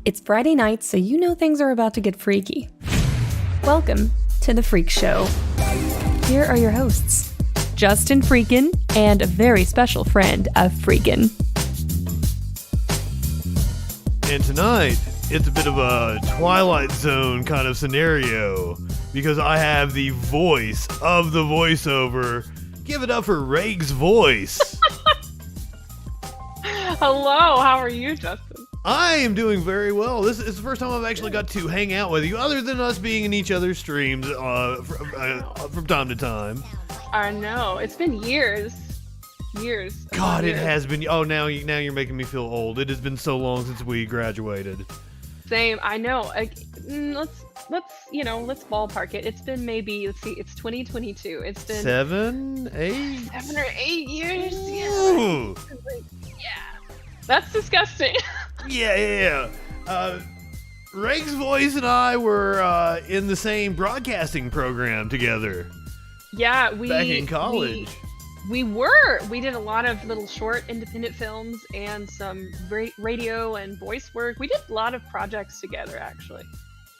It's Friday night, so you know things are about to get freaky. Welcome to The Freak Show. Here are your hosts, JustinFREAKIN and a very special friend of Freakin. And tonight, it's a bit of a Twilight Zone kind of scenario, because I have the voice of the voiceover. Give it up for Reagzvoice. Hello, how are you, Justin? I am doing very well. This is the first time I've actually got to hang out with you, other than us being in each other's streams from time to time. I know, it's been years. God, it has been. Oh, now you're making me feel old. It has been so long since we graduated. Same, I know. Let's ballpark it. It's been maybe, let's see, it's 2022. It's been 7 or 8 years. Ooh. Yeah, that's disgusting. Yeah. Reagzvoice and I were in the same broadcasting program together. Yeah, back in college. We did a lot of little short independent films and some radio and voice work. We did a lot of projects together, actually.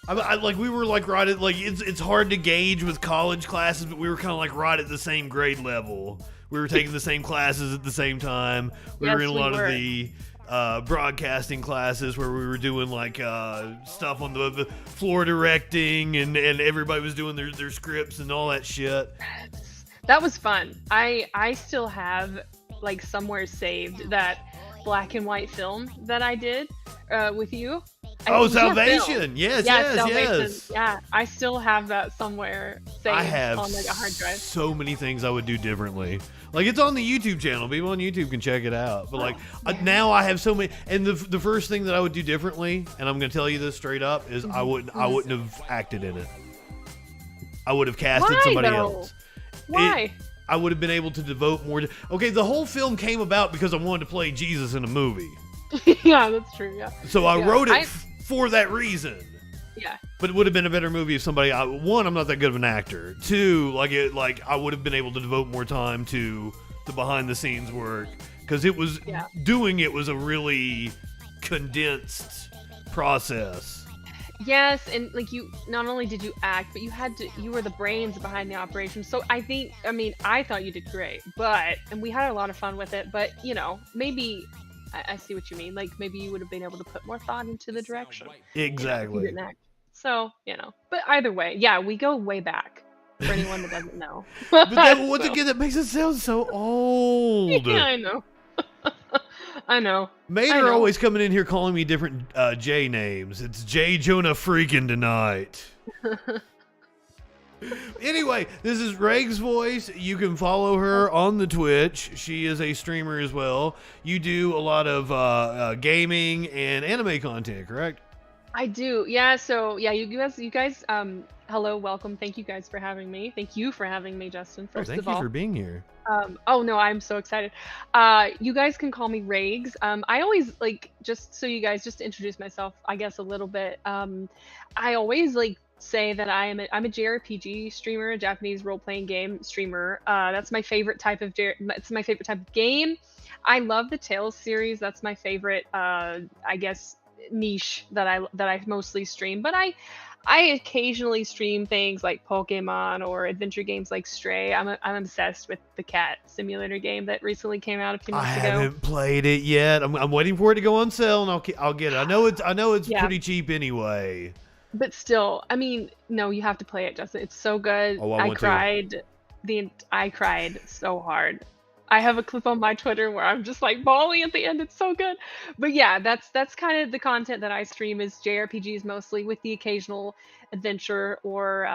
We were like right at, like, it's hard to gauge with college classes, but we were kind of like right at the same grade level. We were taking the same classes at the same time. We were in a lot of the broadcasting classes where we were doing like stuff on the floor directing, and everybody was doing their scripts and all that shit. That was fun. I still have like somewhere saved that black and white film that I did with you. Salvation! Yes. Yeah, I still have that somewhere saved. I have on like a hard drive. So many things I would do differently. Like, it's on the YouTube channel. People on YouTube can check it out. But now I have so many. And the first thing that I would do differently, and I'm going to tell you this straight up, is I wouldn't have acted in it. I would have casted somebody else. Why? I would have been able to devote more. Okay, the whole film came about because I wanted to play Jesus in a movie. Yeah, that's true. Yeah. So I wrote it for that reason. Yeah. But it would have been a better movie if somebody. One, I'm not that good of an actor. Two, I would have been able to devote more time to the behind the scenes work, because it was doing it was a really condensed process. Yes, and like, you not only did you act, but you were the brains behind the operation. So I thought you did great, and we had a lot of fun with it, but maybe I see what you mean. Like, maybe you would have been able to put more thought into the direction. Exactly. You didn't act. So, but either way, yeah, we go way back for anyone that doesn't know. But once again, that makes it sound so old. Yeah, I know. I know. Mater always coming in here calling me different J names. It's J Jonah Freakin tonight. Anyway, this is Reagzvoice. You can follow her on the Twitch. She is a streamer as well. You do a lot of gaming and anime content, correct? I do. Yeah. So yeah, you guys. Hello, welcome. Thank you guys for having me. Thank you for having me, Justin. First of all, thank you for being here. Oh no, I'm so excited. You guys can call me Reagz. I always just to introduce myself, I guess, a little bit. I always say that I'm a JRPG streamer, a Japanese role-playing game streamer. That's my favorite type of game. I love the Tales series. That's my favorite, I guess, niche that I mostly stream. But I occasionally stream things like Pokemon or adventure games like Stray. I'm obsessed with the cat simulator game that recently came out a few months ago. I haven't played it yet. I'm waiting for it to go on sale, and I'll get it. I know it's pretty cheap anyway. But still, no, you have to play it, Justin. It's so good. I cried so hard. I have a clip on my Twitter where I'm just bawling at the end. It's so good. But yeah, that's kind of the content that I stream, is JRPGs mostly, with the occasional adventure or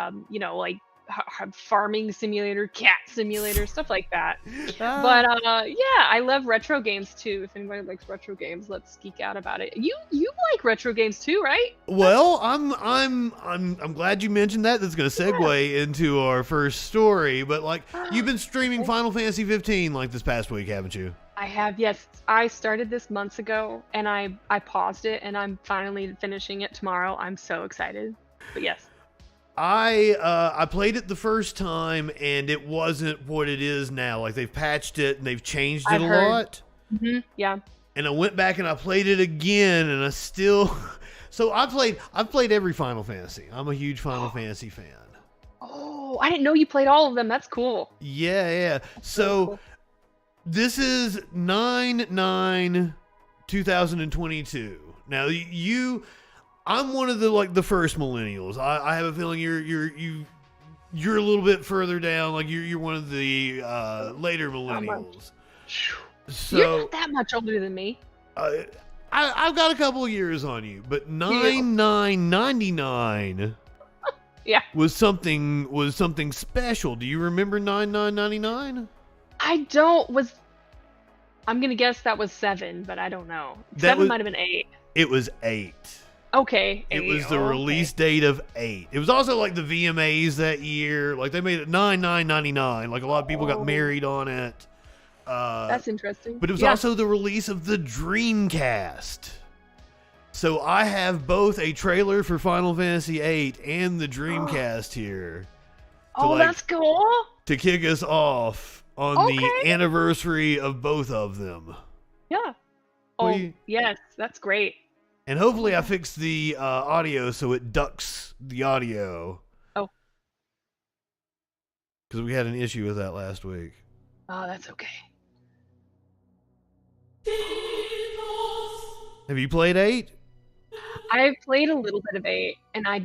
farming simulator, cat simulator, stuff like that. But yeah, I love retro games too. If anybody likes retro games, let's geek out about it. You like retro games too, right? Well, I'm glad you mentioned that. That's going to segue into our first story. But you've been streaming Final Fantasy 15 this past week, haven't you? I have, yes. I started this months ago, and I paused it, and I'm finally finishing it tomorrow. I'm so excited. But yes. I played it the first time, and it wasn't what it is now. They've patched it and they've changed it a lot. Mm-hmm. Yeah. And I went back and I played it again, and I still So I've played every Final Fantasy. I'm a huge Final Fantasy fan. Oh, I didn't know you played all of them. That's cool. Yeah. So cool. this is 9/9/2022. Now I'm one of the first millennials. I have a feeling you're a little bit further down. Like you're one of the later millennials. So you're not that much older than me. I've got a couple of years on you, but 9/9/99 yeah was something special. Do you remember 9/9/99? I don't. I'm gonna guess that was 7, but I don't know. 7 might have been 8. It was 8. Okay. 8. It was the release date of 8. It was also like the VMAs that year. Like they made it 9/9/99. Like a lot of people got married on it. That's interesting. But it was also the release of the Dreamcast. So I have both a trailer for Final Fantasy VIII and the Dreamcast here. That's cool. To kick us off on the anniversary of both of them. Yeah. Yes, that's great. And hopefully I fixed the audio so it ducks the audio. Oh. Because we had an issue with that last week. Oh, that's okay. Have you played 8? I've played a little bit of 8, and I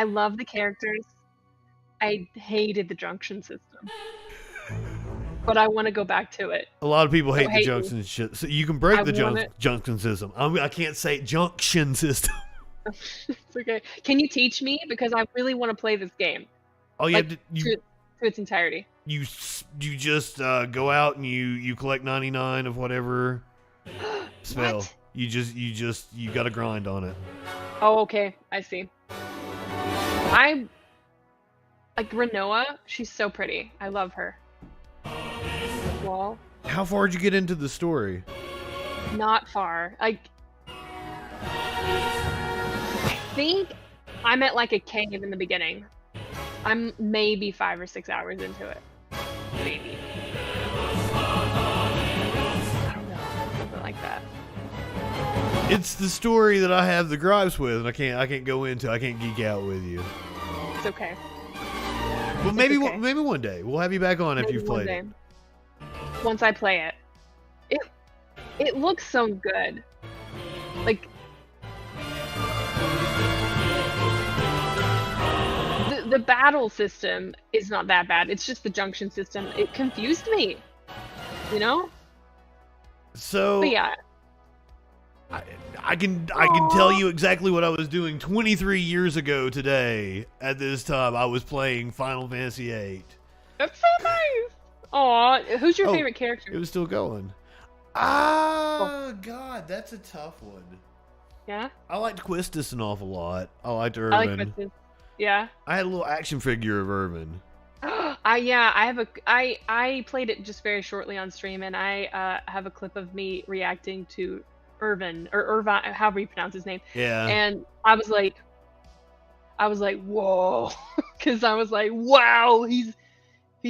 love the characters. I hated the junction system. But I want to go back to it. A lot of people hate the junction shit. So you can break the junction system. I can't say junction system. It's okay. Can you teach me? Because I really want to play this game. Oh, you have to its entirety. You just go out and you collect 99 of whatever spell. What? You got to grind on it. Oh, okay. I see. I like Renoa. She's so pretty. I love her. Wall. How far did you get into the story? Not far. I think I'm at like a cave in the beginning. I'm maybe 5 or 6 hours into it. Maybe. I don't know. Something like that. It's the story that I have the gripes with, and I can't go into. I can't geek out with you. It's okay. Well, maybe one day we'll have you back on if you've played it. Once I play it, it looks so good. Like the battle system is not that bad. It's just the junction system. It confused me. You know? So but yeah. I can tell you exactly what I was doing 23 years ago today. At this time, I was playing Final Fantasy VIII. That's so nice. Aw, who's your favorite character? It was still going. God, that's a tough one. Yeah? I liked Quistis an awful lot. I liked Irvin. I like Quistis. Yeah? I had a little action figure of Irvin. I played it just very shortly on stream, and I have a clip of me reacting to Irvin, or Irvine, however you pronounce his name. Yeah. And I was like, whoa. Because I was like, wow, he's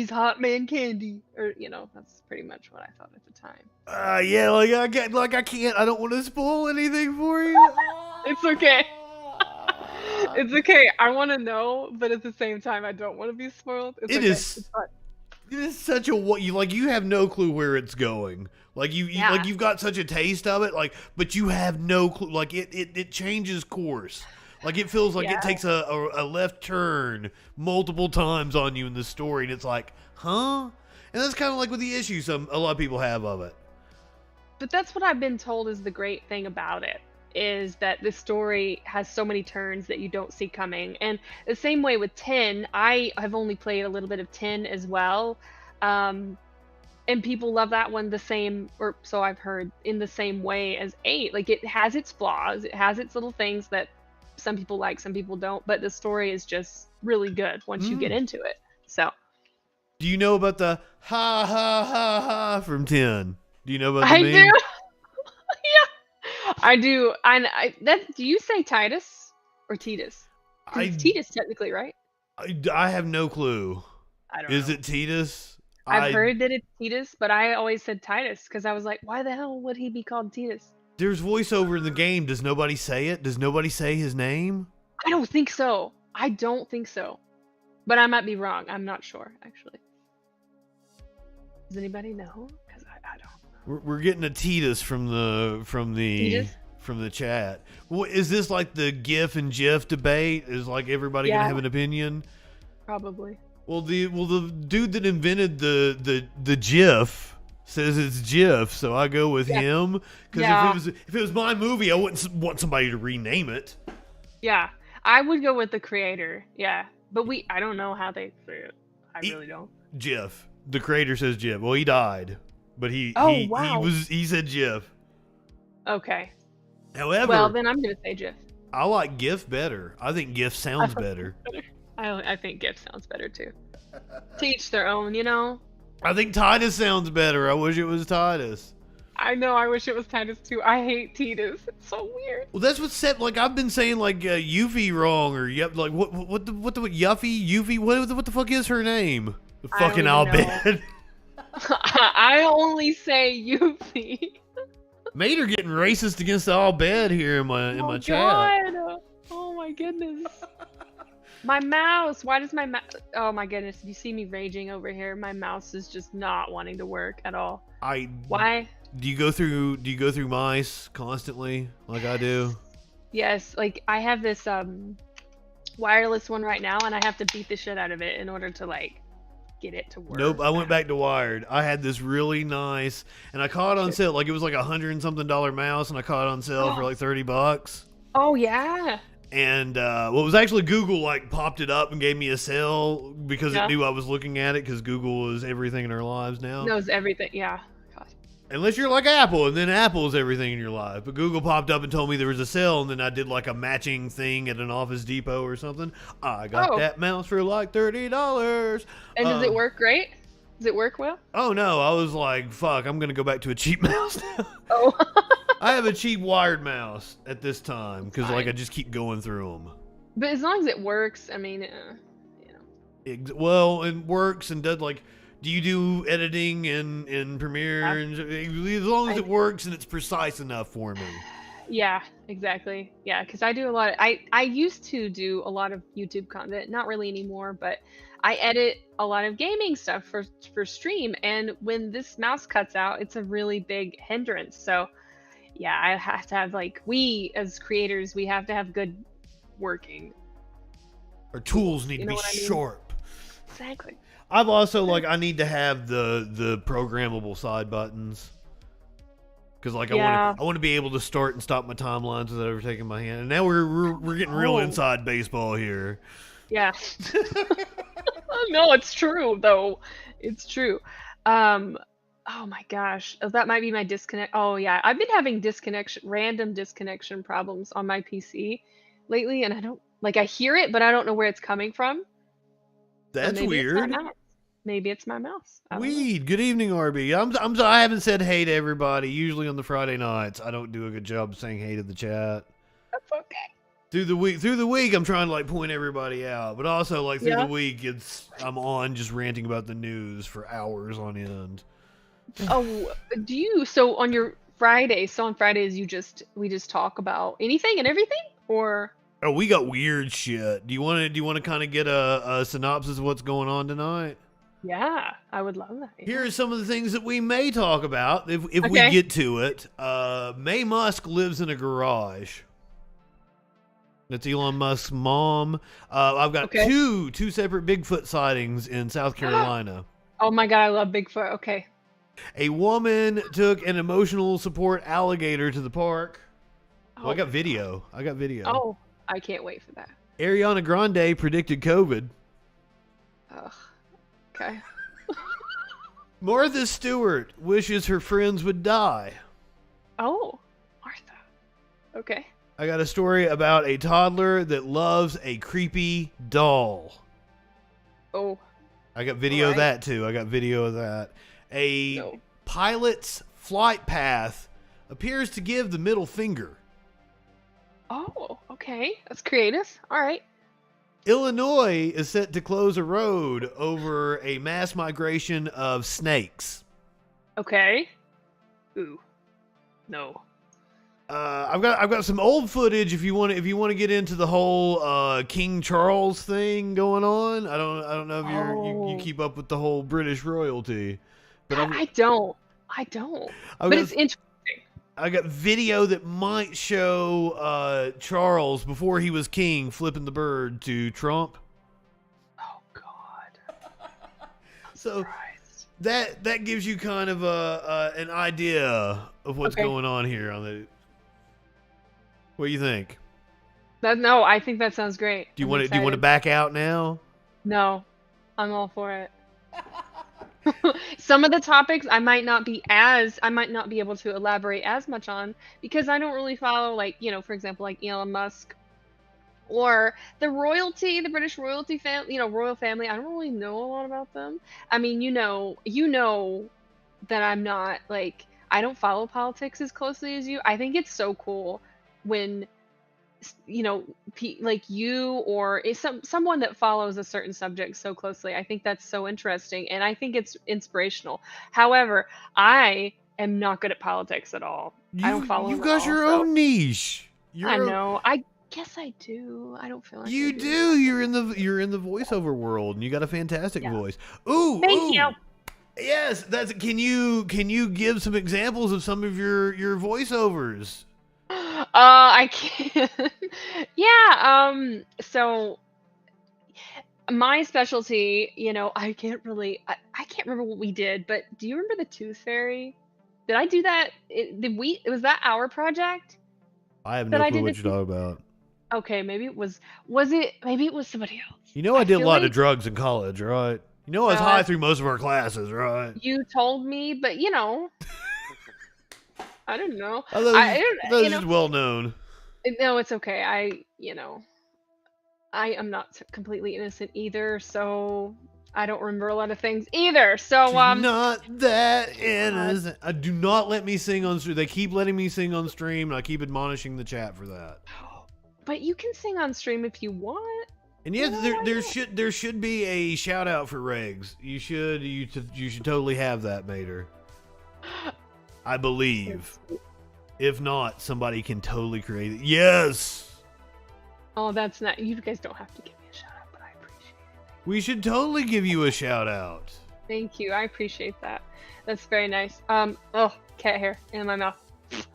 hot man candy, or that's pretty much what I thought at the time. Yeah, I can't. I don't want to spoil anything for you. It's okay. It's okay. I want to know, but at the same time, I don't want to be spoiled. It is such a you have no clue where it's going. You've got such a taste of it, but you have no clue. It changes course. It feels like it takes a left turn multiple times on you in the story, and it's like, huh? And that's kind of like with the issue a lot of people have of it. But that's what I've been told is the great thing about it, is that the story has so many turns that you don't see coming. And the same way with 10, I have only played a little bit of 10 as well. And people love that one the same, or so I've heard, in the same way as 8. It has its flaws, it has its little things that some people like, some people don't, but the story is just really good once you get into it. So, do you know about the ha ha ha ha from 10? Do you know about the I meme? do. Yeah, I do. Do you say Titus or Titus? It's Titus technically, right? I have no clue. I don't know. Is it Titus? I've heard that it's Titus, but I always said Titus because I was like, why the hell would he be called Titus? There's voiceover in the game. Does nobody say it? Does nobody say his name? I don't think so. I don't think so. But I might be wrong. I'm not sure, actually. Does anybody know? Because I don't. We're getting a Titus from the chat. Well, is this like the GIF and GIF debate? Is like everybody gonna have an opinion? Probably. Well, the dude that invented the GIF says it's GIF, so I go with him. Because if it was my movie, I wouldn't want somebody to rename it. Yeah, I would go with the creator. Yeah, but I don't know how they say it. I really don't. GIF. The creator says GIF. Well, he died, but he said GIF. Okay. However, well, then I'm gonna say GIF. I like GIF better. I think GIF sounds better. I think GIF sounds better too. To each their own, you know. I think Titus sounds better. I wish it was Titus. I know. I wish it was Titus too. I hate Titus. It's so weird. Well, that's what's said. Like I've been saying, like Yuffie wrong or like what the Yuffie? What the fuck is her name? The fucking Albed. I only say Yuffie. Mater getting racist against the Albed here in my chat. Oh my goodness. My mouse. Why does my mouse? Oh my goodness. You see me raging over here. My mouse is just not wanting to work at all. Why? Do you go through mice constantly like I do? Yes. Like I have this wireless one right now, and I have to beat the shit out of it in order to like get it to work. Nope, I went back to wired. I had this really nice, and I caught it on sale. Like it was like $100 and something mouse, and I caught it on sale for like $30. Oh yeah. And what was actually Google like popped it up and gave me a sale because it knew I was looking at it because Google is everything in our lives now. Knows everything, yeah. God. Unless you're like Apple, and then Apple is everything in your life. But Google popped up and told me there was a sale, and then I did like a matching thing at an Office Depot or something. I got that mouse for like $30. And does it work great? Does it work well? Oh no, I was like, fuck, I'm gonna go back to a cheap mouse now. Oh. I have a cheap wired mouse at this time because like I just keep going through them. But as long as it works, I mean, you know. Well, it works and does like. Do you do editing in Premiere? And, as long as it works and it's precise enough for me. Yeah, exactly. Yeah, because I do a lot of. I used to do a lot of YouTube content, not really anymore, but I edit a lot of gaming stuff for stream, and when this mouse cuts out, it's a really big hindrance. So. Yeah, I have to have like we as creators, we have to have good working. Our tools need to be sharp. Exactly. I've also like I need to have the programmable side buttons because like I want to be able to start and stop my timelines without ever taking my hand. And now we're getting real inside baseball here. Yeah. No, it's true though. It's true. Oh my gosh, that might be my disconnect. Oh yeah, I've been having random disconnection problems on my PC lately, and I don't like. I hear it, but I don't know where it's coming from. That's weird. Maybe it's my mouse. Weed. Good evening, RB. I haven't said hey to everybody. Usually on the Friday nights, I don't do a good job saying hey to the chat. That's okay. Through the week, I'm trying to like point everybody out, but also like through the week, I'm on just ranting about the news for hours on end. Oh, so on your Fridays, on Fridays we just talk about anything and everything, or? Oh, we got weird shit. Do you want to kind of get a synopsis of what's going on tonight? Yeah, I would love that. Yeah. Here are some of the things that we may talk about if we get to it. May Musk lives in a garage. That's Elon Musk's mom. I've got two separate Bigfoot sightings in South Carolina. Oh my god, I love Bigfoot. Okay. A woman took an emotional support alligator to the park. Oh, I got video. Oh, I can't wait for that. Ariana Grande predicted COVID. Ugh. Okay. Martha Stewart wishes her friends would die. Oh, Martha. Okay. I got a story about a toddler that loves a creepy doll. Oh. I got video of that too. Pilot's flight path appears to give the middle finger. Oh, okay. That's creative. All right. Illinois is set to close a road over a mass migration of snakes. Okay. Ooh. No. I've got some old footage if you want to get into the whole King Charles thing going on. I don't know if you keep up with the whole British royalty, but I don't. But it's interesting. I got video that might show Charles before he was king flipping the bird to Trump. Oh God. So that gives you kind of an idea of what's going on here on the. What do you think? No, I think that sounds great. Do you want to back out now? No, I'm all for it. Some of the topics I might not be able to elaborate as much on because I don't really follow, like, for example, like Elon Musk or the British royalty family, royal family. I don't really know a lot about them. I mean, you know that I'm not, like, I don't follow politics as closely as you. I think it's so cool when like you or someone that follows a certain subject so closely. I think that's so interesting, and I think it's inspirational. However, I am not good at politics at all. I don't follow. You've got your own niche. I know. I guess I do. I don't feel like you do. You're in the voiceover world, and you got a fantastic voice. Thank you. Yes, Can you give some examples of some of your voiceovers? I can. Yeah. So my specialty, I can't remember what we did, but do you remember the Tooth Fairy? Did I do that? Was that our project? I have no clue what you're talking about. Okay, maybe it was maybe it was somebody else. I did a lot of drugs in college, right? I was high through most of our classes, right? You told me, but I didn't know. That's just well known. No, it's okay. I am not completely innocent either, so I don't remember a lot of things either. So not that innocent. Do not let me sing on stream. They keep letting me sing on stream, and I keep admonishing the chat for that. But you can sing on stream if you want. And yes, there should be a shout out for Regs. You should totally have that, Mater. I believe. If not, somebody can totally create it. Yes! Oh, that's not... You guys don't have to give me a shout-out, but I appreciate it. We should totally give you a shout-out. Thank you. I appreciate that. That's very nice. Cat hair in my mouth.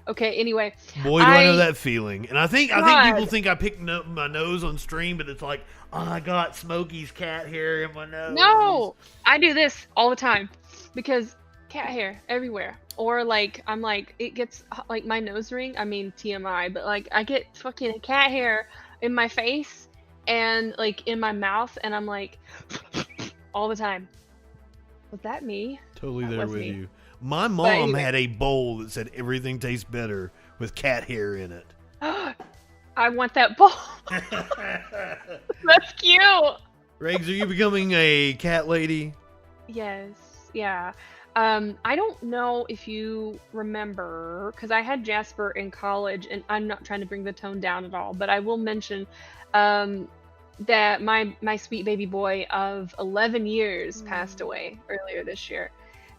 Okay, anyway. Boy, do I know that feeling. And I think people think I picked my nose on stream, but it's like, oh, I got Smokey's cat hair in my nose. No! I do this all the time. Because cat hair everywhere. Or it gets like my nose ring. I mean TMI, but like I get fucking cat hair in my face and like in my mouth, and I'm like all the time. Was that me? Totally there with you. My mom had a bowl that said everything tastes better with cat hair in it. I want that bowl. That's cute. Regs, are you becoming a cat lady? Yes. Yeah. I don't know if you remember, because I had Jasper in college, and I'm not trying to bring the tone down at all, but I will mention that my sweet baby boy of 11 years passed away earlier this year.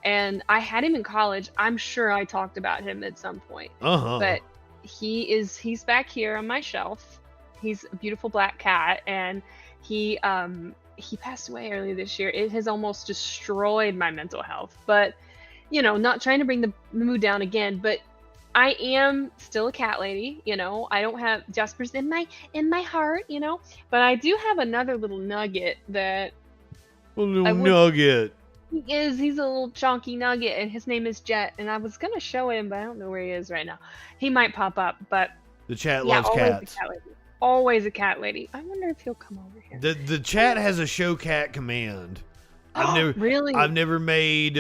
And I had him in college. I'm sure I talked about him at some point. But he's back here on my shelf. He's a beautiful black cat, and he passed away earlier this year. It has almost destroyed my mental health, but not trying to bring the mood down again, but I am still a cat lady. I don't have Jasper's in my heart, but I do have another little nugget that nugget. He's a little chunky nugget, and his name is Jet, and I was gonna show him, but I don't know where he is right now. He might pop up, but the chat loves cats. Always a cat lady. I wonder if he'll come over here. The chat has a show cat command. Really? I've never made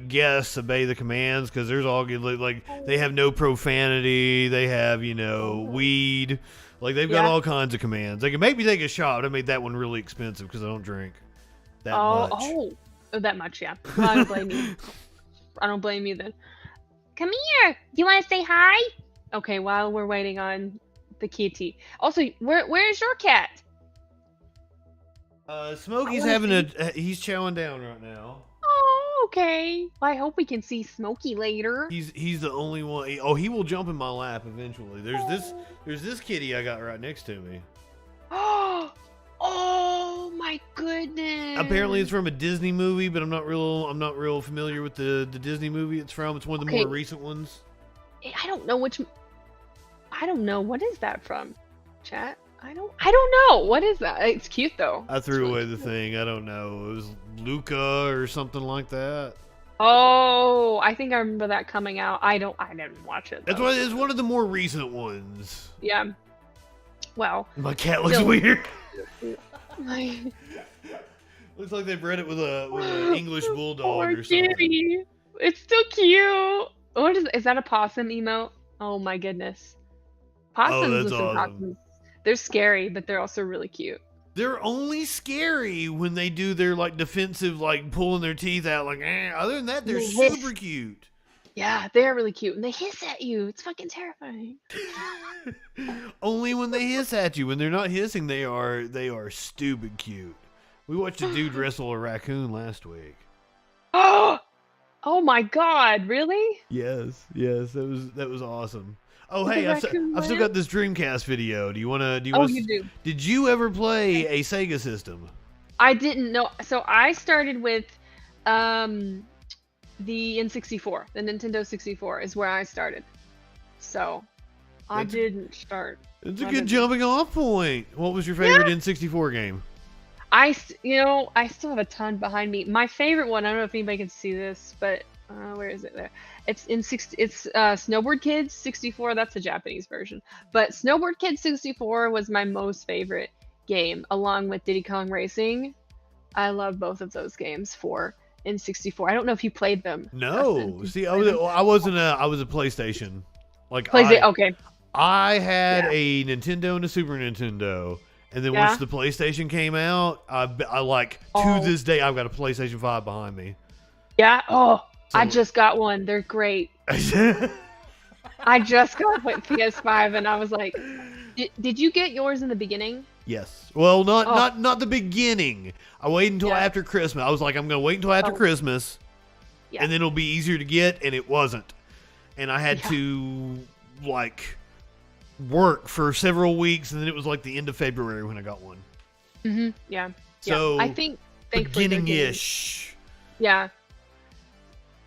guests obey the commands because there's all good. Like they have no profanity. They have weed. Like they've got all kinds of commands. They can make me take a shot. I made that one really expensive because I don't drink that much. Oh, that much, yeah. Well, I don't blame you. I don't blame you then. Come here. Do you want to say hi? Okay. While we're waiting on the kitty. Also, where's your cat? Smokey's he's chowing down right now. Oh, Okay. Well, I hope we can see Smokey later. He's the only one. Oh, he will jump in my lap eventually. There's this kitty I got right next to me. Oh my goodness. Apparently it's from a Disney movie, but I'm not real familiar with the Disney movie it's from. It's one of the more recent ones. I don't know what is that from? Chat? I don't know. What is that? It's cute though. I threw away the thing. I don't know. It was Luca or something like that. Oh, I think I remember that coming out. I didn't watch it though. That's why it's one of the more recent ones. Yeah. Well. My cat looks weird. My... Looks like they bred it with an English bulldog or something. Kitty. It's still cute. What is that a possum emote? Oh my goodness. Possums, that's awesome. Possums. They're scary, but they're also really cute. They're only scary when they do their like defensive, like pulling their teeth out, like. Other than that, they're super cute. Yeah, they're really cute, and they hiss at you. It's fucking terrifying. Only when they hiss at you. When they're not hissing, they are stupid cute. We watched a dude wrestle a raccoon last week. Oh my God! Really? Yes, that was awesome. Oh hey, I've still got this Dreamcast video. Do you want to? You do. Did you ever play a Sega system? I didn't know. So I started with, the N64. The Nintendo 64 is where I started. So, I didn't start. It's a good jumping off point. What was your favorite N64 game? I still have a ton behind me. My favorite one, I don't know if anybody can see this, but where is it there? It's Snowboard Kids 64. That's a Japanese version. But Snowboard Kids 64 was my most favorite game, along with Diddy Kong Racing. I love both of those games for N64. I don't know if you played them. No. See, I was a PlayStation. Okay. I had a Nintendo and a Super Nintendo. And then once the PlayStation came out, to this day, I've got a PlayStation 5 behind me. Yeah? Oh, so, I just got one. They're great. I just got a PS5 and I was like, did you get yours in the beginning? Yes. Well, not the beginning. I waited until after Christmas. I was like, I'm going to wait until after Christmas. Yeah. And then it'll be easier to get, and it wasn't. And I had to, work for several weeks, and then it was like the end of February when I got one. Mm-hmm. Yeah. So, I think beginning-ish. Yeah.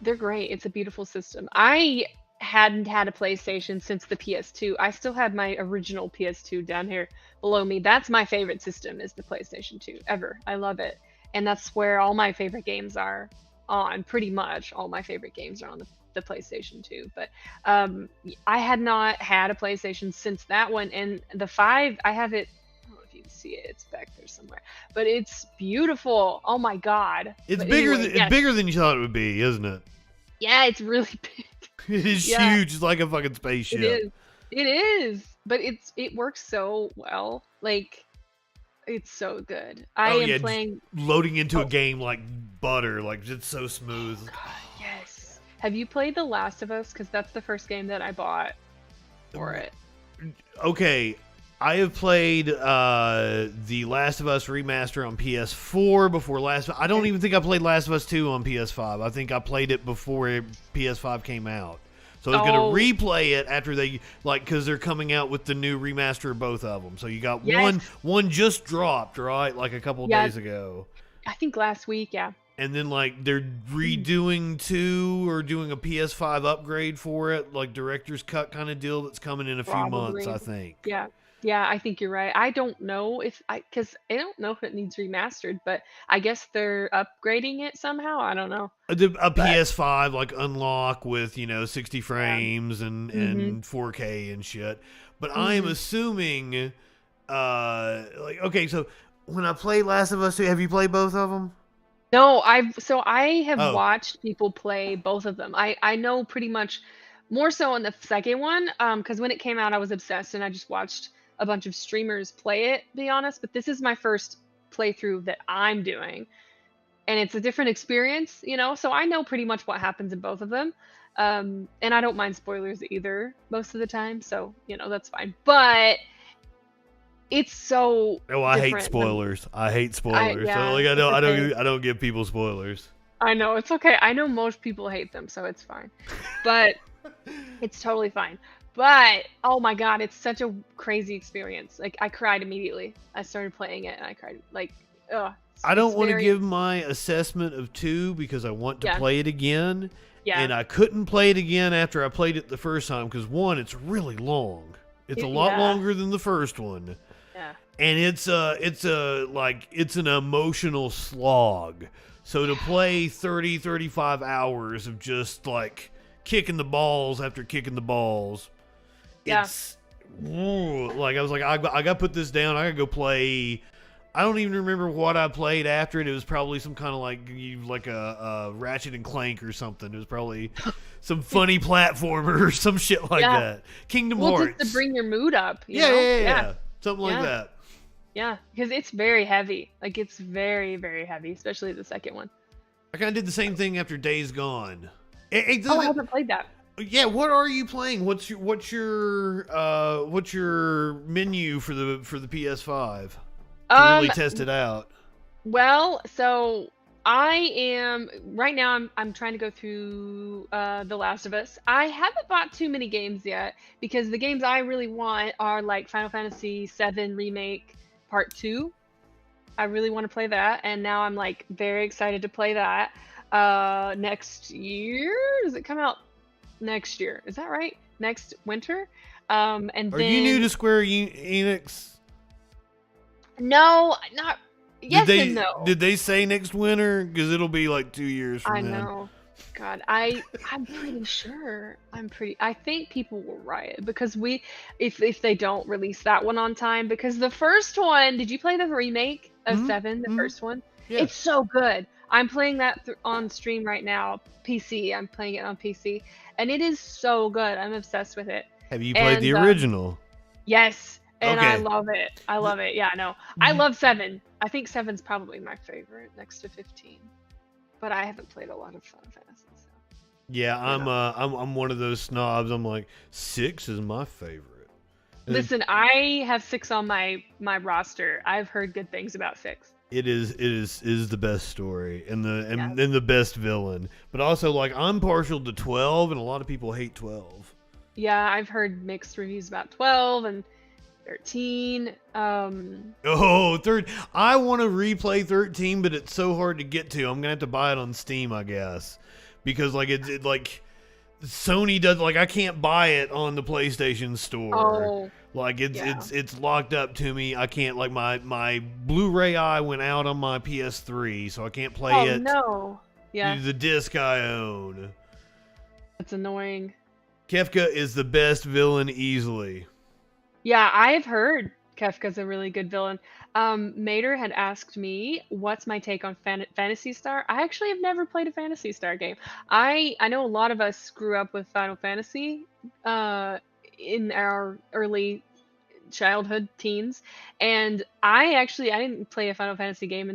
They're great. It's a beautiful system. I hadn't had a PlayStation since the PS2. I still had my original PS2 down here below me. That's my favorite system, is the PlayStation 2 ever. I love it. And that's where all my favorite games are on. Pretty much all my favorite games are on the PlayStation 2. But I had not had a PlayStation since that one. And the 5, I have it. I don't know if you can see it. It's back there somewhere. But it's beautiful. Oh my God. It's bigger than you thought it would be, isn't it? Yeah, it's really big. It is huge. It's like a fucking spaceship. It is. But it works so well. It's so good. I am playing loading into a game like butter. It's so smooth. Oh, God, yes. Have you played The Last of Us? Because that's the first game that I bought for it. Okay. I have played The Last of Us remaster on PS4 before I don't even think I played Last of Us 2 on PS5. I think I played it before PS5 came out. So I was going to replay it after they, because they're coming out with the new remaster of both of them. So you got one just dropped, right? A couple days ago. I think last week, yeah. And then, they're redoing 2 or doing a PS5 upgrade for it, director's cut kind of deal that's coming in a few months, I think. Yeah. Yeah, I think you're right. I don't know because I don't know if it needs remastered, but I guess they're upgrading it somehow. I don't know. A PS5 unlock with 60 frames and 4K and shit. But I am assuming, okay, so when I play Last of Us 2, have you played both of them? No, I have watched people play both of them. I know pretty much more so on the second one, because when it came out, I was obsessed and I just watched a bunch of streamers play it, to be honest, but this is my first playthrough that I'm doing, and it's a different experience, so I know pretty much what happens in both of them, and I don't mind spoilers either most of the time, so that's fine, but it's so I hate spoilers. I hate spoilers. I don't give people spoilers. I know, it's okay. I know most people hate them, so it's fine. But it's totally fine. But oh my god, it's such a crazy experience. Like I cried immediately. I started playing it and I cried. Like, ugh. I don't want to give my assessment of 2 because I want to play it again. Yeah. And I couldn't play it again after I played it the first time because 1, it's really long. It's a lot longer than the first one. Yeah. And it's an emotional slog. So to play 30, 35 hours of just like kicking the balls after kicking the balls, it's like I was like, I got to put this down. I got to go play. I don't even remember what I played after it. It was probably some kind of like a Ratchet and Clank or something. It was probably some funny platformer or some shit like that. Kingdom Hearts. Just to bring your mood up. Yeah. Something like that. Yeah, because it's very heavy. Like it's very, very heavy, especially the second one. I kind of did the same thing after Days Gone. I haven't played that. Yeah, what are you playing? What's your menu for the PS5? To really test it out. Well, so I am right now. I'm trying to go through The Last of Us. I haven't bought too many games yet because the games I really want are like Final Fantasy VII Remake Part 2. I really want to play that, and now I'm like very excited to play that. Next year, does it come out next year? Is that right? Next winter. And are you new to Square Enix? No, not. Yes and no. Did they say next winter? Because it'll be like 2 years from then. I know. God, I'm pretty sure. I think people will riot because if they don't release that one on time, because the first one, did you play the remake of 7, the first one? Yeah. It's so good. I'm playing that on stream right now, PC. I'm playing it on PC, and it is so good. I'm obsessed with it. Have you played the original? Yes. And okay. I love it. Yeah, no. I love 7. I think 7's probably my favorite next to 15. But I haven't played a lot of Final Fantasy. So. Yeah, I'm one of those snobs. I'm like 6 is my favorite. And listen, I have 6 on my roster. I've heard good things about 6. It is the best story and the best villain. But also like I'm partial to 12 and a lot of people hate 12. Yeah, I've heard mixed reviews about 12 and 13. I want to replay 13, but it's so hard to get to. I'm gonna have to buy it on Steam, I guess, because like it like Sony does. Like I can't buy it on the PlayStation Store. Oh, like it's locked up to me. I can't like my Blu-ray went out on my PS3, so I can't play it. No. Yeah. The disc I own. That's annoying. Kefka is the best villain easily. Yeah, I've heard Kefka's a really good villain. Mater had asked me, what's my take on Phantasy Star? I actually have never played a Phantasy Star game. I know a lot of us grew up with Final Fantasy in our early childhood, teens. And I didn't play a Final Fantasy game I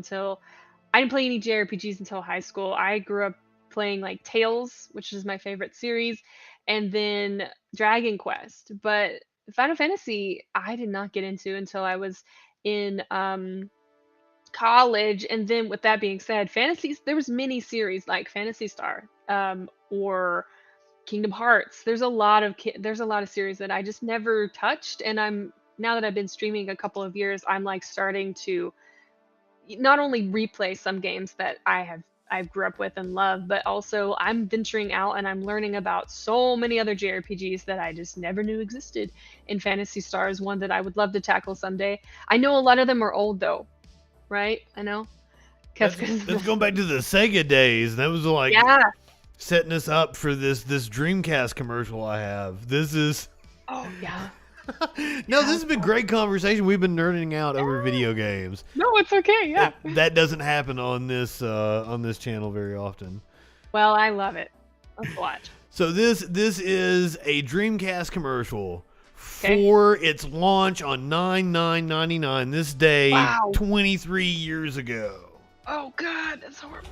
didn't play any JRPGs until high school. I grew up playing like Tales, which is my favorite series, and then Dragon Quest. But Final Fantasy, I did not get into until I was in college. And then with that being said, there was many series like Phantasy Star or Kingdom Hearts. There's a lot of series that I just never touched. And now that I've been streaming a couple of years, I'm like starting to not only replay some games that I grew up with and love, but also I'm venturing out and I'm learning about so many other JRPGs that I just never knew existed. And Phantasy Star is one that I would love to tackle someday. I know a lot of them are old though, right? I know. That's going back to the Sega days. That was like setting us up for this Dreamcast commercial I have. This is... Oh, yeah. No, this has been great conversation. We've been nerding out over video games. No, it's okay. Yeah, that doesn't happen on this channel very often. Well, I love it. Let's watch. So this is a Dreamcast commercial for its launch on 9/9/99 this day 23 years ago. Oh God, that's horrible.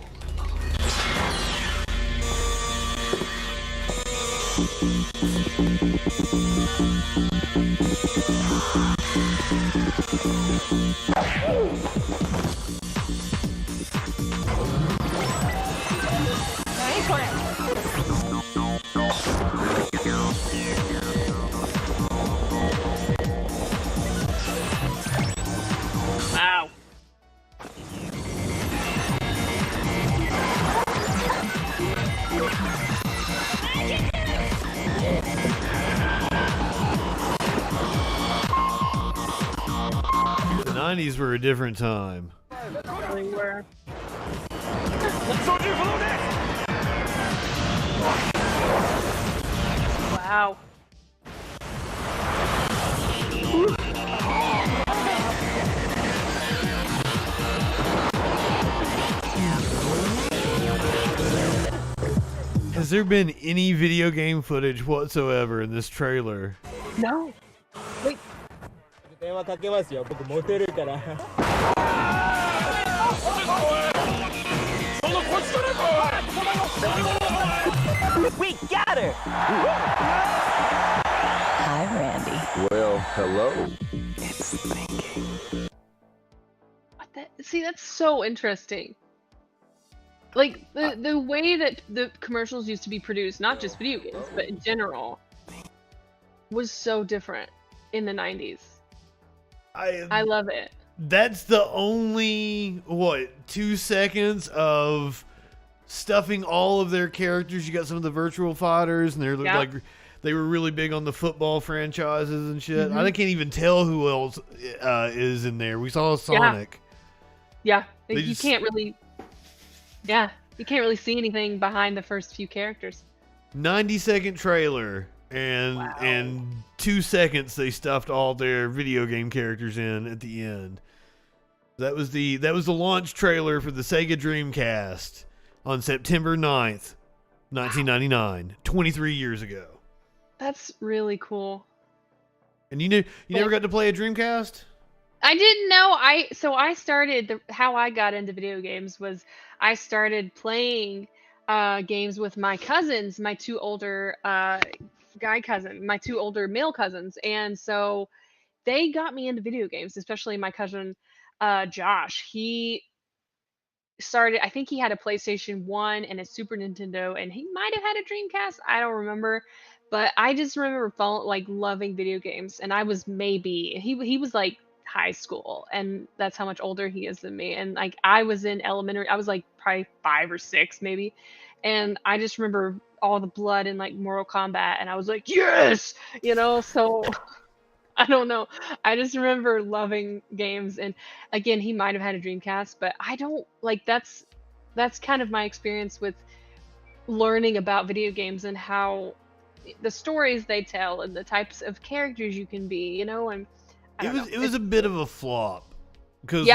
90s were a different time. Really were. Wow. Has there been any video game footage whatsoever in this trailer? No. Wait. We got her! Hi, Randy. Well, hello. It's thinking. See, that's so interesting. Like the way that the commercials used to be produced, not just video games, but in general, was so different in the 90s. I love it. That's the only 2 seconds of stuffing all of their characters. You got some of the virtual fighters, and they're like they were really big on the football franchises and shit. I can't even tell who else is in there. We saw Sonic. Yeah, you can't really. Yeah, you can't really see anything behind the first few characters. 90-second trailer, and 2 seconds they stuffed all their video game characters in at the end. That was the launch trailer for the Sega Dreamcast on September 9th, 1999, 23 years ago. That's really cool. And you never got to play a Dreamcast? I didn't know. I started how I got into video games was I started playing games with my cousins, my two older my two older male cousins, and so they got me into video games, especially my cousin Josh. He started, I think he had a PlayStation 1 and a Super Nintendo, and he might have had a Dreamcast. I don't remember, but I just remember loving video games, and I was he was like high school, and that's how much older he is than me, and like I was in elementary, I was like probably 5 or 6 maybe, and I just remember all the blood in like Mortal Kombat, and I was like, yes, so I don't know, I just remember loving games. And again, he might have had a Dreamcast, but I don't like that's kind of my experience with learning about video games and how the stories they tell and the types of characters you can be, and It was a bit of a flop because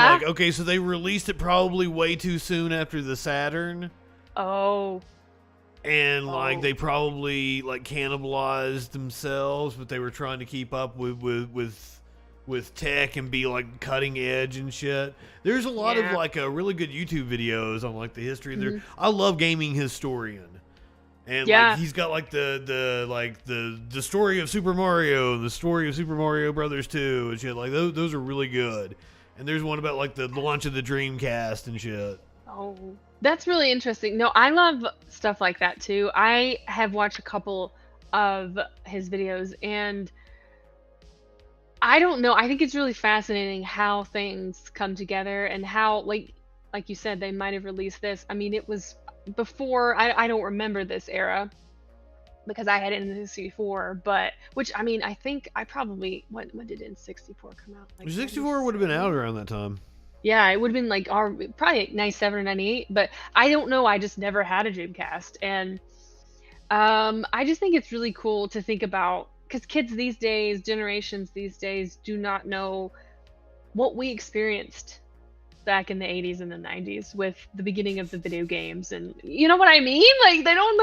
so they released it probably way too soon after the Saturn. Oh. And they probably cannibalized themselves, but they were trying to keep up with tech and be like cutting edge and shit. There's a lot of really good YouTube videos on the history of their. I love Gaming Historian. And he's got the story of Super Mario, the story of Super Mario Brothers 2 and shit. Those are really good. And there's one about the launch of the Dreamcast and shit. Oh, that's really interesting. No, I love stuff like that too. I have watched a couple of his videos, and I don't know, I think it's really fascinating how things come together and how like you said, they might have released this. I mean, it was before, I don't remember this era because I had it in the 64, but which I mean, I think I probably when did N64 come out? 64 would have been out around that time. Yeah, it would have been probably 97 or 98, but I don't know, I just never had a Dreamcast. And I just think it's really cool to think about, because kids these days, generations these days, do not know what we experienced back in the 80s and the 90s with the beginning of the video games, and you know what I mean? They don't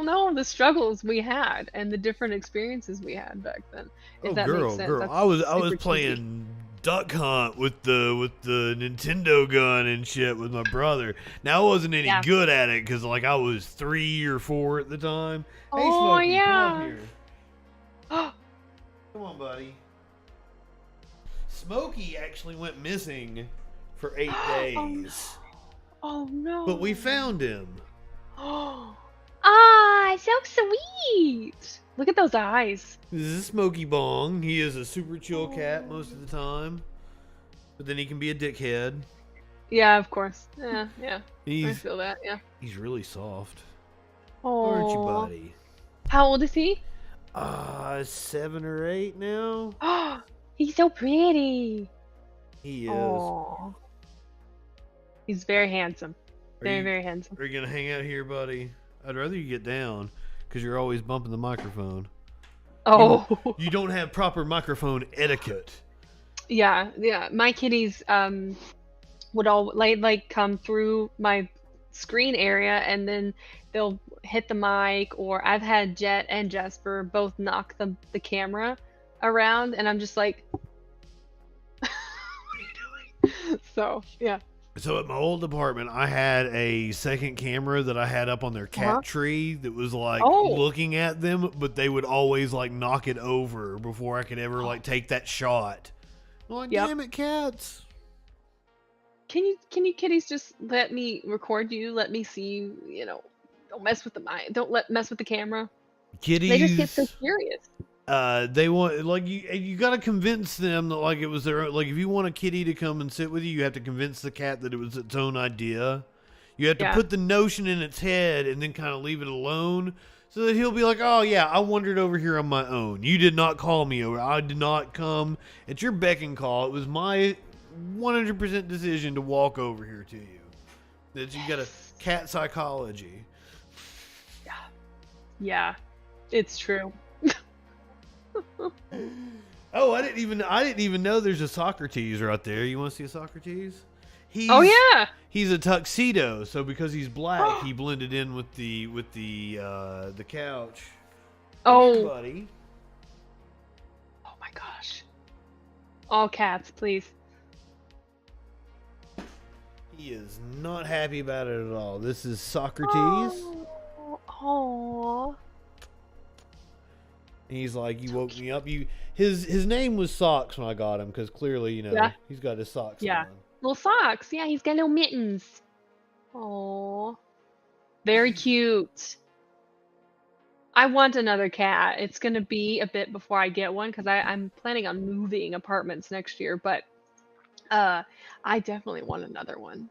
know the struggles we had and the different experiences we had back then. If that makes sense. That's I was playing Duck Hunt with the Nintendo gun and shit with my brother. Now I wasn't any good at it because I was 3 or 4 at the time. Hey, Smokey, come up here. Come on, buddy. Smokey actually went missing for 8 days. Oh no. But we found him. So sweet. Look at those eyes. This is Smokey Bong. He is a super chill cat most of the time. But then he can be a dickhead. Yeah, of course. Yeah. I feel that, yeah. He's really soft. Oh. Aren't you, buddy? How old is he? 7 or 8 now. He's so pretty. He is. Oh, he's very handsome. Very handsome. Are you gonna hang out here, buddy? I'd rather you get down, because you're always bumping the microphone. Oh. You don't have proper microphone etiquette. Yeah. My kitties would all like come through my screen area, and then they'll hit the mic, or I've had Jet and Jasper both knock the camera around, and I'm just like, what are you doing? So yeah. So at my old apartment, I had a second camera that I had up on their cat tree that was like looking at them, but they would always like knock it over before I could ever like take that shot. I'm like, damn it, cats. Can you kitties just let me record you? Let me see you, don't mess with the mic. Don't mess with the camera. Kitties. They just get so curious. They want, like, you got to convince them that, like, it was their own. Like, if you want a kitty to come and sit with you, you have to convince the cat that it was its own idea. You have to put the notion in its head and then kind of leave it alone, so that he'll be like, oh yeah, I wandered over here on my own. You did not call me over. I did not come at your beck and call. It was my 100% decision to walk over here to you. That you got a cat psychology. Yeah, it's true. Oh, I didn't even know there's a Socrates right there. You want to see a Socrates? He's a tuxedo, so because he's black, he blended in with the couch. Oh, hey, buddy. Oh my gosh! All cats, please. He is not happy about it at all. This is Socrates. Oh. And he's like, you woke me up. His name was Socks when I got him, because clearly, he's got his socks on. Little socks. Yeah, he's got little mittens. Oh, very cute. I want another cat. It's gonna be a bit before I get one, because I'm planning on moving apartments next year. But I definitely want another one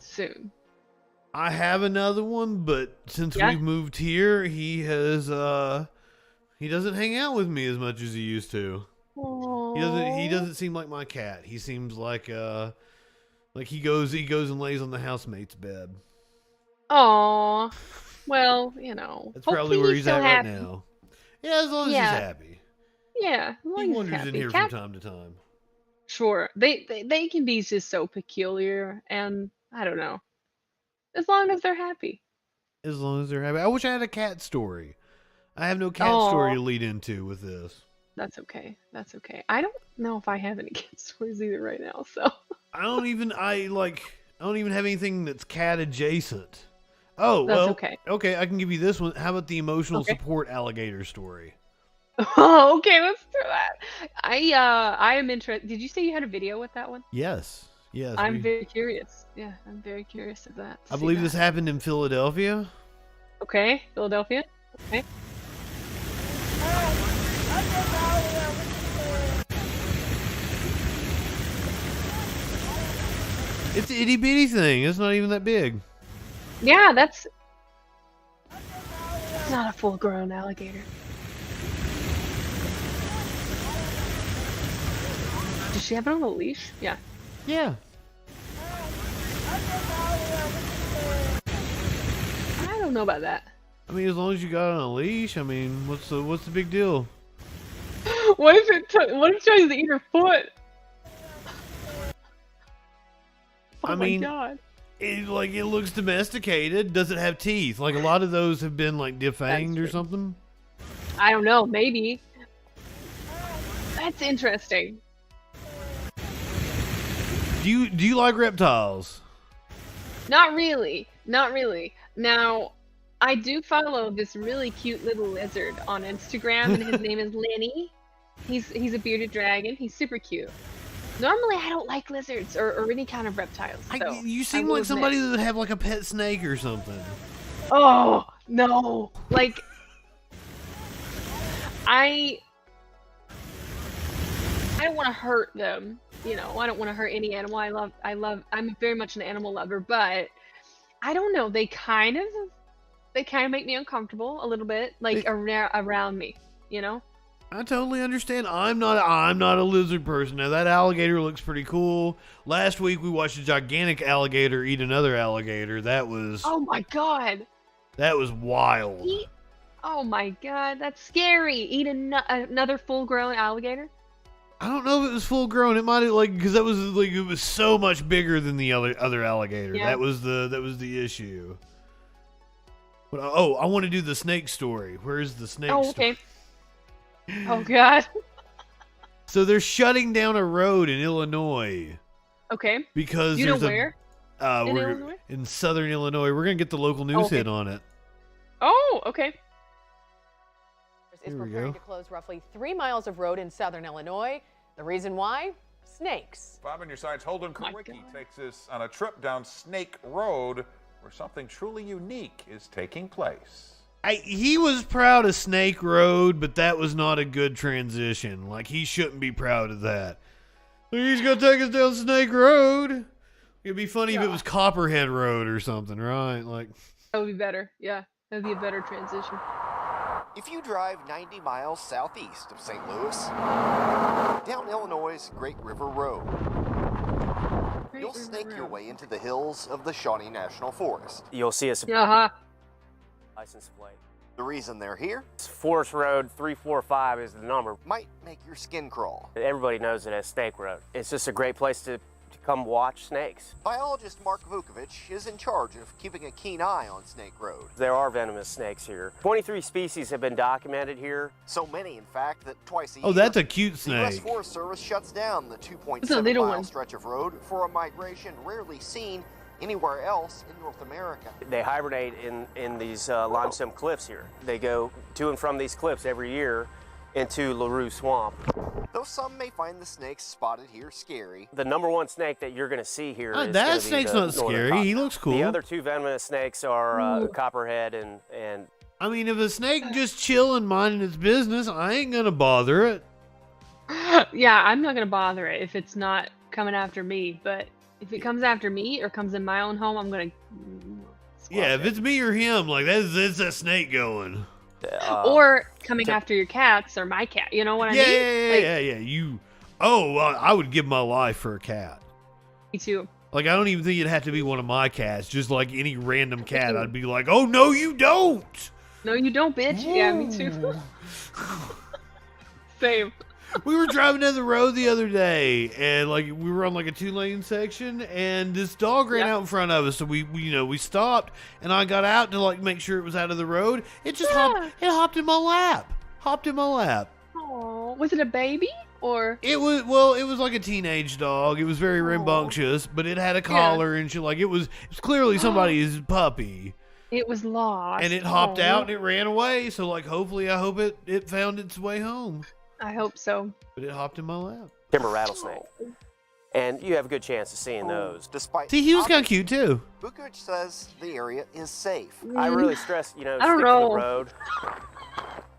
soon. I have another one, but since we've moved here, he has he doesn't hang out with me as much as he used to. Aww. He doesn't seem like my cat. He seems like he goes and lays on the housemate's bed. Aw. Well, That's probably where he's at right now. Yeah, as long as he's happy. Yeah, as long he as he's wanders happy. in here from time to time. Sure. They can be just so peculiar, and I don't know. As long as they're happy. As long as they're happy. I wish I had a cat story. I have no cat story to lead into with this. That's okay. That's okay. I don't know if I have any cat stories either right now, so. I don't even have anything that's cat adjacent. Oh, that's well, okay. Okay, I can give you this one. How about the emotional support alligator story? Oh, okay, let's do that. I am interested. Did you say you had a video with that one? Yes. I'm very curious. Yeah, I'm very curious of that. I believe this happened in Philadelphia. Okay, Philadelphia. Okay. It's an itty bitty thing. It's not even that big. Yeah, that's not a full-grown alligator. Does she have it on a leash? Yeah. Yeah. I don't know about that. I mean, as long as you got it on a leash, I mean, what's the big deal? What if it tries to eat her foot? Oh my god. It looks domesticated. Does it have teeth? Like a lot of those have been like defanged or something. I don't know. Maybe. That's interesting. Do you like reptiles? Not really. Not really. Now, I do follow this really cute little lizard on Instagram, and his name is Lenny. He's a bearded dragon. He's super cute. Normally, I don't like lizards or any kind of reptiles. So you seem like somebody that would have like a pet snake or something. Oh no! Like, I don't want to hurt them. I don't want to hurt any animal. I'm very much an animal lover, but I don't know. They kind of make me uncomfortable a little bit, like around me. I totally understand. I'm not a lizard person. Now that alligator looks pretty cool. Last week we watched a gigantic alligator eat another alligator. That was Oh my god. that was wild. Oh my god, that's scary. Eat another full-grown alligator? I don't know if it was full grown. It might have because that was it was so much bigger than the other alligator. Yeah. That was the issue. But I want to do the snake story. Where's the snake Oh, story? okay. Oh god. So they're shutting down a road in Illinois Okay. because You know there's where? In we're Illinois? in southern Illinois. We're gonna get the local news Okay. hit on it. Oh, okay. Is Here we preparing go. to close roughly 3 miles of road in southern Illinois. The reason why? Snakes. Bob and your side's Holden My Kowicki God. takes us on a trip down Snake Road where something truly unique is taking place. He was proud of Snake Road, but that was not a good transition. Like, he shouldn't be proud of that. He's gonna take us down Snake Road. It'd be funny if it was Copperhead Road or something, right? Like, That would be better. Yeah, that would be a better transition. If you drive 90 miles southeast of St. Louis, down Illinois' Great River Road, you'll snake your way into the hills of the Shawnee National Forest. You'll see a Uh-huh. license plate. The reason they're here Forest Road 345 is the number. might make your skin crawl. Everybody knows it as Snake Road. It's just a great place to come watch snakes. Biologist Mark Vukovich is in charge of keeping a keen eye on Snake Road. There are venomous snakes here. 23 species have been documented here. So many, in fact, that twice a year, oh, that's a cute the U.S. snake. Forest Service shuts down the It's a 2.7 little mile one. stretch of road for a migration rarely seen anywhere else in North America. They hibernate in these limestone cliffs here. They go to and from these cliffs every year into LaRue Swamp. Though some may find the snakes spotted here scary, The number one snake that you're going to see here is That gonna be snake's the not northern scary. cop- He looks cool. The other two venomous snakes are Copperhead and I mean, if a snake just chilling, minding its business, I ain't gonna bother it. Yeah, I'm not gonna bother it if it's not coming after me, but if it comes after me or comes in my own home, I'm gonna squash Yeah, if it. it's me or him, like that's a snake going. Or coming after your cats or my cat, you know what I Yeah, mean? yeah, Like, yeah, yeah. You. Oh, well, I would give my life for a cat. me too. Like, I don't even think it'd have to be one of my cats. Just like any random cat, I'd be like, oh no, you don't. No, you don't, bitch. Yeah, me too. Same. We were driving down the road the other day, and like we were on like a 2-lane section, and this dog ran Yeah. out in front of us. So we stopped, and I got out to like make sure it was out of the road. It just hopped in my lap. Hopped in my lap. Oh, was it a baby or? It was like a teenage dog. It was very rambunctious, but it had a collar and shit. Like it was clearly somebody's puppy. It was lost. And it hopped Aw. out and it ran away. So like hopefully I hope it found its way home. I hope so. But it hopped in my lap. timber rattlesnake. And you have a good chance of seeing those. despite See, he was kind of cute too. Vukovic says the area is safe, I really stress, I don't stick to know. the road.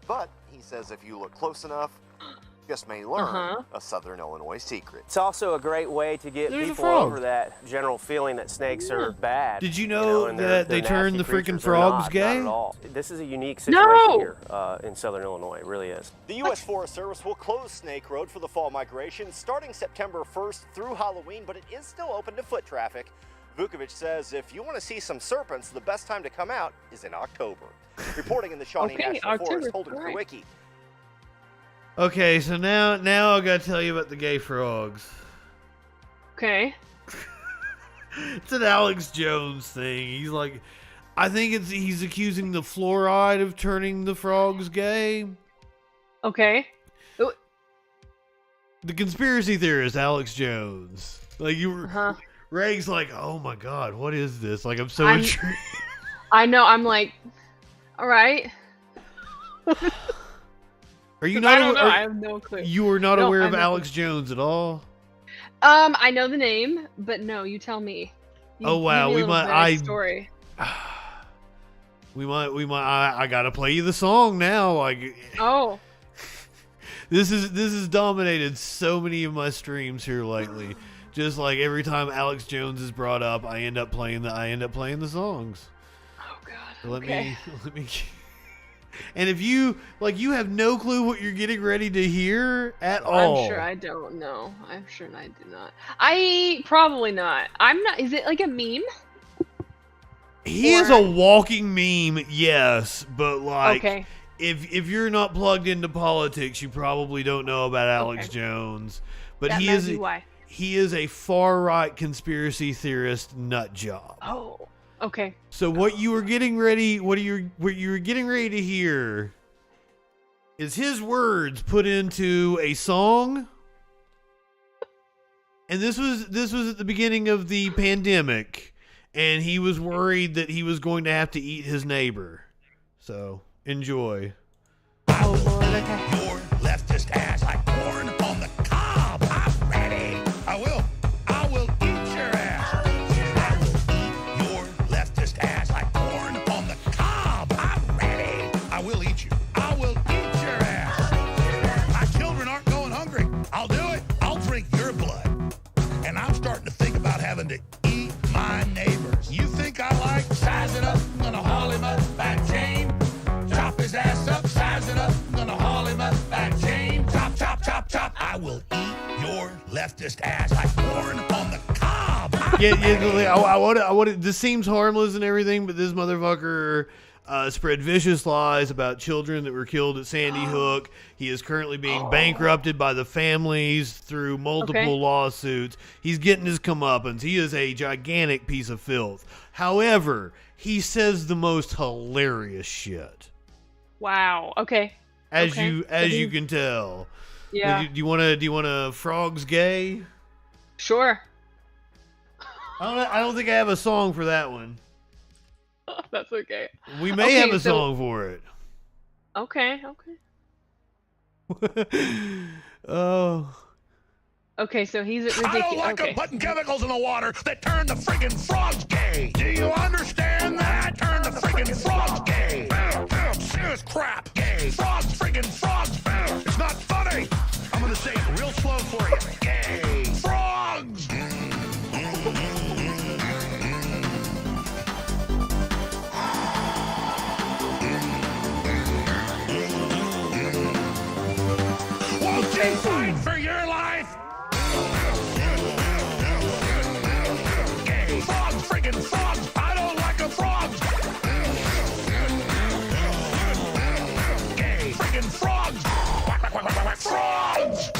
but he says if you look close enough, you just may learn a Southern Illinois secret. It's also a great way to get There's a people frog. over that general feeling that snakes are bad. Did you know and that they they're turned nasty the freaking creatures? They're frogs not gay? at all. This is a unique situation No! here in southern Illinois. It really is. The U.S. Forest Service will close Snake Road for the fall migration starting September 1st through Halloween, but it is still open to foot traffic. Vukovic says if you want to see some serpents, the best time to come out is in October. Reporting in the Shawnee Okay, National October, Forest, Holden all right. Kowicki. Okay, so now I gotta tell you about the gay frogs. Okay. It's an Alex Jones thing. He's like, I think he's accusing the fluoride of turning the frogs gay. Okay. The conspiracy theorist Alex Jones. Like you were, Reg's like, oh my god, what is this? Like I'm so intrigued. I know. I'm like, all right. Are you I not? don't know. Are, I have no clue. you are not No, aware I'm of not. Alex Jones at all? I know the name, but no, you tell me. Oh, wow, give me a we little might- backstory. We might. I gotta play you the song now. Like, Oh, this has dominated so many of my streams here lately. Just like every time Alex Jones is brought up, I end up playing the songs. oh God. Let Okay. me. And if you have no clue what you're getting ready to hear at all. I'm sure I don't know. I'm sure I do not. I probably not. I'm not. Is it like a meme? He is a walking meme, yes, but like, okay. if you're not plugged into politics, you probably don't know about Alex Jones. But that might be why. He is a far right conspiracy theorist nut job. Oh, okay. So what you were getting ready, what you were getting ready to hear, is his words put into a song. And this was at the beginning of the pandemic, and he was worried that he was going to have to eat his neighbor. So enjoy. Oh Lord, okay. Your leftist ass like corn on the cob. I'm ready. I will eat your ass. I will eat your leftist ass like corn on the cob. I'm ready. I will eat you. I will eat your ass. My children aren't going hungry. I'll do it. I'll drink your blood. And I'm starting to think about having to eat my neighbors. You think I like sizing up? I'm gonna haul him up back chain. Chop his ass up, size it up. I'm gonna haul him up back chain. Chop, chop, chop, chop. I will eat your leftist ass like corn on the cob. I want. This seems harmless and everything, but this motherfucker spread vicious lies about children that were killed at Sandy Hook. He is currently being bankrupted by the families through multiple lawsuits. He's getting his comeuppance. He is a gigantic piece of filth. However, he says the most hilarious shit. Wow. Okay. As you can tell. Yeah. Do you want to frogs gay? Sure. I don't think I have a song for that one. That's okay. We may have a song for it. Okay. Oh. Okay, so he's at ridiculous. I don't like them putting chemicals in the water that turn the friggin' frogs gay. Do you understand that? Turn the friggin' frogs gay. Serious crap. Gay. Frogs, friggin' frogs. It's not funny. I'm gonna say it real slow for you. Gay. Frogs. Won't you fight for your life? Gay. Frogs, friggin' frogs. I don't like them frogs. Gay. Friggin' frogs. Frogs.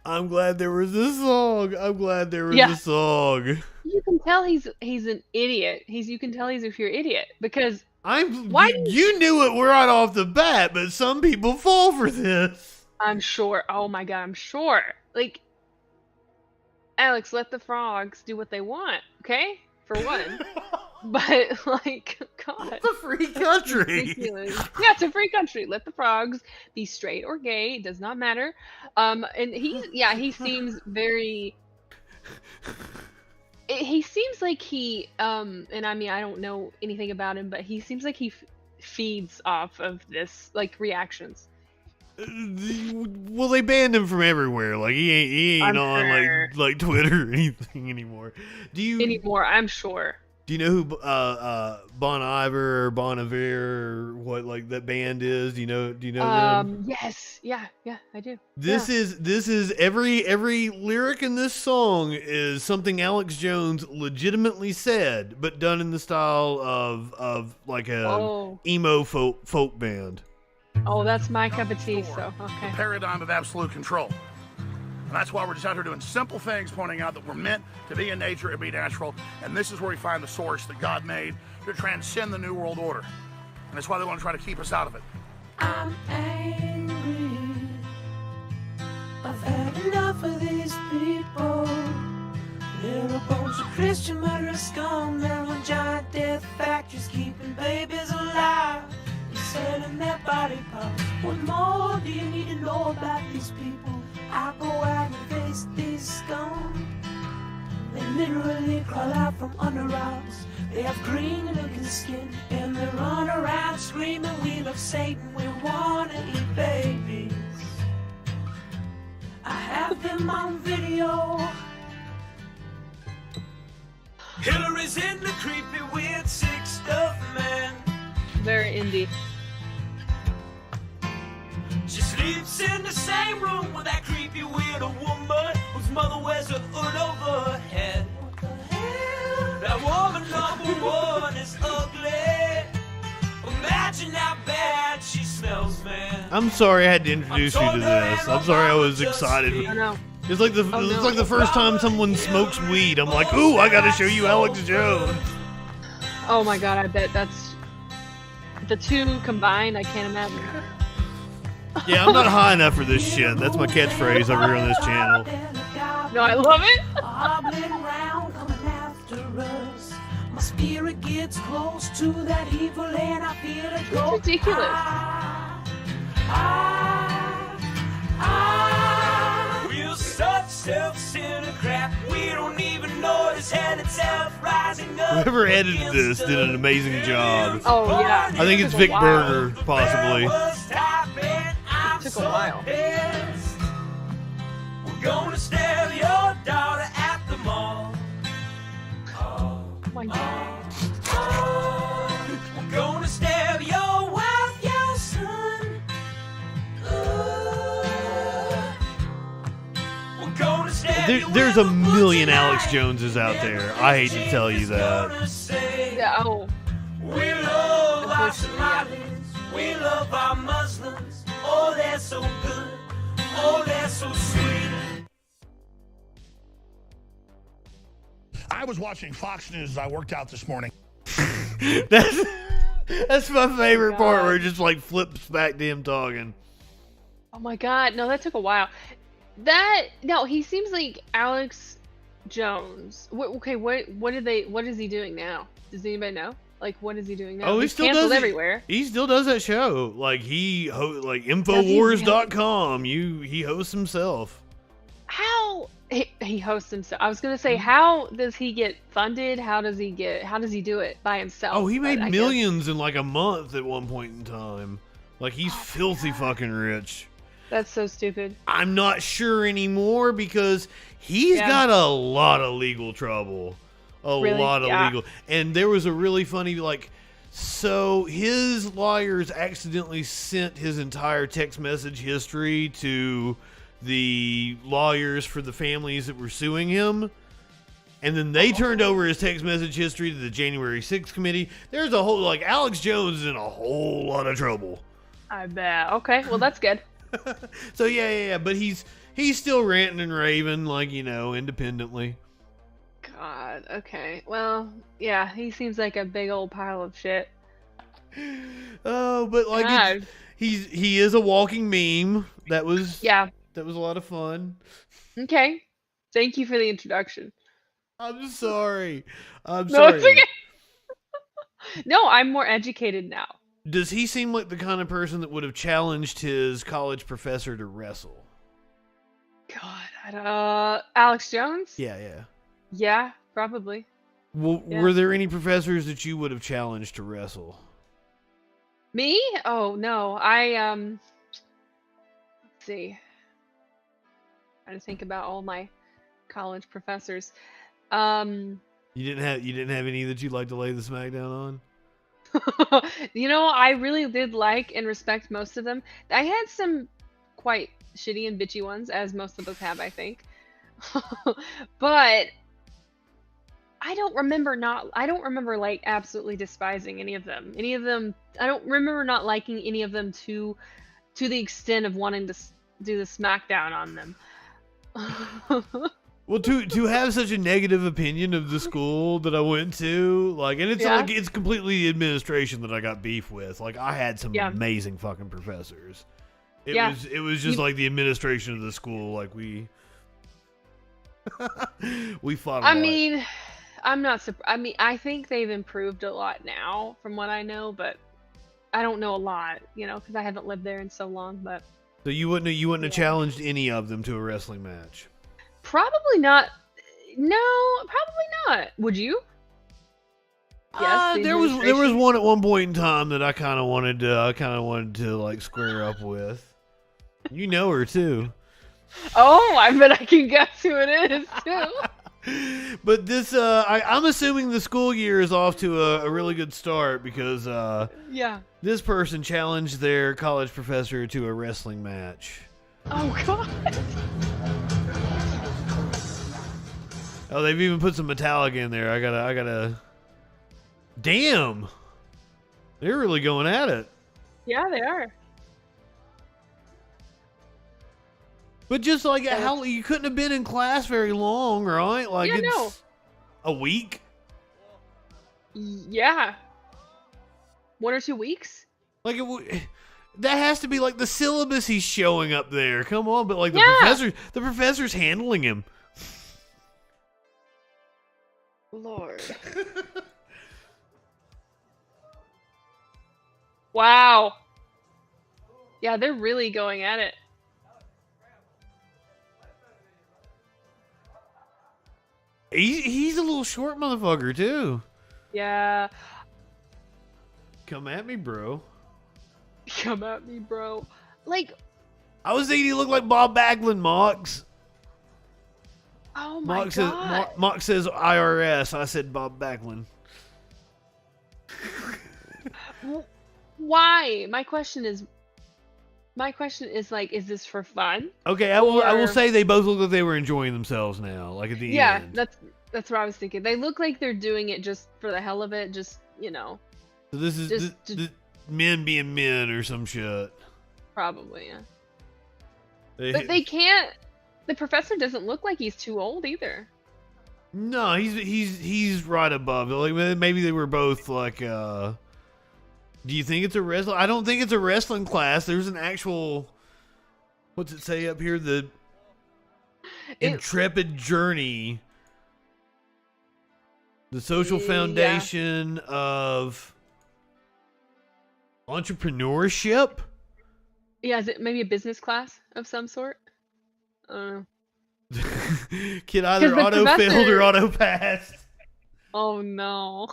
I'm glad there was a song. A song. You can tell he's an idiot. You can tell he's a pure idiot because you knew it right off the bat, but some people fall for this. I'm sure. Oh my god, I'm sure. Like, Alex, let the frogs do what they want, okay? For one. But like, God. It's a free country. Yeah, it's a free country. Let the frogs be straight or gay. It does not matter. And he seems very. He seems like he and I mean I don't know anything about him, but he seems like he feeds off of this like reactions. Well, they banned him from everywhere. Like he ain't on like Twitter or anything anymore. I'm sure. Do you know who Bon Iver or Bon Iver or what like that band is? Do you know them? Yes. Yeah, I do. This is every lyric in this song is something Alex Jones legitimately said, but done in the style of like a emo folk band. Oh, that's my cup of tea, so okay. The paradigm of absolute control. And that's why we're just out here doing simple things, pointing out that we're meant to be in nature and be natural. And this is where we find the source that God made to transcend the New World Order. And that's why they want to try to keep us out of it. I'm angry. I've had enough of these people. They're a bunch of Christian murderers, scum. They're on giant death factories keeping babies alive. They're selling their body parts. What more do you need to know about these people? I go out and face these scum. They literally crawl out from under rocks. They have green looking skin and they run around screaming, we love Satan, we wanna eat babies. I have them on video. Hillary's in the creepy weird sick stuff, man. Very indie. Lives in the same room with that creepy weirdo woman whose mother wears a hood over her head. That woman number one is ugly. Imagine how bad she smells, man. I'm sorry I had to introduce you to this. I'm sorry I was excited. I know. It's like the first time someone smokes weed. I'm like, ooh, I gotta show you Alex Jones. Oh my god, I bet that's the two combined. I can't imagine. Yeah, I'm not high enough for this shit. That's my catchphrase over here on this channel. No, I love it. Hobbling round, coming after us. My spirit gets close to that evil and I feel it go. It's ridiculous. We're such self-centered crap. We don't even notice hell itself rising up. Whoever edited this did an amazing job. Oh yeah. I think it's Vic Berger, possibly. It took a while. We're gonna stare your daughter at the mall. Oh my god. We're gonna stare your wife, your son. We're gonna stare There's a million Alex Joneses out there. I hate to tell you that. Yeah. Oh. We love our Somalis. We love our Muslims. Oh, they're so good. Oh, they're so sweet. I was watching Fox News as I worked out this morning. That's my favorite part, where it just like flips back to him talking. Oh my god. No, that took a while. No, he seems like Alex Jones. What is he doing now? Does anybody know? Like, what is he doing now? Oh, he He's still canceled does everywhere. He still does that show. Like like Infowars.com. He hosts himself. How he hosts himself? I was gonna say, how does he get funded? How does he do it by himself? Oh, he made I millions in like a month at one point in time. Like he's filthy fucking rich. That's so stupid. I'm not sure anymore because he's got a lot of legal trouble. Legal. And there was a really funny, so his lawyers accidentally sent his entire text message history to the lawyers for the families that were suing him. And then they turned over his text message history to the January 6th committee. There's a whole, Alex Jones is in a whole lot of trouble. I bet. Okay, well, that's good. So yeah, but he's still ranting and raving, independently. God, okay. Well, yeah, he seems like a big old pile of shit. Oh, but he is a walking meme. That was a lot of fun. Okay. Thank you for the introduction. I'm sorry. No, it's okay. No, I'm more educated now. Does he seem like the kind of person that would have challenged his college professor to wrestle? God, Alex Jones? Yeah. Yeah, probably. Well, were there any professors that you would have challenged to wrestle? Me? Oh no, let's see. Trying to think about all my college professors. You didn't have any that you'd like to lay the smackdown on? I really did like and respect most of them. I had some quite shitty and bitchy ones, as most of us have, I think. But I don't remember absolutely despising any of them. I don't remember not liking any of them to the extent of wanting to do the smackdown on them. Well, to have such a negative opinion of the school that I went to, and it's completely the administration that I got beef with. I had some amazing fucking professors. It was just like the administration of the school. We fought. I mean, I'm not surprised. I mean, I think they've improved a lot now, from what I know, but I don't know a lot, because I haven't lived there in so long. But so you wouldn't have challenged any of them to a wrestling match? Probably not. No, probably not. Would you? Yes. There was one at one point in time that I kind of wanted to square up with. You know her too. Oh, I bet I can guess who it is too. But this, I'm assuming the school year is off to a really good start because Yeah. this person challenged their college professor to a wrestling match. Oh God. Oh, they've even put some Metallica in there. I gotta. Damn, they're really going at it. Yeah, they are. But just like how you couldn't have been in class very long, right? Like Yeah, it's no. a week. Yeah. 1 or 2 weeks. Like that has to be like the syllabus he's showing up there. Come on, but like the professor's handling him. Lord. Wow. Yeah, they're really going at it. He's a little short motherfucker too. Yeah. Come at me, bro. Come at me, bro. Like, I was thinking he looked like Bob Backlund, Mox. oh my Mox God. Mox says IRS. I said Bob Backlund. Why? My question is like, is this for fun? Okay, I will say they both look like they were enjoying themselves now. Like at the end. Yeah, that's what I was thinking. They look like they're doing it just for the hell of it. Just, you know. So this is Just- men being men or some shit. Probably, yeah. But they can't. The professor doesn't look like he's too old either. No, he's right above. Like maybe they were both like. Do you think it's a wrestling? I don't think it's a wrestling class. There's an actual. What's it say up here? The intrepid journey. The social foundation of entrepreneurship. Yeah, is it maybe a business class of some sort? I don't know. Kid either the auto failed or auto passed. Oh no.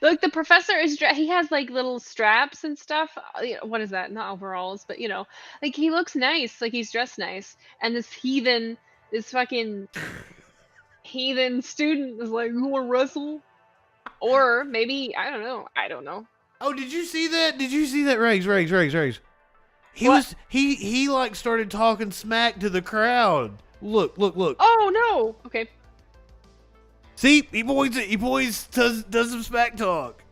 Look, the professor is he has like little straps and stuff. What is that? Not overalls, but you know, like he looks nice, like he's dressed nice. And this fucking heathen student is like, you wanna wrestle? Or maybe, I don't know. Oh, did you see that? Rags. He like started talking smack to the crowd. Look. Oh no. Okay. See, he points, does some smack talk.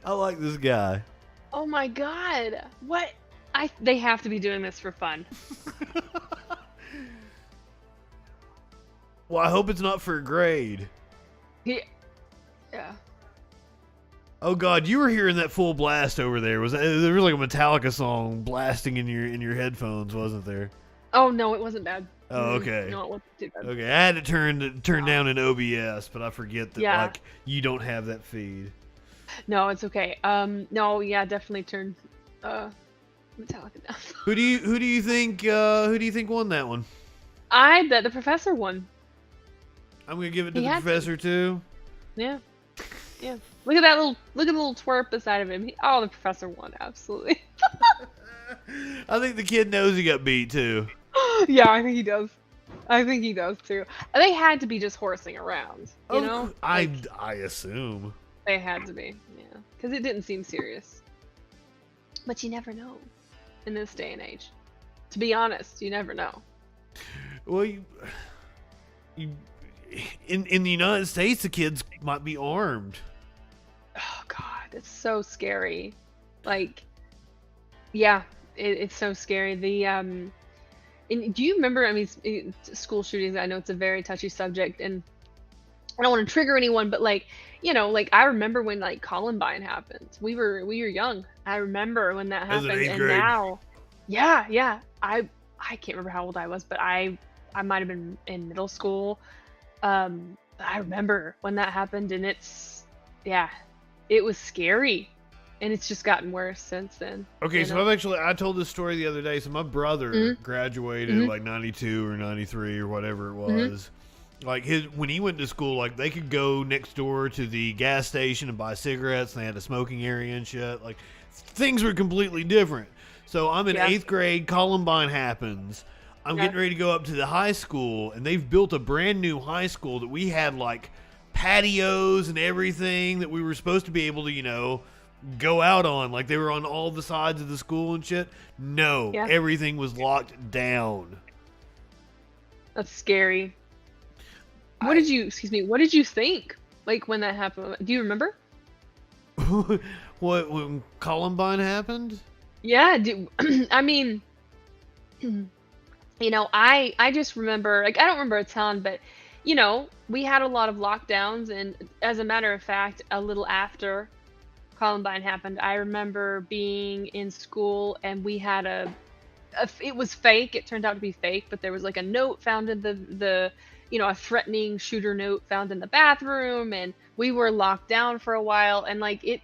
I like this guy. Oh my God. What? They have to be doing this for fun. Well, I hope it's not for a grade. Yeah. Oh God, you were hearing that full blast over there. There was like a Metallica song blasting in your headphones, wasn't there? Oh no, it wasn't bad. Oh, okay. No, it wasn't too bad. Okay, I had to turn down an OBS, but I forget that Yeah. like you don't have that feed. No, it's okay. No, yeah, definitely turn Metallica down. Who do you think won that one? I bet the professor won. I'm gonna give it to He the had to. professor too. Yeah. Yeah. Look at the little twerp beside of him. The professor won, absolutely. I think the kid knows he got beat too. Yeah, I think he does. I think he does too. They had to be just horsing around, you know? I assume. They had to be, yeah. Because it didn't seem serious. But you never know in this day and age. To be honest, you never know. Well, you in the United States, the kids might be armed. Oh God, it's so scary. Like, yeah, it's so scary. And do you remember? I mean, school shootings. I know it's a very touchy subject, and I don't want to trigger anyone, but like, you know, like I remember when like Columbine happened. We were young. I remember when that As in happened, eighth and grade. now, yeah. I can't remember how old I was, but I might have been in middle school. I remember when that happened, and it was scary, and it's just gotten worse since then. Okay, so I told this story the other day. So my brother graduated like 92 or 93 or whatever it was. Like when he went to school, like they could go next door to the gas station and buy cigarettes, and they had a smoking area and shit. Like things were completely different. So I'm in 8th grade. Columbine happens. I'm getting ready to go up to the high school, and they've built a brand new high school that we had like patios and everything that we were supposed to be able to, go out on. Like they were on all the sides of the school and shit. No, everything was locked down. That's scary. What did you think? Like when that happened? Do you remember? What, when Columbine happened? Yeah, I mean, I just remember, like, I don't remember a ton, but, we had a lot of lockdowns, and as a matter of fact, a little after Columbine happened, I remember being in school, and we had it was fake, it turned out to be fake, but there was, like, a note found in the a threatening shooter note found in the bathroom, and we were locked down for a while, and, like, it,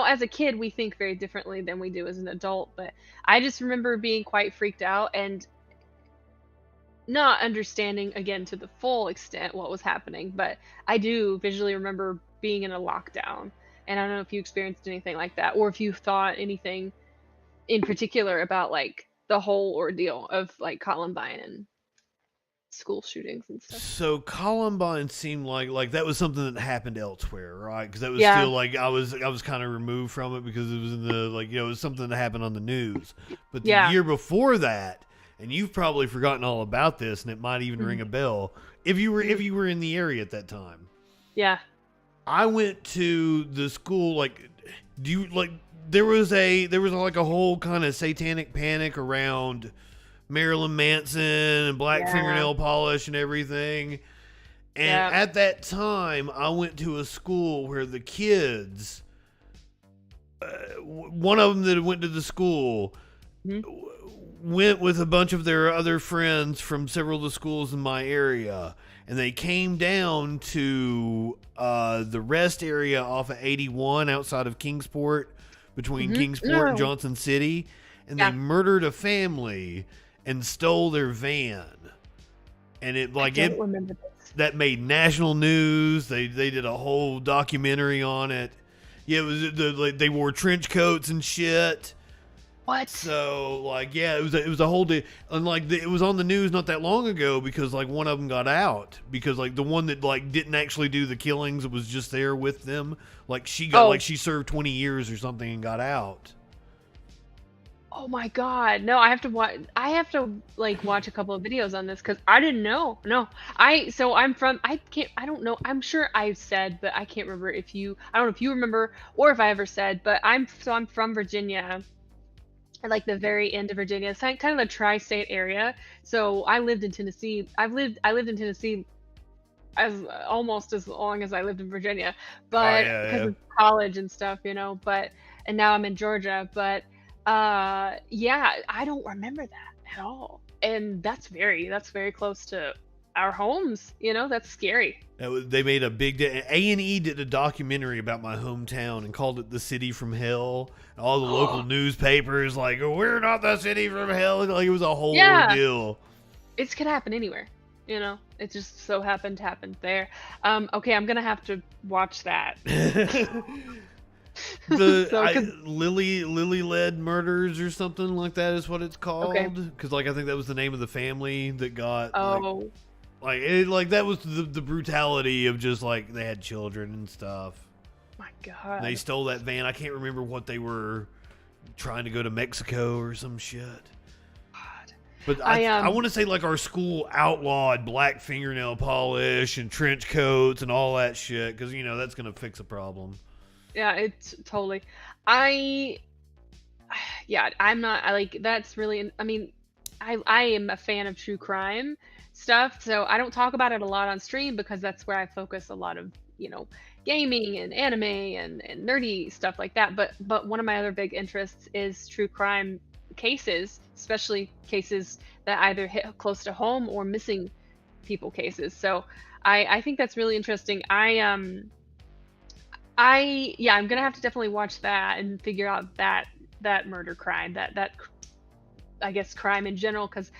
as a kid, we think very differently than we do as an adult, but I just remember being quite freaked out and not understanding, again, to the full extent what was happening, but I do visually remember being in a lockdown, and I don't know if you experienced anything like that, or if you thought anything in particular about, like, the whole ordeal of, like, Columbine and school shootings and stuff. So Columbine seemed like that was something that happened elsewhere, right? Because that was still like I was kind of removed from it because it was in the it was something that happened on the news. But the year before that, and you've probably forgotten all about this, and it might even ring a bell if you were in the area at that time. Yeah, I went to the school. Like, there was like a whole kind of satanic panic around Marilyn Manson and black fingernail polish and everything. And at that time, I went to a school where the kids, one of them that went to the school, went with a bunch of their other friends from several of the schools in my area. And they came down to the rest area off of 81 outside of Kingsport, between Kingsport and Johnson City. And they murdered a family and stole their van, and that made national news. They did a whole documentary on it. Yeah, it was they wore trench coats and shit. What? So it was a whole day, and it was on the news not that long ago because one of them got out because the one that didn't actually do the killings was just there with them. She served 20 years or something and got out. Oh my God! No, I have to watch. Watch a couple of videos on this because I didn't know. No, I'm from. I can't. I don't know. I'm sure I said, but I can't remember if you. I don't know if you remember or if I ever said. But I'm from Virginia, at the very end of Virginia. It's kind of the tri-state area. So I lived in Tennessee. I lived in Tennessee almost as long as I lived in Virginia, but because of college and stuff, But and now I'm in Georgia, but. I don't remember that at all, and that's very close to our homes. That's scary. They made a big A&E did a documentary about my hometown and called it "The City from Hell." All the local newspapers we're not the city from hell. It was a whole ordeal. It could happen anywhere. It just so happened to happen there. Okay, I'm gonna have to watch that. Lily Led Murders or something like that is what it's called. Because I think that was the name of the family that got that was the brutality of just they had children and stuff. My God. They stole that van. I can't remember what they were trying to go to Mexico or some shit. God. But I want to say our school outlawed black fingernail polish and trench coats and all that shit because that's gonna fix a problem. Yeah, it's totally. I'm not that's really. I mean, I am a fan of true crime stuff, so I don't talk about it a lot on stream because that's where I focus a lot of gaming and anime and nerdy stuff like that. But one of my other big interests is true crime cases, especially cases that either hit close to home or missing people cases. So I think that's really interesting. I'm gonna have to definitely watch that and figure out that murder crime, that I guess crime in general, because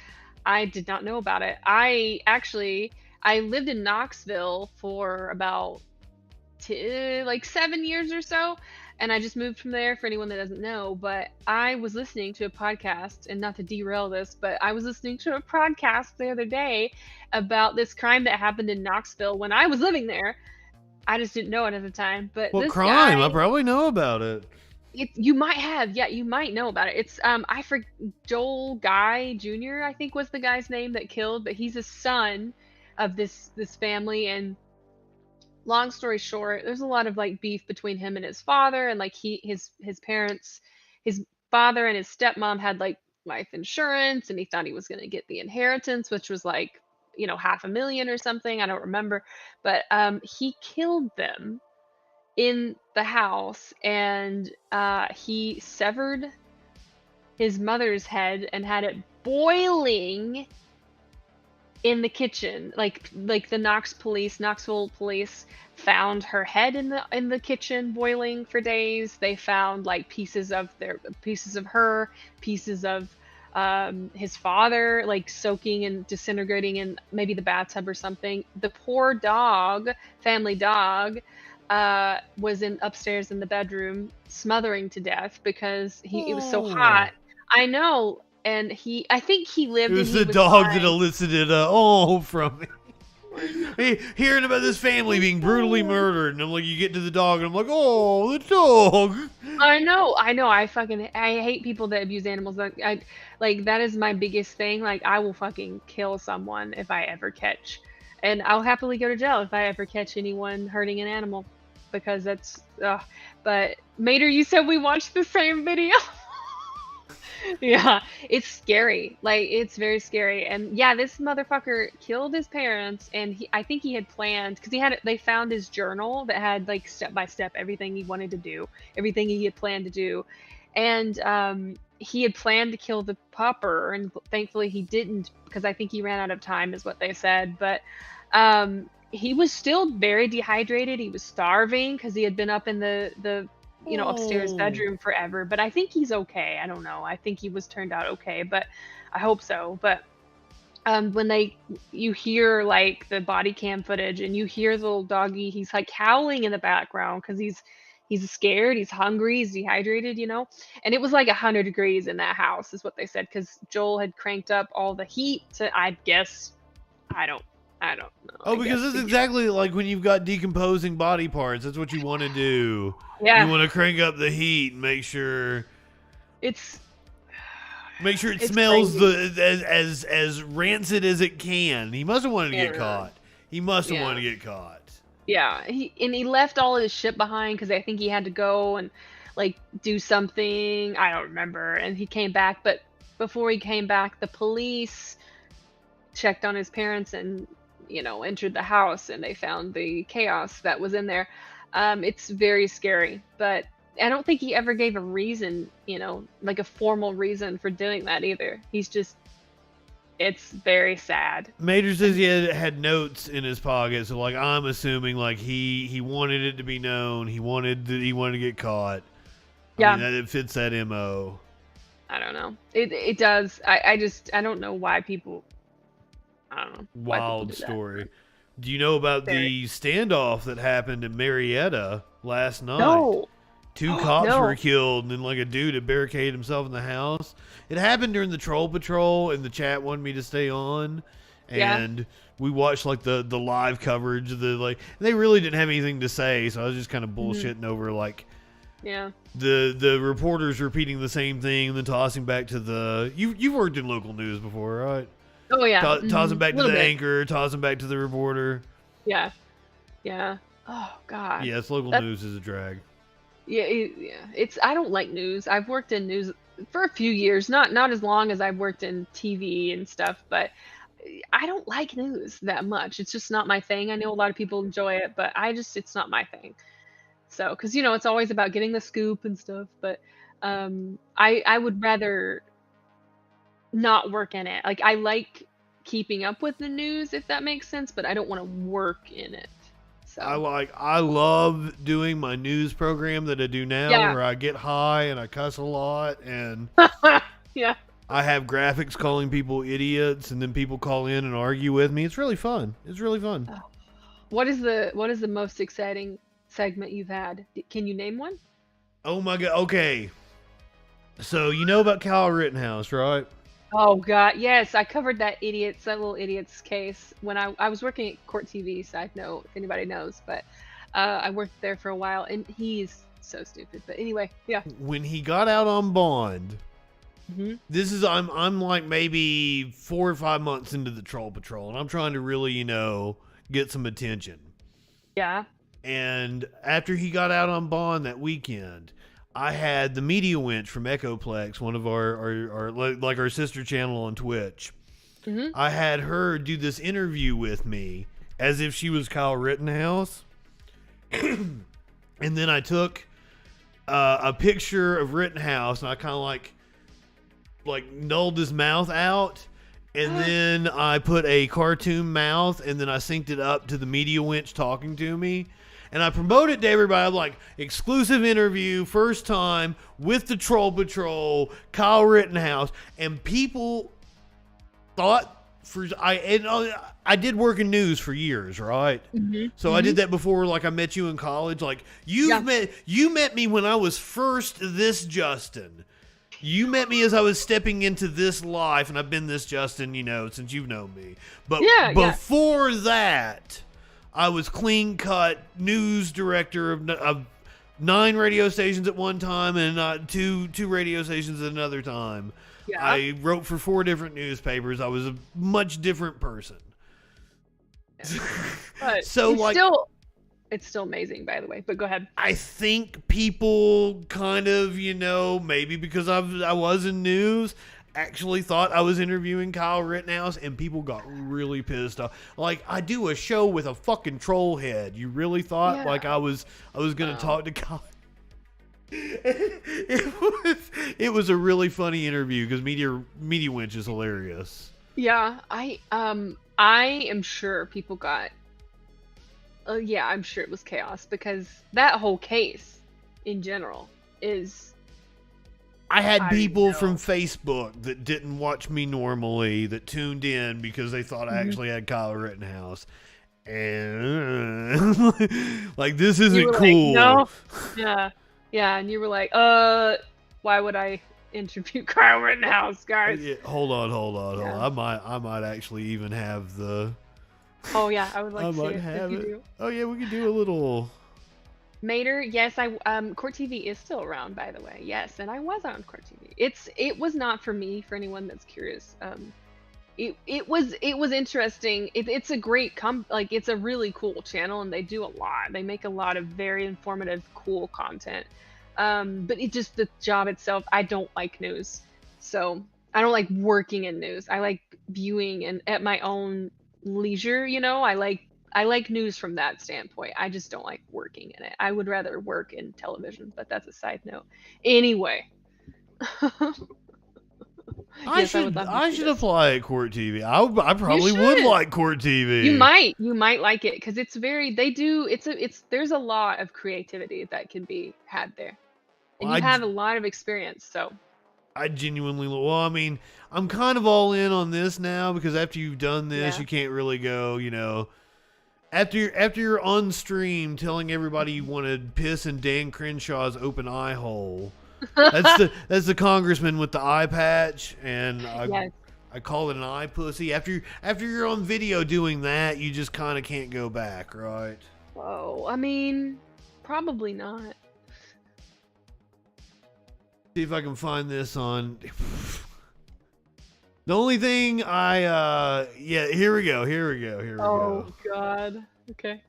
I did not know about it. I lived in Knoxville for about 7 years or so, and I just moved from there, for anyone that doesn't know. But I was listening to a podcast, and not to derail this, but I was listening to a podcast the other day about this crime that happened in Knoxville when I was living there. I just didn't know it at the time. But What this crime? guy, I probably know about it. you might have, yeah, you might know about it. It's Joel Guy Jr. I think was the guy's name that killed, but he's a son of this family. And long story short, there's a lot of like beef between him and his father, and like his parents, his father and his stepmom had like life insurance, and he thought he was going to get the inheritance, which was like, $500,000 or something, I don't remember. But he killed them in the house, and he severed his mother's head and had it boiling in the kitchen. Like the Knoxville police found her head in the kitchen boiling for days. They found like pieces of her, pieces of his father, like soaking and disintegrating in maybe the bathtub or something. The poor dog, family dog, was upstairs in the bedroom smothering to death because it was so hot. I know. And I think he lived. It was the dog that elicited from me. Hearing about this family being brutally murdered, and I'm like, you get to the dog, and I'm like, oh, the dog. I know. I hate people that abuse animals. Like that is my biggest thing. Like I will fucking kill someone if I ever catch, and I'll happily go to jail if I ever catch anyone hurting an animal, because that's. But Mater, you said we watched the same video. Yeah, it's scary. Like it's very scary. And yeah, this motherfucker killed his parents, and I think he had planned, because they found his journal that had like step by step everything he wanted to do, everything he had planned to do. And he had planned to kill the pupper, and thankfully he didn't, because I think he ran out of time is what they said. But he was still very dehydrated. He was starving because he had been up in the upstairs bedroom forever. But I think he's okay. I don't know. I think he was turned out okay, but I hope so. But when you hear like the body cam footage, and you hear the little doggy, he's like howling in the background because he's scared, he's hungry, he's dehydrated, and it was like 100 degrees in that house is what they said, because Joel had cranked up all the heat to, I guess, I don't know. Oh, because it's exactly like when you've got decomposing body parts. That's what you want to do. Yeah. You want to crank up the heat and make sure it smells as rancid as it can. He must have wanted to get caught. He must have wanted to get caught. Yeah, he left all of his shit behind because I think he had to go and like do something. I don't remember. And he came back, but before he came back, the police checked on his parents and entered the house, and they found the chaos that was in there. It's very scary, but I don't think he ever gave a reason, like a formal reason for doing that either. It's very sad. Major says he had notes in his pocket, so like I'm assuming like he wanted it to be known. He wanted to get caught. Yeah, I mean, it fits that MO. I don't know. It does. I don't know why people. I don't know. Wild story. Do you know about the standoff that happened in Marietta last night? No. 2 cops were killed, and then like a dude had barricaded himself in the house. It happened during the troll patrol, and the chat wanted me to stay on, and we watched like the live coverage of they really didn't have anything to say, so I was just kind of bullshitting over like the reporters repeating the same thing and then tossing back to the you've worked in local news before, right? Oh yeah. Tossing back to the anchor, tossing back to the reporter. Yeah. Oh god. Yes, local news is a drag. Yeah. I don't like news. I've worked in news for a few years, not as long as I've worked in TV and stuff, but I don't like news that much. It's just not my thing. I know a lot of people enjoy it, but it's not my thing. So, because it's always about getting the scoop and stuff, but I would rather not work in it. Like I like keeping up with the news, if that makes sense, but I don't want to work in it. So I love doing my news program that I do now, where I get high and I cuss a lot, and yeah, I have graphics calling people idiots, and then people call in and argue with me. It's really fun. What is the most exciting segment you've had? Can you name one? Oh my God. Okay. So you know about Kyle Rittenhouse, right? Oh God, yes, I covered that little idiot's case when I was working at Court TV. Side note, if anybody knows, but I worked there for a while, and he's so stupid. But anyway, yeah. When he got out on bond, Mm-hmm. this is I'm like maybe 4 or 5 months into the Troll Patrol, and I'm trying to really get some attention. Yeah. And after he got out on bond that weekend, I had the Media Wench from Echoplex, one of our sister channel on Twitch. Mm-hmm. I had her do this interview with me as if she was Kyle Rittenhouse. And then I took a picture of Rittenhouse, and I kind of like nulled his mouth out. And then I put a cartoon mouth, and then I synced it up to the Media Wench talking to me. And I promote it to everybody. I'm like, exclusive interview, first time with the Troll Patrol, Kyle Rittenhouse. And people thought I did work in news for years, right? Mm-hmm. So I did that before, like I met you in college. Like you met me when I was first this Justin. You met me as I was stepping into this life, and I've been this Justin, since you've known me. But before that, I was clean cut news director of 9 radio stations at one time, and two radio stations at another time. Yeah. I wrote for 4 different newspapers. I was a much different person. Yeah. But so it's still amazing, by the way, but go ahead. I think people kind of, maybe because I was in news, actually thought I was interviewing Kyle Rittenhouse, and people got really pissed off. Like, I do a show with a fucking troll head. You really thought I was going to talk to Kyle? It was a really funny interview because Media Wench is hilarious. Yeah, I am sure people got I'm sure it was chaos, because that whole case in general is... I had people from Facebook that didn't watch me normally that tuned in because they thought I actually had Kyle Rittenhouse. And like, this isn't cool. Like, no. Yeah, and you were like, why would I interview Kyle Rittenhouse, guys? Yeah, hold on. I might actually even have the... Oh yeah, I would like I to see might it. have it. Oh yeah, we could do a little... Mater, yes, Court TV is still around, by the way. Yes, and I was on Court TV. It was not for me, for anyone that's curious. It was interesting. It's a great it's a really cool channel, and they do a lot. They make a lot of very informative, cool content. But the job itself, I don't like news. So I don't like working in news. I like viewing and at my own leisure, I like news from that standpoint. I just don't like working in it. I would rather work in television, but that's a side note. Anyway. I should apply at Court TV. I probably would like Court TV. You might like it, because it's very, there's a lot of creativity that can be had there. And you have a lot of experience, so. I genuinely, I'm kind of all in on this now, because after you've done this, you can't really go, after you're on stream telling everybody you want to piss in Dan Crenshaw's open eye hole. That's the congressman with the eye patch, and I call it an eye pussy. After you're on video doing that, you just kind of can't go back, right? Whoa, probably not. See if I can find this on. The only thing here we go. Oh God. Okay.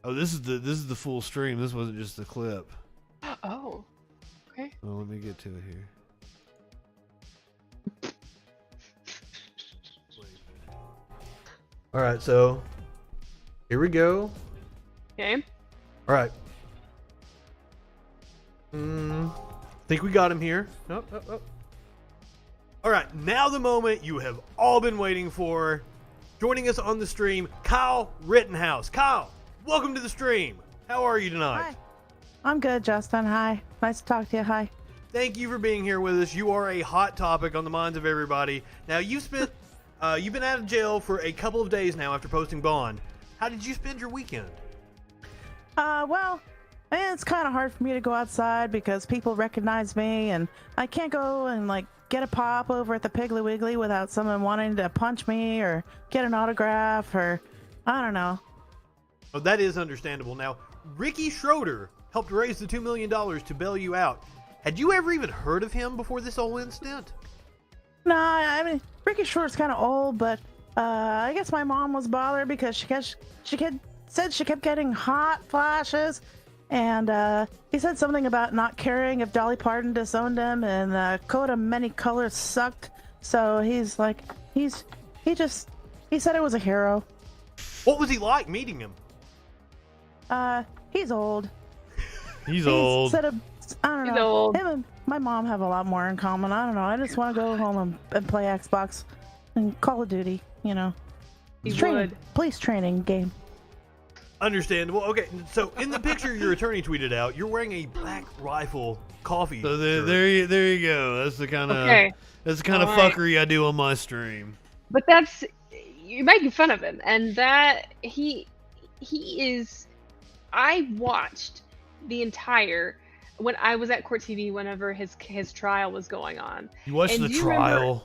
Oh, this is the full stream. This wasn't just the clip. Oh. Okay. Well, let me get to it here. All right, so here we go. Okay. All right. Think we got him here. Oh. All right, now the moment you have all been waiting for. Joining us on the stream, Kyle Rittenhouse. Kyle, welcome to the stream. How are you tonight? Hi. I'm good, Justin. Hi. Nice to talk to you. Hi. Thank you for being here with us. You are a hot topic on the minds of everybody. Now, you've been out of jail for a couple of days now after posting bond. How did you spend your weekend? Well, it's kind of hard for me to go outside because people recognize me, and I can't go and like get a pop over at the Piggly Wiggly without someone wanting to punch me or get an autograph, or I don't know. Oh, that is understandable. Now, Ricky Schroeder helped raise the $2 million to bail you out. Had you ever even heard of him before this whole incident? No, I mean, Ricky Short's kind of old, but I guess my mom was bothered because said she kept getting hot flashes, and he said something about not caring if Dolly Parton disowned him, and the coat of many colors sucked. So he's like, he said it was a hero. What was he like meeting him? He's old. He's old. I don't know. Old. Him and my mom have a lot more in common. I don't know. I just want to go home and play Xbox and Call of Duty. You know, police training game. Understandable. Okay, so in the picture your attorney tweeted out, you're wearing a Black Rifle coffee. So there you go. That's the kind of fuckery I do on my stream. But you're making fun of him, and that he is. I watched the entire when I was at Court TV whenever his trial was going on. You watched the trial? Remember,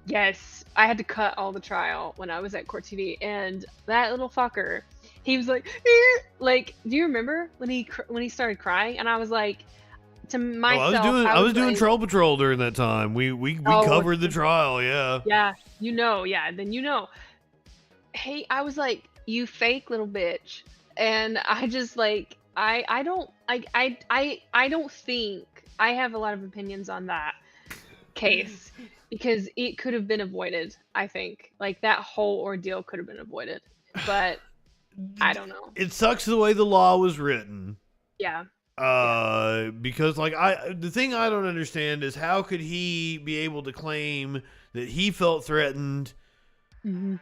yes, I had to cut all the trial when I was at Court TV, and that little fucker, he was like, eh! Like, do you remember when he started crying? And I was like, to myself, I was doing Troll Patrol during that time. We covered the trial, yeah. Yeah, then you know. Hey, I was like, you fake little bitch. And I just like I don't think I have a lot of opinions on that case because it could have been avoided. I think like that whole ordeal could have been avoided, but I don't know. It sucks the way the law was written. Yeah. Because like the thing I don't understand is how could he be able to claim that he felt threatened? Mm-hmm.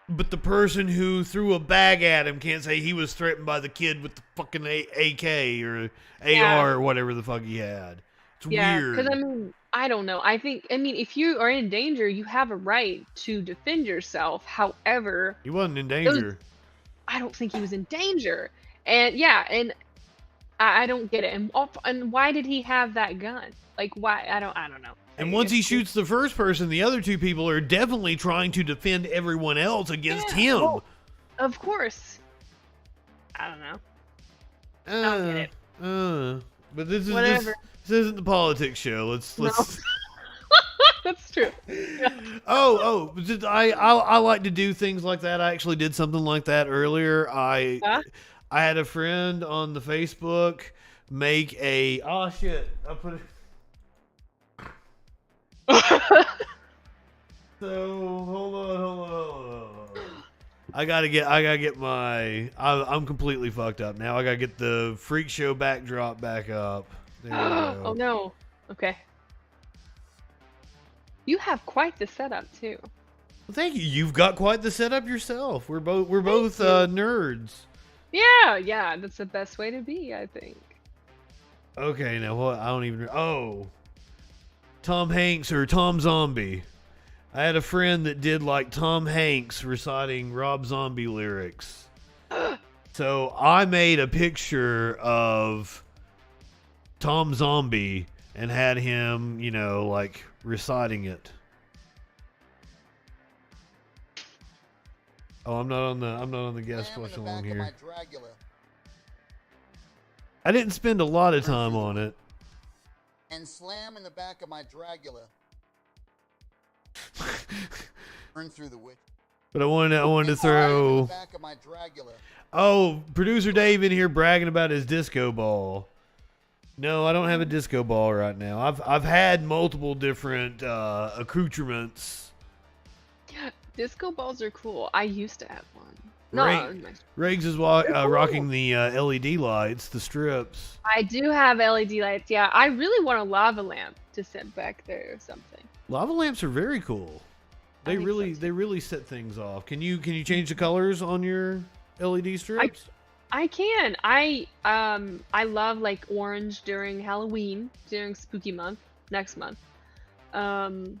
But the person who threw a bag at him can't say he was threatened by the kid with the fucking AK or AR or whatever the fuck he had. It's weird. Because I don't know. I mean, if you are in danger, you have a right to defend yourself. However, he wasn't in danger. I don't think he was in danger. And and I don't get it. And why did he have that gun? Like, why? I don't know. And once he shoots the first person, the other two people are definitely trying to defend everyone else against him. Well, of course. I don't know. I don't get it. But this isn't the politics show. Let's. That's true. Yeah. I like to do things like that. I actually did something like that earlier. I had a friend on the Facebook make a I put it. So hold on. I gotta get my. I'm completely fucked up now. I gotta get the freak show backdrop back up. There we go. Oh no. Okay. You have quite the setup too. Well, thank you. You've got quite the setup yourself. We're both nerds. Yeah. That's the best way to be, I think. Okay, now what? I don't even. Oh. Tom Hanks or Tom Zombie. I had a friend that did like Tom Hanks reciting Rob Zombie lyrics. So I made a picture of Tom Zombie and had him, like reciting it. Oh, I'm not on the guest watch along here. I didn't spend a lot of time on it. And slam in the back of my Dragula. Burn through the witch. But I wanted to throw. In the back of my Dragula. Oh, producer Dave in here bragging about his disco ball. No, I don't have a disco ball right now. I've had multiple different accoutrements. Disco balls are cool. I used to have one. Reagz is rocking the LED lights, the strips. I do have LED lights. Yeah, I really want a lava lamp to sit back there or something. Lava lamps are very cool. They really set things off. Can you change the colors on your LED strips? I can. I love like orange during Halloween, during spooky month, next month. And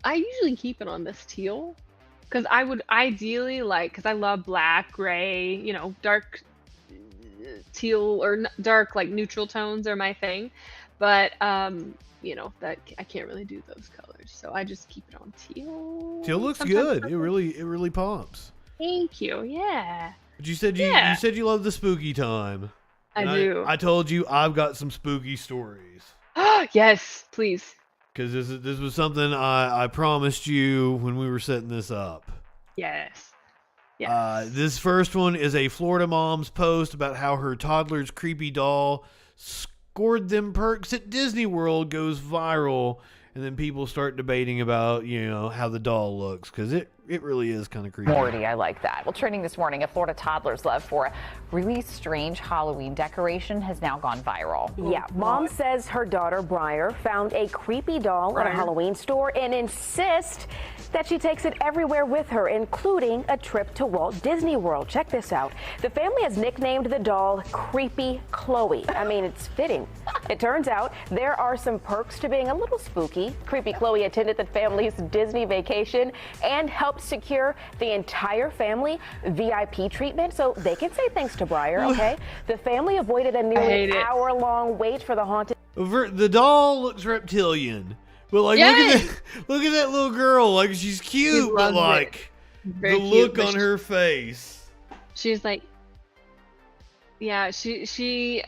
I usually keep it on this teal. Because I would ideally like, because I love black, gray, you know, dark teal or dark like neutral tones are my thing, but you know that I can't really do those colors, so I just keep it on teal. Teal looks sometimes good. purple. It really pops. Thank you. Yeah. But you said you love the spooky time. I And do. I told you I've got some spooky stories. Yes, please. Because this was something I promised you when we were setting this up. Yes. Yes. This first one is a Florida mom's post about how her toddler's creepy doll scored them perks at Disney World goes viral, and then people start debating about, you know, how the doll looks, because it really is kind of creepy. Morty, I like that. Well, trending this morning, a Florida toddler's love for a really strange Halloween decoration has now gone viral. Yeah, mom says her daughter Briar found a creepy doll at a Halloween store and insists that she takes it everywhere with her, including a trip to Walt Disney World. Check this out. The family has nicknamed the doll Creepy Chloe. I mean, it's fitting. It turns out there are some perks to being a little spooky. Creepy Chloe attended the family's Disney vacation and helped secure the entire family VIP treatment, so they can say thanks to Briar, okay? The family avoided a nearly hour-long wait for the haunted... The doll looks reptilian. But like, look at that little girl. Like, she's cute, but like the look on her face. She's like, yeah, she.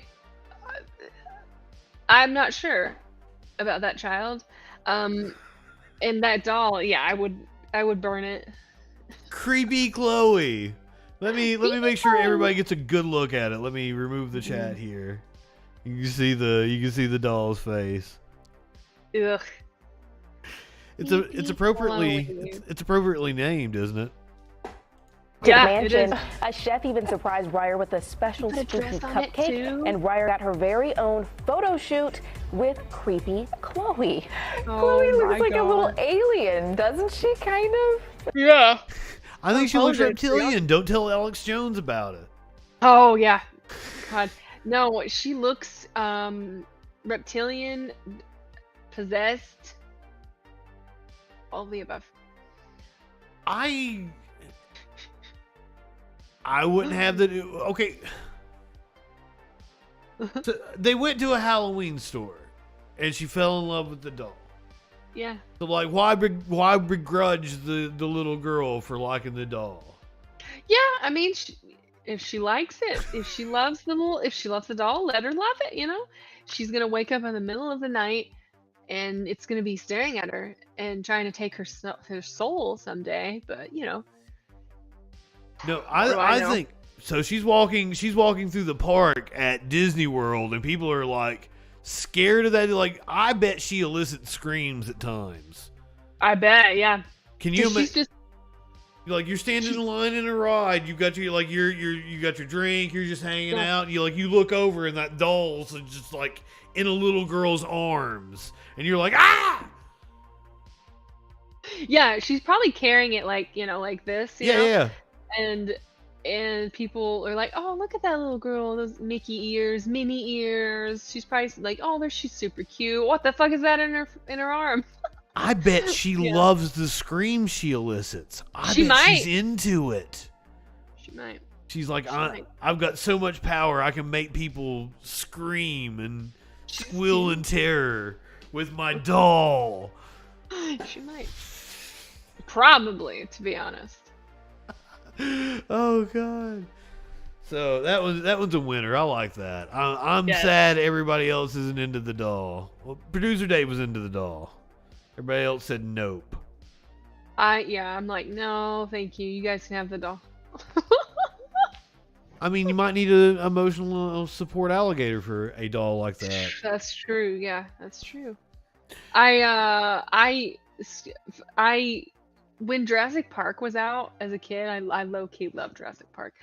I'm not sure about that child, and that doll. Yeah, I would burn it. Creepy Chloe. Let me make sure everybody gets a good look at it. Let me remove the chat here. You can see the doll's face. Ugh. It's appropriately named, isn't it? Yeah, mansion. A chef even surprised Briar with a special spooky cupcake, and Briar got her very own photo shoot with Creepy Chloe. Chloe looks like a little alien, doesn't she? Kind of. Yeah. I think she looks reptilian. Don't tell Alex Jones about it. Oh yeah. God, no, she looks reptilian, possessed. All the above. I wouldn't have the okay. So they went to a Halloween store, and she fell in love with the doll. Yeah. So like, why begrudge the little girl for liking the doll? Yeah, I mean, if she likes it, if she loves the doll, let her love it. You know, she's gonna wake up in the middle of the night, and it's gonna be staring at her and trying to take her soul someday. But you know. No, I think so. She's walking through the park at Disney World, and people are like scared of that. Like, I bet she elicits screams at times. I bet, yeah. Can you imagine? Like, you're standing in line in a ride. You got your you got your drink. You're just hanging out. And you look over, and that doll's just like in a little girl's arms, and you're like, ah. Yeah, she's probably carrying it like like this. You know? Yeah. And people are like, oh, look at that little girl, those Mickey ears, Minnie ears. She's probably like, oh, she's super cute. What the fuck is that in her arm? I bet she loves the scream she elicits. I bet she's into it. She might. She's like, I've got so much power, I can make people scream and squeal in terror with my doll. She might. Probably, to be honest. Oh God! So that one's a winner. I like that. I'm sad everybody else isn't into the doll. Well, producer Dave was into the doll. Everybody else said nope. I'm like, no, thank you. You guys can have the doll. I mean, you might need an emotional support alligator for a doll like that. That's true. Yeah, that's true. I when Jurassic Park was out as a kid, I low-key loved Jurassic Park.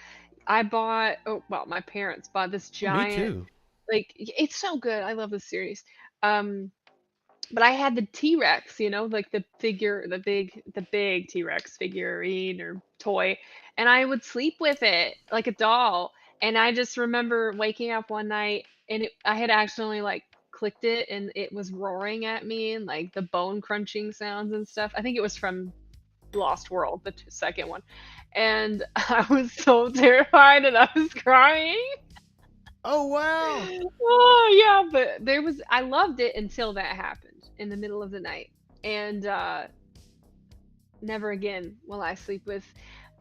My parents bought this giant. Me too. Like, it's so good. I love this series. But I had the T-Rex, like the big T-Rex figurine or toy, and I would sleep with it like a doll. And I just remember waking up one night, and I had accidentally like clicked it, and it was roaring at me, and like the bone crunching sounds and stuff. I think it was from Lost World, the second one, and I was so terrified and I was crying. Oh wow! Oh yeah, but I loved it until that happened in the middle of the night, and never again will I sleep with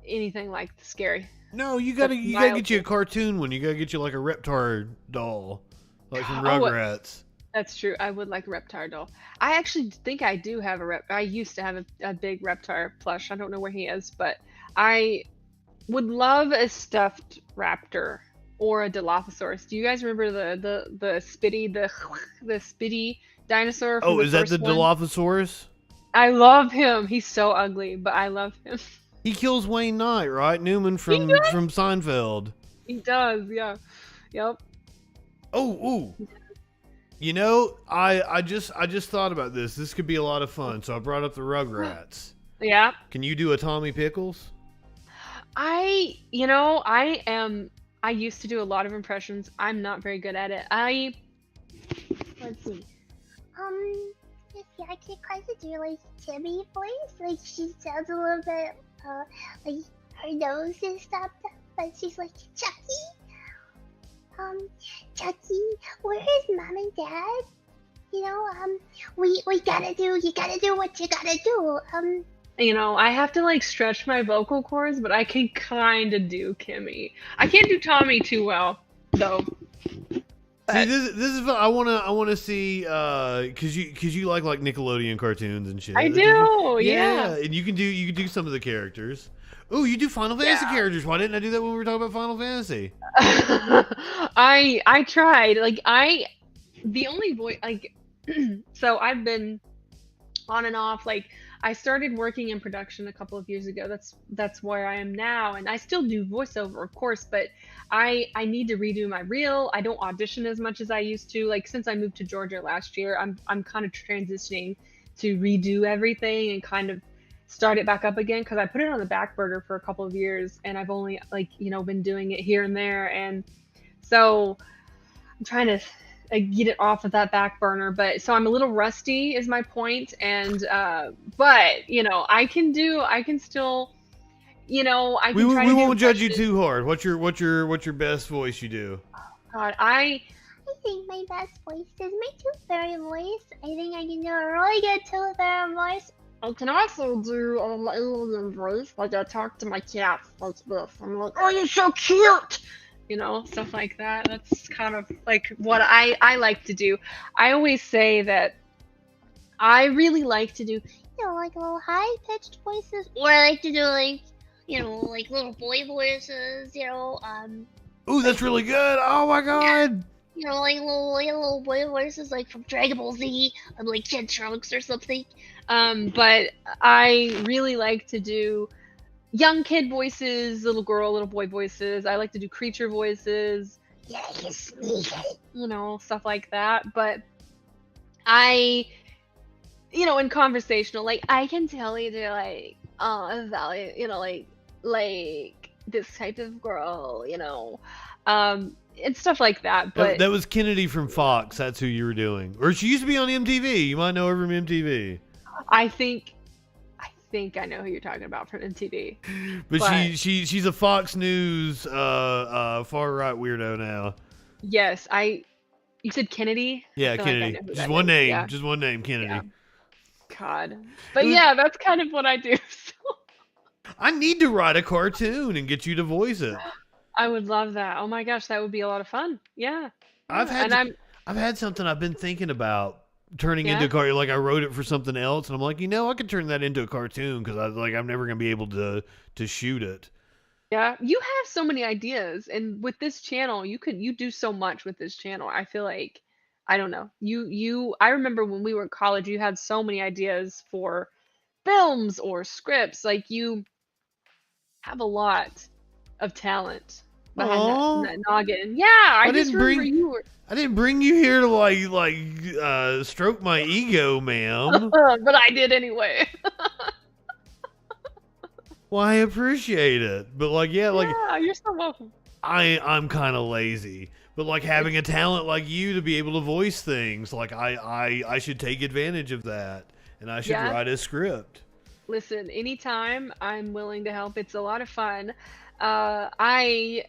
anything like scary. No, you gotta get you a cartoon one. You gotta get you like a Reptar doll, like from Rugrats. That's true. I would like a Reptar doll. I actually think I do have I used to have a big Reptar plush. I don't know where he is, but I would love a stuffed raptor or a Dilophosaurus. Do you guys remember the spitty dinosaur? From Is that the Dilophosaurus? I love him. He's so ugly, but I love him. He kills Wayne Knight, right? Newman from Seinfeld. He does, yeah. Yep. Oh. You know, I just thought about this. This could be a lot of fun, so I brought up the Rugrats. Yeah. Can you do a Tommy Pickles? I used to do a lot of impressions. I'm not very good at it. Let's see. Yeah, I can kind of do like Timmy voice. Like she sounds a little bit like her nose is stopped up, but she's like, Chucky, Chucky, where is Mom and Dad? You know, you gotta do what you gotta do. You know, I have to like stretch my vocal cords, but I can kind of do Kimmy. I can't do Tommy too well, though. See, this is I wanna see cause you like Nickelodeon cartoons and shit. I do, yeah. And you can do some of the characters. Oh, you do Final Fantasy characters. Why didn't I do that when we were talking about Final Fantasy? I tried. The only voice so I've been on and off. I started working in production a couple of years ago. That's where I am now, and I still do voiceover, of course, but I need to redo my reel. I don't audition as much as I used to. Since I moved to Georgia last year, I'm kind of transitioning to redo everything and kind of start it back up again, because I put it on the back burner for a couple of years, and I've only been doing it here and there, and so I'm trying to get it off of that back burner. But so I'm a little rusty is my point, and but I can still we won't judge you too hard. What's your best voice you do? God, I think my best voice is my Tooth Fairy voice. I think I can do a really good Tooth Fairy voice. I can also do an alien voice, I talk to my cat like this. I'm like, oh, you're so cute! Stuff like that. That's kind of what I like to do. I always say that I really like to do, little high-pitched voices. Or I like to do, little boy voices, Ooh, that's really good! Oh my god! Little boy voices, from Dragon Ball Z, Kid Trunks or something. But I really like to do young kid voices, little girl, little boy voices. I like to do creature voices. Yeah, you sneak it. Stuff like that. But I, in conversational, I can tell you to value, this type of girl, and stuff like that. But that was Kennedy from Fox. That's who you were doing. Or she used to be on MTV. You might know her from MTV. I think I know who you're talking about from MTV. But she's a Fox News far right weirdo now. Yes, you said Kennedy? Yeah, Kennedy. Just one name. Yeah. Just one name, Kennedy. Yeah. God. But yeah, that's kind of what I do. I need to write a cartoon and get you to voice it. I would love that. Oh my gosh, that would be a lot of fun. Yeah. I've had something I've been thinking about turning into a cartoon. I wrote it for something else, and I'm like, I could turn that into a cartoon, because I'm never gonna be able to shoot it. Yeah, you have so many ideas, and with this channel, you do so much with this channel. I feel like, I don't know, I remember when we were in college, you had so many ideas for films or scripts. You have a lot of talent behind that noggin. Yeah, I just remember you were. I didn't bring you here to stroke my ego, ma'am. But I did anyway. Well, I appreciate it, but yeah, you're so welcome. I'm kind of lazy, but having a talent like you to be able to voice things, I should take advantage of that, and I should write a script. Listen, anytime I'm willing to help. It's a lot of fun. I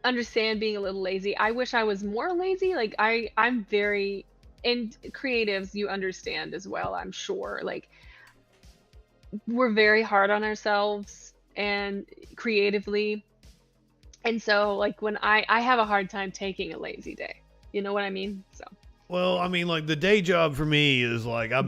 understand being a little lazy. I wish I was more lazy. Like I'm very, and creatives, you understand as well, I'm sure. Like we're very hard on ourselves and creatively. And so like when I have a hard time taking a lazy day. You know what I mean? So. Well, I mean, like the day job for me is like I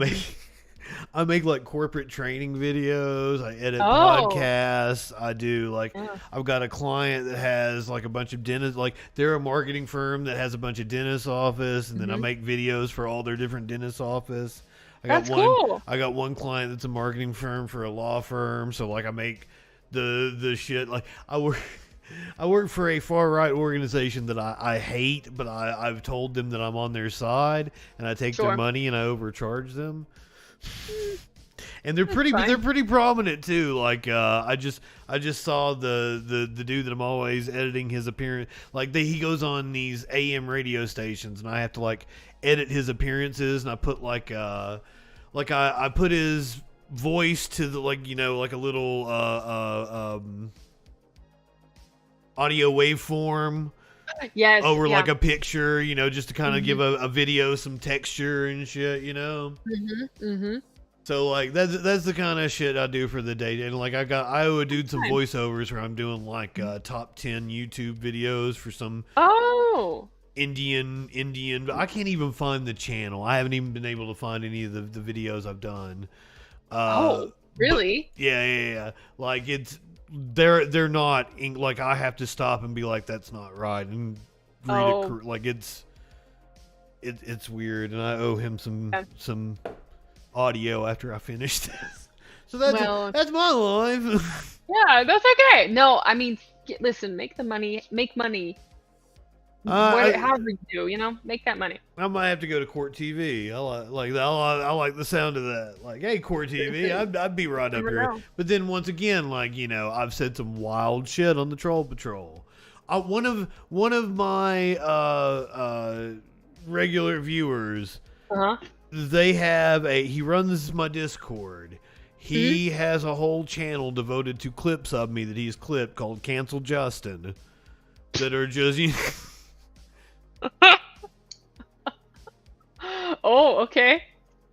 make like corporate training videos. I edit podcasts. I do like I've got a client that has like a bunch of dentists. Like they're a marketing firm that has a bunch of dentist office, and then I make videos for all their different dentist office. That's cool. I got one client that's a marketing firm for a law firm. So like I make the shit. Like I work for a far right organization that I hate, but I've told them that I'm on their side, and I take their money and I overcharge them. And they're pretty prominent too. Like I just saw the dude that I'm always editing his appearance. Like he goes on these AM radio stations, and I have to like edit his appearances, and I put I put his voice to the like a little audio waveform over like a picture, just to kind of give a video some texture and shit, So like that's the kind of shit I do for the day. And like I would do some voiceovers where I'm doing like top 10 YouTube videos for some Indian, but I can't even find the channel. I haven't even been able to find any of the videos I've done. Really? Yeah. Like they're not like I have to stop and be like, that's not right, and read it. Like it's weird, and I owe him some audio after I finish this. So that's my life. Yeah, that's okay. No, I mean, listen, make money. However you do, make that money. I might have to go to Court TV. I like the sound of that. Like, hey, Court TV, I'd be right up here. But then once again, like I've said some wild shit on the Troll Patrol. One of my regular viewers, they have he runs my Discord. He has a whole channel devoted to clips of me that he's clipped called Cancel Justin, that are just Oh, okay.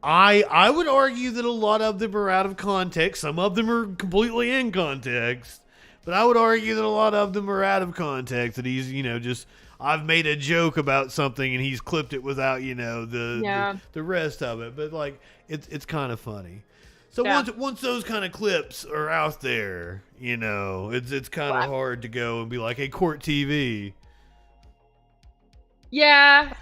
I would argue that a lot of them are out of context. Some of them are completely in context. But I would argue that a lot of them are out of context. That he's, just I've made a joke about something and he's clipped it without, the rest of it. But like it's kind of funny. So once those kind of clips are out there, it's kind of hard to go and be like, hey, Court TV. Yeah.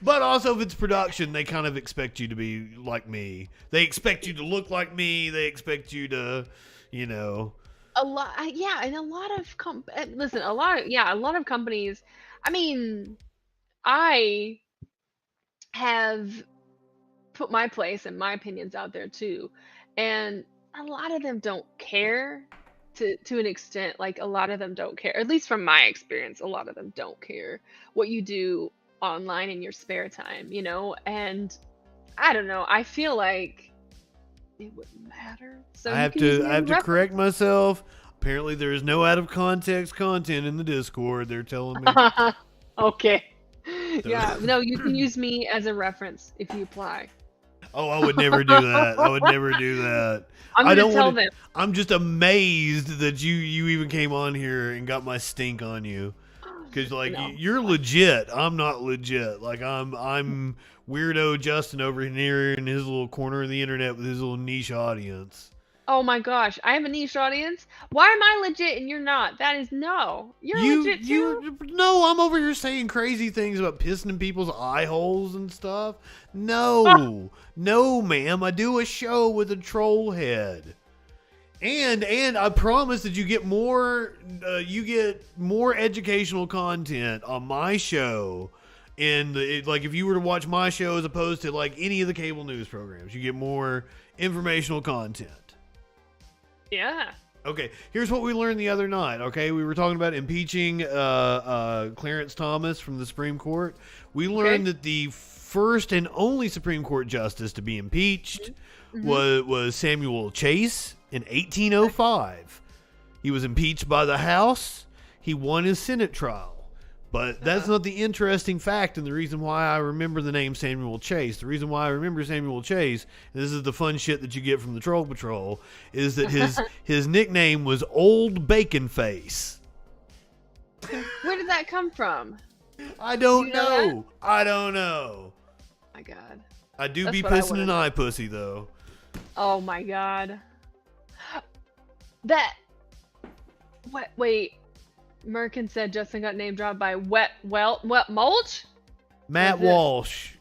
But also, if it's production, they kind of expect you to be like me. They expect you to look like me. They expect you to, A lot, and a lot of a lot of companies. I mean, I have put my place and my opinions out there too, and a lot of them don't care. To an extent, like a lot of them don't care. At least from my experience, a lot of them don't care what you do online in your spare time, and I don't know, I feel like it wouldn't matter. So I have to correct myself. Apparently there is no out of context content in the Discord, they're telling me. Okay. Yeah, no, you can use me as a reference if you apply. Oh, I would never do that. I would never do that. I'm gonna tell them. I'm just amazed that you even came on here and got my stink on you. Because you're legit. I'm not legit. Like I'm weirdo Justin over here in his little corner of the internet with his little niche audience. Oh my gosh, I have a niche audience. Why am I legit and you're not? That is you're legit too. No, I'm over here saying crazy things about pissing in people's eye holes and stuff. No, no, ma'am. I do a show with a troll head. And I promise that you get more educational content on my show. And if you were to watch my show as opposed to like any of the cable news programs, you get more informational content. Yeah. Okay, here's what we learned the other night, okay? We were talking about impeaching Clarence Thomas from the Supreme Court. We learned that the first and only Supreme Court justice to be impeached was Samuel Chase in 1805. He was impeached by the House. He won his Senate trial. But that's not the interesting fact and the reason why I remember the name Samuel Chase. The reason why I remember Samuel Chase, and this is the fun shit that you get from the Troll Patrol, is that his nickname was Old Bacon Face. Where did that come from? I don't know. I don't know. My God. I do be pissing an eye pussy, though. Oh, my God. That... What? Wait. Merkin said Justin got name dropped by what mulch? Matt Walsh.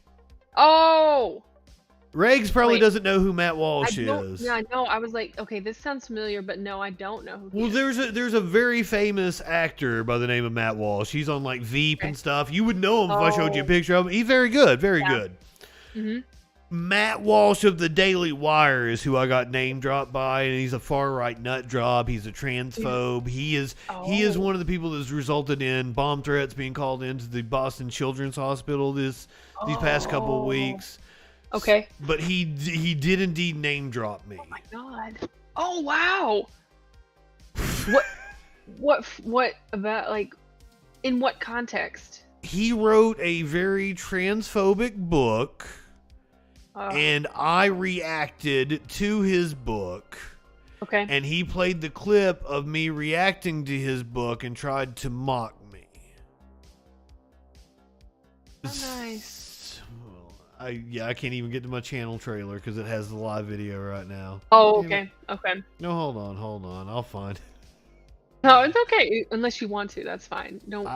Oh. Regs probably doesn't know who Matt Walsh is. Yeah, no, I was like, okay, this sounds familiar, but no, I don't know who he is. There's a very famous actor by the name of Matt Walsh. He's on like Veep and stuff. You would know him if I showed you a picture of him. He's very good, very good. Mm-hmm. Matt Walsh of the Daily Wire is who I got name dropped by, and he's a far right nut job. He's a transphobe. He is one of the people that's resulted in bomb threats being called into the Boston Children's Hospital these past couple of weeks. Okay. But he did indeed name drop me. Oh my God. Oh wow. what about, like, in what context? He wrote a very transphobic book. And I reacted to his book. Okay. And he played the clip of me reacting to his book and tried to mock me. Oh, nice. I can't even get to my channel trailer because it has the live video right now. Oh, okay. Okay. No, hold on. I'll find it. No, it's okay. Unless you want to, that's fine. Don't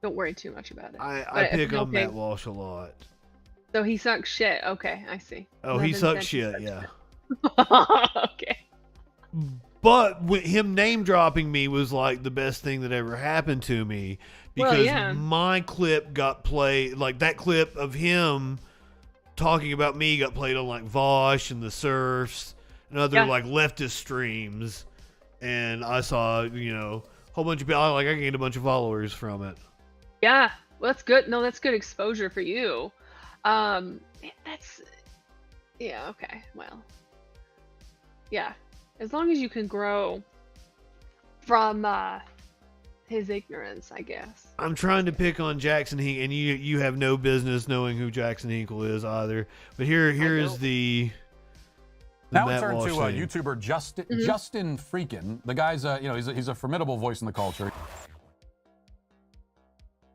worry too much about it. I pick on Matt Walsh a lot. So he sucks shit. Okay, I see. Oh, he sucks shit, yeah. Okay. But him name dropping me was like the best thing that ever happened to me because my clip got played, like that clip of him talking about me got played on like Vosh and the Surfs and other like leftist streams, and I saw a whole bunch of people. I gained a bunch of followers from it. Yeah, well, that's good. No, that's good exposure for you. That's, yeah, okay, well, yeah, as long as you can grow from, his ignorance, I guess. I'm trying to pick on Jackson Hinkle, and you have no business knowing who Jackson Hinkle is either, but here is the now Matt we turn Walsh to thing. YouTuber JustinFREAKIN. The guy's, he's a formidable voice in the culture.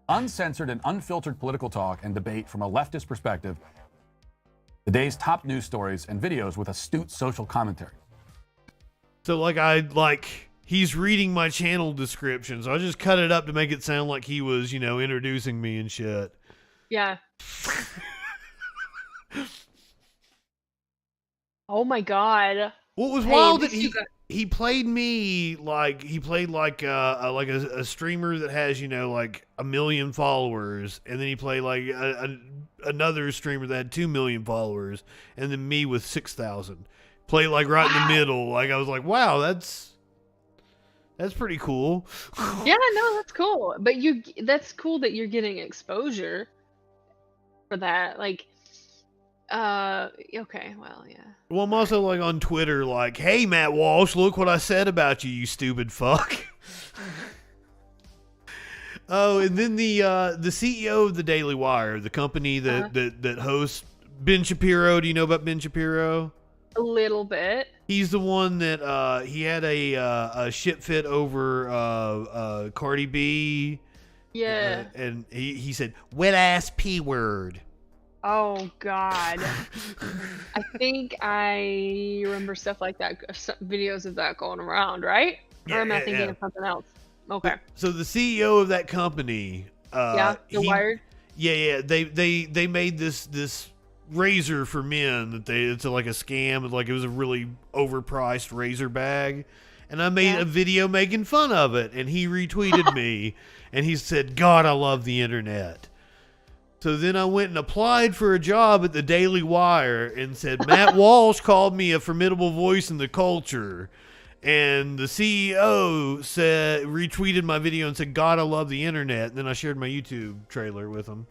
Uncensored and unfiltered political talk and debate from a leftist perspective. The day's top news stories and videos with astute social commentary. So he's reading my channel description, so I just cut it up to make it sound like he was, introducing me and shit. Yeah. Oh my God. What was wild that he played me like a streamer that has like 1 million followers, and then he played like another streamer that had 2 million followers, and then me with 6,000. Played like right in the middle. Like I was like, wow, that's pretty cool. Yeah, no, that's cool. But that's cool that you're getting exposure for that. Like, okay, well, yeah. Well, I'm also like on Twitter, like, hey, Matt Walsh, look what I said about you, you stupid fuck. Oh, and then the CEO of the Daily Wire, the company that hosts Ben Shapiro. Do you know about Ben Shapiro? A little bit. He's the one that he had a shit fit over Cardi B. Yeah. And he said wet ass P word. Oh God. I think I remember stuff like that, videos of that going around, right? Or am I thinking of something else? Okay. So the CEO of that company, The Wired. Yeah, they made this razor for men that it's like a scam. Like it was a really overpriced razor bag, and I made a video making fun of it, and he retweeted me, and he said, "God, I love the internet." So then I went and applied for a job at the Daily Wire and said, Matt Walsh called me a formidable voice in the culture. And the CEO retweeted my video and said, God, I love the internet. And then I shared my YouTube trailer with them.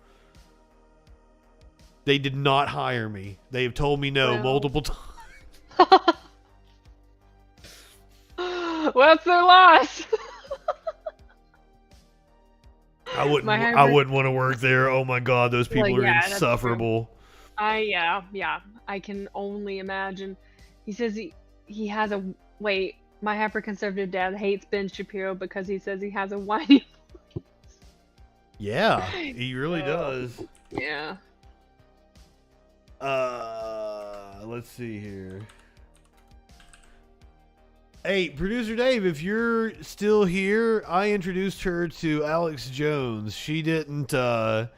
They did not hire me. They have told me no multiple times. Well, it's their loss. I wouldn't want to work there. Oh my God, those people are insufferable. I can only imagine. He says he has a wait. My hyper-conservative dad hates Ben Shapiro because he says he has a whiny voice. Yeah, he really does. Yeah. Let's see here. Hey, producer Dave, if you're still here, I introduced her to Alex Jones. She didn't have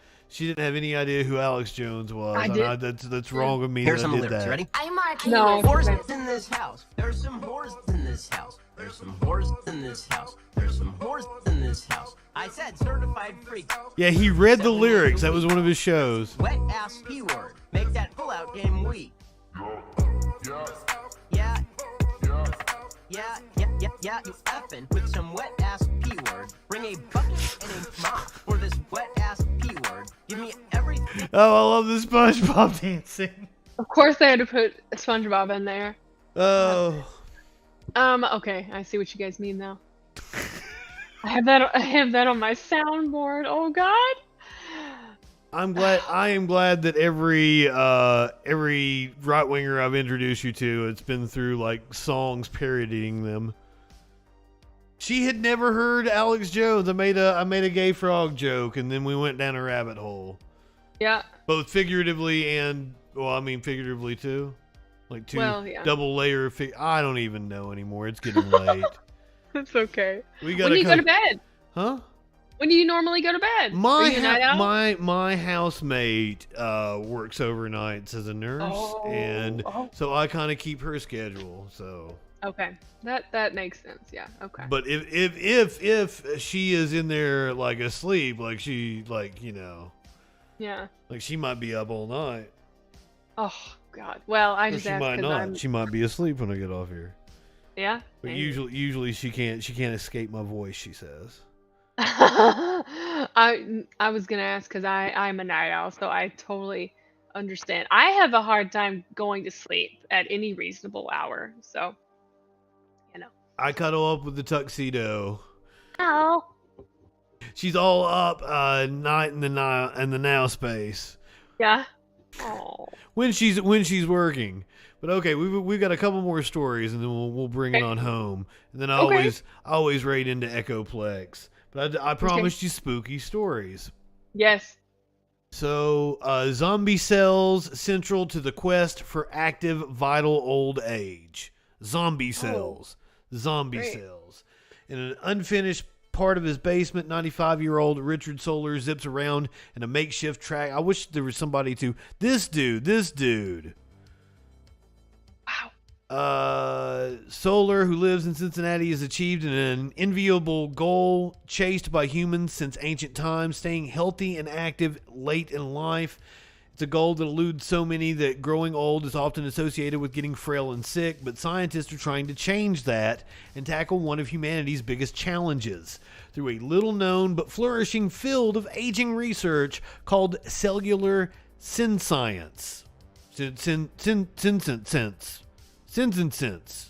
any idea who Alex Jones was. I did. That's wrong of me. Here's that some I did lyrics. that. Ready? I'm Mark. No. There's whores in this house. There's some whores in this house. There's some whores in this house. There's some whores in this house. I said certified freak. Yeah, he read the lyrics. That was one of his shows. Wet ass P word. Make that pull out game weak. Yeah. Yeah, you effing with some wet ass P word. Bring a bucket and a mop for this wet ass P word. Give me everything. Oh, I love the SpongeBob dancing. Of course, they had to put SpongeBob in there. Oh. Okay, I see what you guys mean now. I have that on my soundboard. Oh God. I am glad that every right winger I've introduced you to, it's been through like songs parodying them. She had never heard Alex Jones. I made a gay frog joke, and then we went down a rabbit hole. Yeah. Both figuratively and figuratively too. Like double layer. I don't even know anymore. It's getting late. It's okay. When do you go to bed? Huh? When do you normally go to bed? My housemate works overnights as a nurse, so I kind of keep her schedule. So okay, that makes sense. Yeah. Okay. But if she is in there like asleep, like yeah, like she might be up all night. Oh God. Well, I just she might not. She might be asleep when I get off here. Yeah. But usually she can't escape my voice. She says. I was gonna ask because I'm a night owl, so I totally understand. I have a hard time going to sleep at any reasonable hour, so I cuddle up with the tuxedo. Oh. She's all up night in the now space. Yeah. Oh. When she's working. But okay, we've got a couple more stories, and then we'll bring it on home. And then I always rate into Echoplex. But I promised you spooky stories. Yes. So, zombie cells central to the quest for active, vital old age. Zombie cells. Zombie cells. In an unfinished part of his basement, 95-year-old Richard Solar zips around in a makeshift track. I wish there was somebody to... This dude. Solar, who lives in Cincinnati, has achieved an enviable goal chased by humans since ancient times, staying healthy and active late in life. It's a goal that eludes so many that growing old is often associated with getting frail and sick, but scientists are trying to change that and tackle one of humanity's biggest challenges through a little-known but flourishing field of aging research called cellular synscience. Synscience. Senescence.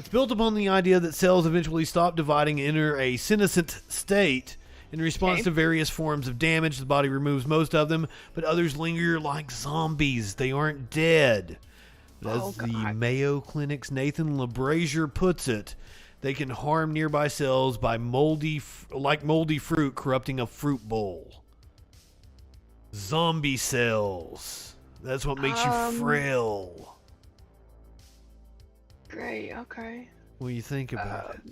It's built upon the idea that cells eventually stop dividing and enter a senescent state. In response to various forms of damage, the body removes most of them, but others linger like zombies. They aren't dead. But as the Mayo Clinic's Nathan LaBrazier puts it, they can harm nearby cells by moldy fruit corrupting a fruit bowl. Zombie cells. That's what makes you frail. Great, okay. What do you think about it?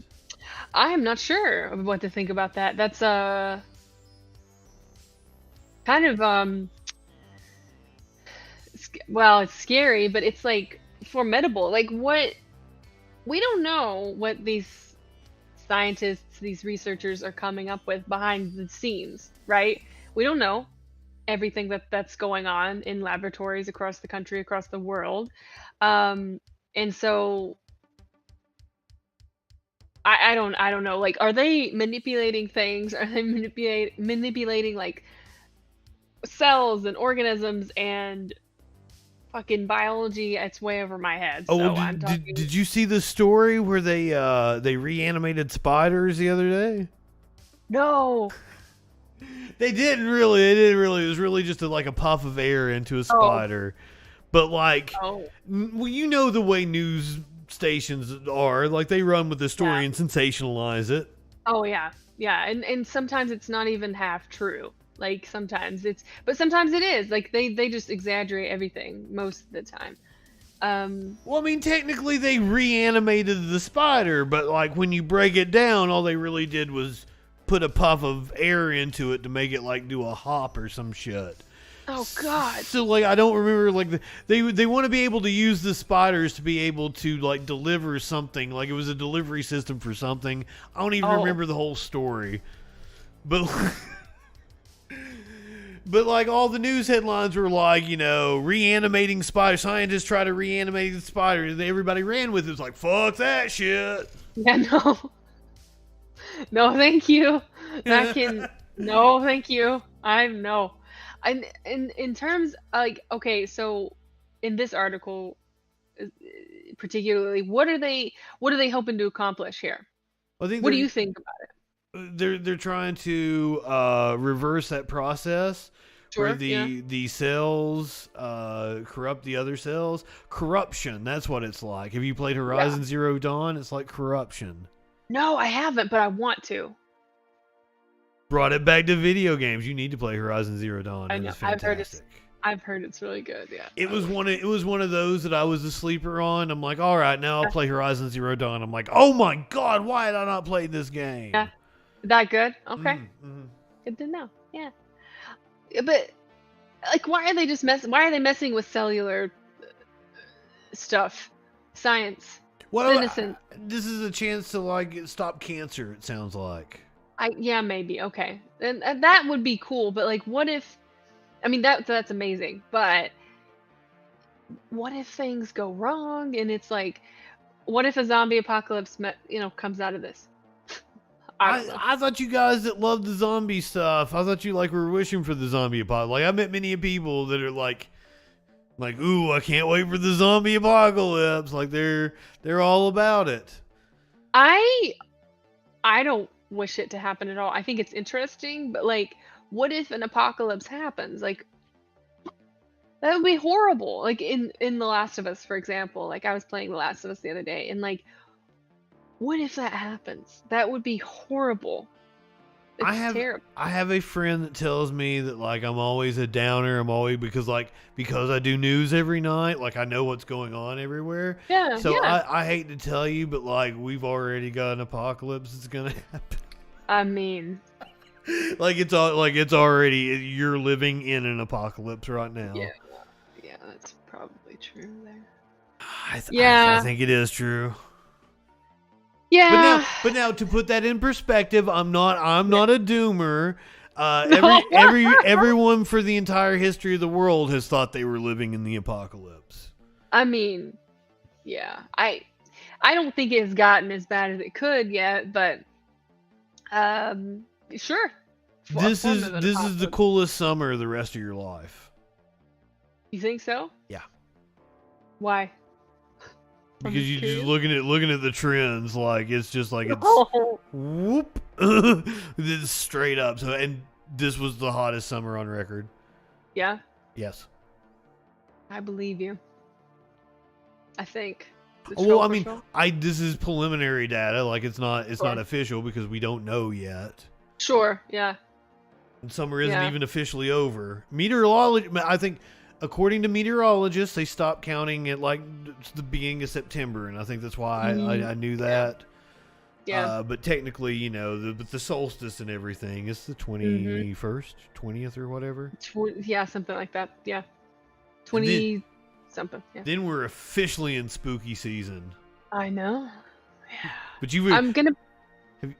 I am not sure of what to think about that. That's kind of well, it's scary, but it's like formidable. Like, what we don't know what these scientists, these researchers are coming up with behind the scenes, right? We don't know everything that's going on in laboratories across the country, across the world. And so I don't know. Like, are they manipulating things? Are they manipulating like cells and organisms and fucking biology? It's way over my head. Oh, So well, did you see the story where they reanimated spiders the other day? No. They didn't really. It was really just like a puff of air into a spider. But like, well, you know the way news stations are. Like, they run with the story and sensationalize it. Oh yeah, yeah, and sometimes it's not even half true. Like, sometimes it is. Like, they just exaggerate everything most of the time. Well, I mean, technically they reanimated the spider, but like when you break it down, all they really did was put a puff of air into it to make it like do a hop or some shit. Oh God. So like, I don't remember, like, they want to be able to use the spiders to be able to like deliver something. Like, it was a delivery system for something. I don't even remember the whole story, but but like, all the news headlines were like, you know, reanimating spider, scientists try to reanimate the spider, and everybody ran with it. It was like, fuck that shit. Yeah, no, thank you. No, thank you. No. And in terms, like, okay, so in this article, particularly, what are they hoping to accomplish here? I think what do you think about it? They're trying to reverse that process where the cells corrupt the other cells. Corruption, that's what it's like. Have you played Horizon Zero Dawn? It's like corruption. No, I haven't, but I want to. Brought it back to video games. You need to play Horizon Zero Dawn. I know. It's fantastic. I've heard it's really good. Yeah. It was one of those that I was a sleeper on. I'm like, all right, now I'll play Horizon Zero Dawn. I'm like, oh my God, why had I not played this game? Yeah. That good? Okay. Good to know. Yeah. But like, why are they messing with cellular stuff? Science. Well, Innocent. This is a chance to like stop cancer, it sounds like. Yeah, maybe. Okay. And that would be cool, but like, what if, I mean, that's amazing, but what if things go wrong and it's like, what if a zombie apocalypse comes out of this? I thought you guys that loved the zombie stuff, I thought you like were wishing for the zombie apocalypse. Like, I met many people that are like, ooh, I can't wait for the zombie apocalypse. Like, they're all about it. I don't wish it to happen at all. I think it's interesting, but like, what if an apocalypse happens? Like, that would be horrible. Like in The Last of Us, for example. Like, I was playing The Last of Us the other day, and like, what if that happens? That would be horrible. It's terrible. I have a friend that tells me that like I'm always a downer. I'm always because I do news every night. Like, I know what's going on everywhere. Yeah. So yeah. I hate to tell you, but like, we've already got an apocalypse that's gonna happen. I mean, it's already, you're living in an apocalypse right now. Yeah, that's probably true there. I think it is true. Yeah. But now to put that in perspective, I'm not a doomer. Everyone for the entire history of the world has thought they were living in the apocalypse. I mean, yeah. I don't think it's gotten as bad as it could yet, but sure. This is the coolest summer of the rest of your life. You think so? Yeah. Why? Because you're just looking at the trends, like it's just like it's whoop, this is straight up. So, and this was the hottest summer on record. Yeah. Yes. I believe you. I think. Well, I mean, this is preliminary data. Like, it's not official because we don't know yet. Sure. Yeah. And summer isn't even officially over. I think. According to meteorologists, they stopped counting at like the beginning of September, and I think that's why I knew that. Yeah. But technically, the solstice and everything is the 21st, 20th, or whatever. Yeah, something like that. Yeah. 27th, something. Yeah. Then we're officially in spooky season. I know. But you would. I'm gonna.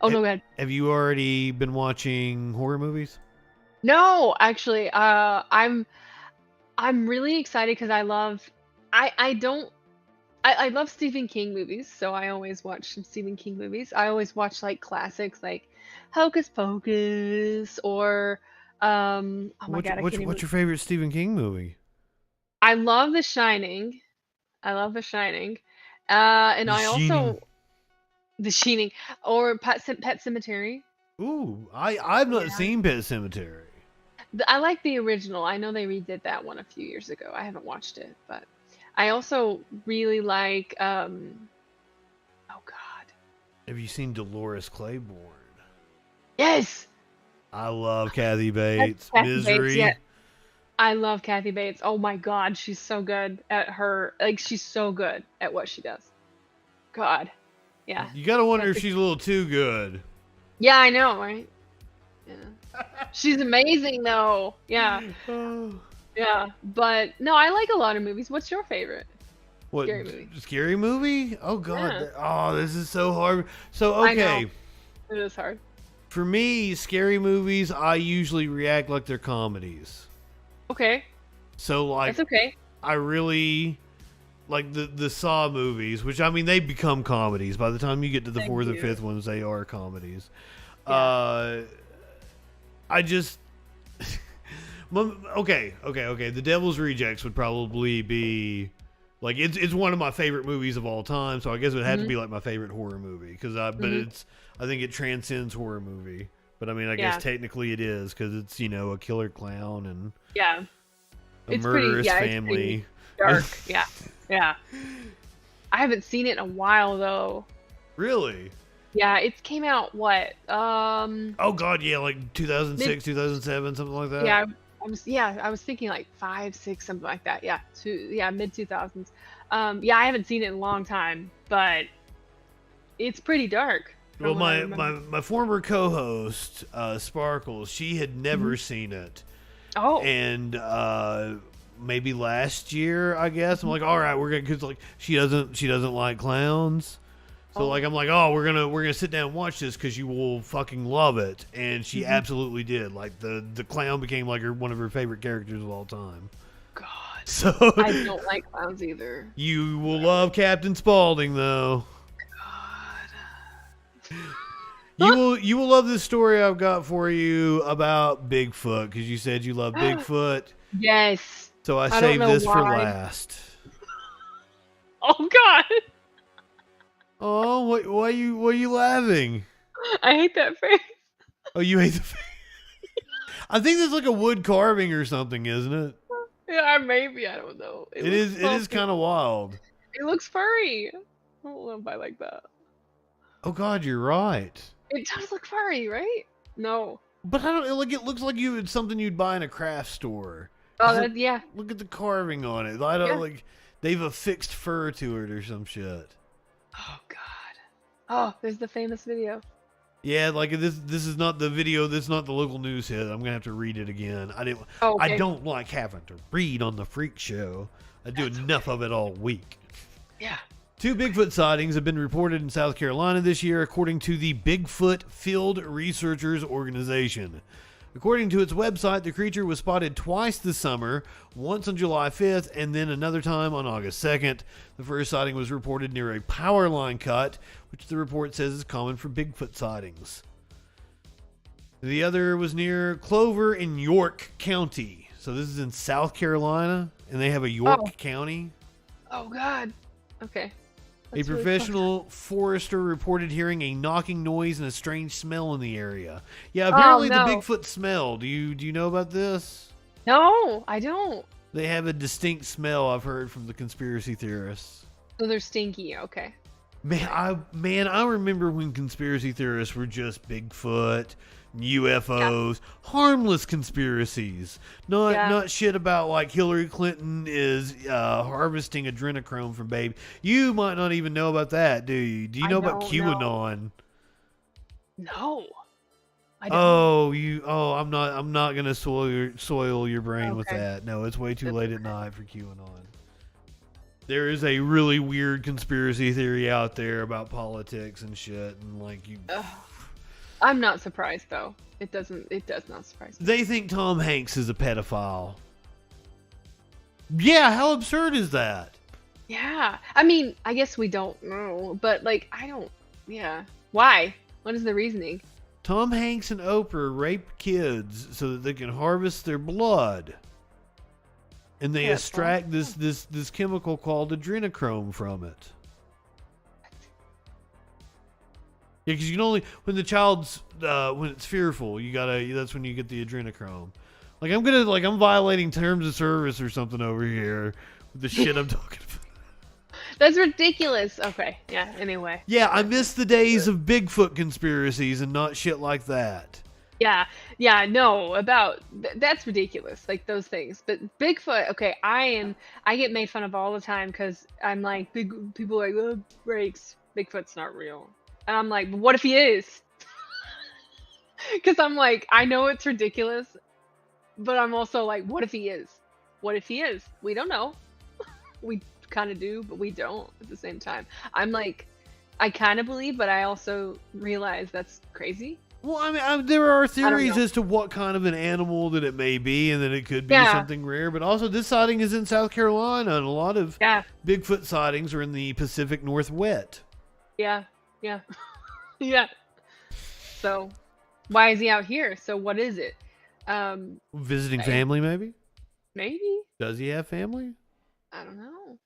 Oh no, go ahead. Have you already been watching horror movies? No, actually, I'm really excited because I love. I love Stephen King movies, so I always watch some Stephen King movies. I always watch like classics like Hocus Pocus or oh my god, I can't even. What's your favorite Stephen King movie? I love The Shining. And I also The Shining or Pet Sematary. Ooh, I've not seen Pet Sematary. I like the original. I know they redid that one a few years ago. I haven't watched it, but I also really like oh god. Have you seen Dolores Claiborne? Yes. I love Kathy Bates. Kathy Misery. Bates, yeah. I love Kathy Bates. Oh my god, she's so good at her. Like she's so good at what she does. God. Yeah. You gotta wonder if she's a little too good. Yeah, I know, right? Yeah. She's amazing though. Yeah. Yeah. But no, I like a lot of movies. What's your favorite? What scary movie? Scary movie? Oh god. Yeah. Oh, this is so hard. So I okay. know. It is hard. For me, scary movies, I usually react like they're comedies. Okay. So like That's okay. I really like the Saw movies, which I mean they become comedies. By the time you get to the fourth or fifth ones, they are comedies. I just okay. The Devil's Rejects would probably be like it's one of my favorite movies of all time. So I guess it would have to be like my favorite horror movie because I think it transcends horror movie. But I mean, I guess technically it is because it's a killer clown and a murderous family. It's pretty dark. Yeah. I haven't seen it in a while though. Really? Yeah, it came out what? Oh god, yeah, like 2006, 2007, something like that. Yeah, I was thinking like 5, 6, something like that. Yeah, mid 2000s. Yeah, I haven't seen it in a long time, but it's pretty dark. Well, my former co-host Sparkles, she had never seen it. Oh. And maybe last year, I guess. I'm like, all right, we're gonna because like she doesn't like clowns. So like I'm like, oh, we're gonna sit down and watch this because you will fucking love it, and she absolutely did. Like the clown became like one of her favorite characters of all time. God. So I don't like clowns either. You will love Captain Spaulding though. God. You will love this story I've got for you about Bigfoot because you said you love Bigfoot. Yes. So I saved this for last. Oh God. Oh, why are you laughing? I hate that face. Oh, you hate the face? I think there's like a wood carving or something, isn't it? Yeah, maybe. I don't know. It is kind of wild. It looks furry. I don't know if I like that. Oh God, you're right. It does look furry, right? No. But I don't like. It looks like it's something you'd buy in a craft store. Oh, yeah. Look at the carving on it. I don't like. They've affixed fur to it or some shit. Oh God. Oh, there's the famous video. Yeah, like this is not the video. This is not the local news hit. I'm gonna have to read it again. I don't like having to read on the Freak Show. I do enough of it all week. Yeah. 2 Bigfoot sightings have been reported in South Carolina this year, according to the Bigfoot Field Researchers Organization. According to its website, the creature was spotted twice this summer, once on July 5th and then another time on August 2nd. The first sighting was reported near a power line cut, which the report says is common for Bigfoot sightings. The other was near Clover in York County. So this is in South Carolina, and they have a York County. Oh God. Okay. A professional forester reported hearing a knocking noise and a strange smell in the area. Yeah, apparently the Bigfoot smell. Do you know about this? No, I don't. They have a distinct smell, I've heard from the conspiracy theorists. So they're stinky, okay. Man, I remember when conspiracy theorists were just Bigfoot, UFOs, harmless conspiracies. Not shit about like Hillary Clinton is harvesting adrenochrome from baby. You might not even know about that, do you? Do you know about QAnon? No. I don't. I'm not gonna soil your brain with that. No, it's way too late at night for QAnon. There is a really weird conspiracy theory out there about politics and shit, and like you. I'm not surprised though. It does not surprise me. They think Tom Hanks is a pedophile. Yeah, how absurd is that? Yeah. I mean, I guess we don't know, but like I don't. Yeah. Why? What is the reasoning? Tom Hanks and Oprah rape kids so that they can harvest their blood. And they extract this chemical called adrenochrome from it. Yeah, because you can only when the child's when it's fearful, that's when you get the adrenochrome. Like I'm violating terms of service or something over here with the shit I'm talking about. That's ridiculous. Okay. Yeah. Anyway. Yeah, I miss the days of Bigfoot conspiracies and not shit like that. Yeah. Yeah. No. That's ridiculous. Like those things. But Bigfoot. Okay. I get made fun of all the time because I'm like people are like, oh, breaks. Bigfoot's not real. And I'm like, but what if he is? Because I'm like, I know it's ridiculous, but I'm also like, what if he is? What if he is? We don't know. We kind of do, but we don't at the same time. I'm like, I kind of believe, but I also realize that's crazy. Well, I mean, there are theories as to what kind of an animal that it may be, and that it could be something rare. But also, this sighting is in South Carolina, and a lot of Bigfoot sightings are in the Pacific Northwest. Yeah, yeah, yeah. So, why is he out here? So, what is it? Visiting family, maybe? Maybe. Does he have family? I don't know.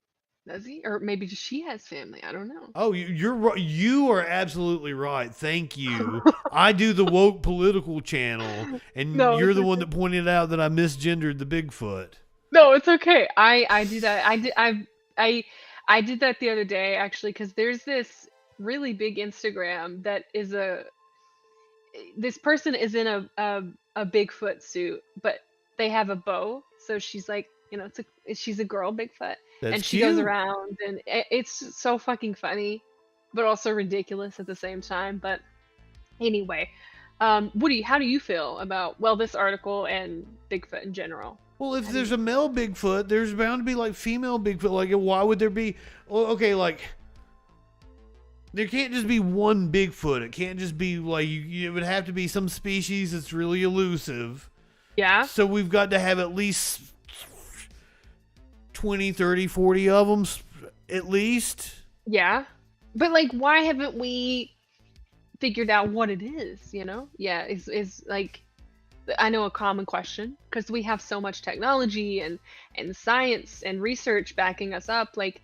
Does he? Or maybe she has family. I don't know. Oh, you're right. You are absolutely right. Thank you. I do the woke political channel, and you're the one that pointed out that I misgendered the Bigfoot. No, it's okay. I do that. I did that the other day actually, because there's this really big Instagram that is this person is in a Bigfoot suit, but they have a bow. So she's like, she's a girl Bigfoot. That's and she cute. goes around, and it's so fucking funny, but also ridiculous at the same time. But anyway, Woody, how do you feel about this article and Bigfoot in general? Well, if there's a male Bigfoot, there's bound to be like female Bigfoot. Like, why would there be? Well, okay, like there can't just be one Bigfoot. It can't just be like it would have to be some species that's really elusive. Yeah. So we've got to have at least 20, 30, 40 of them at least. Yeah. But like, why haven't we figured out what it is, Yeah, is like, I know a common question, because we have so much technology and science and research backing us up. Like,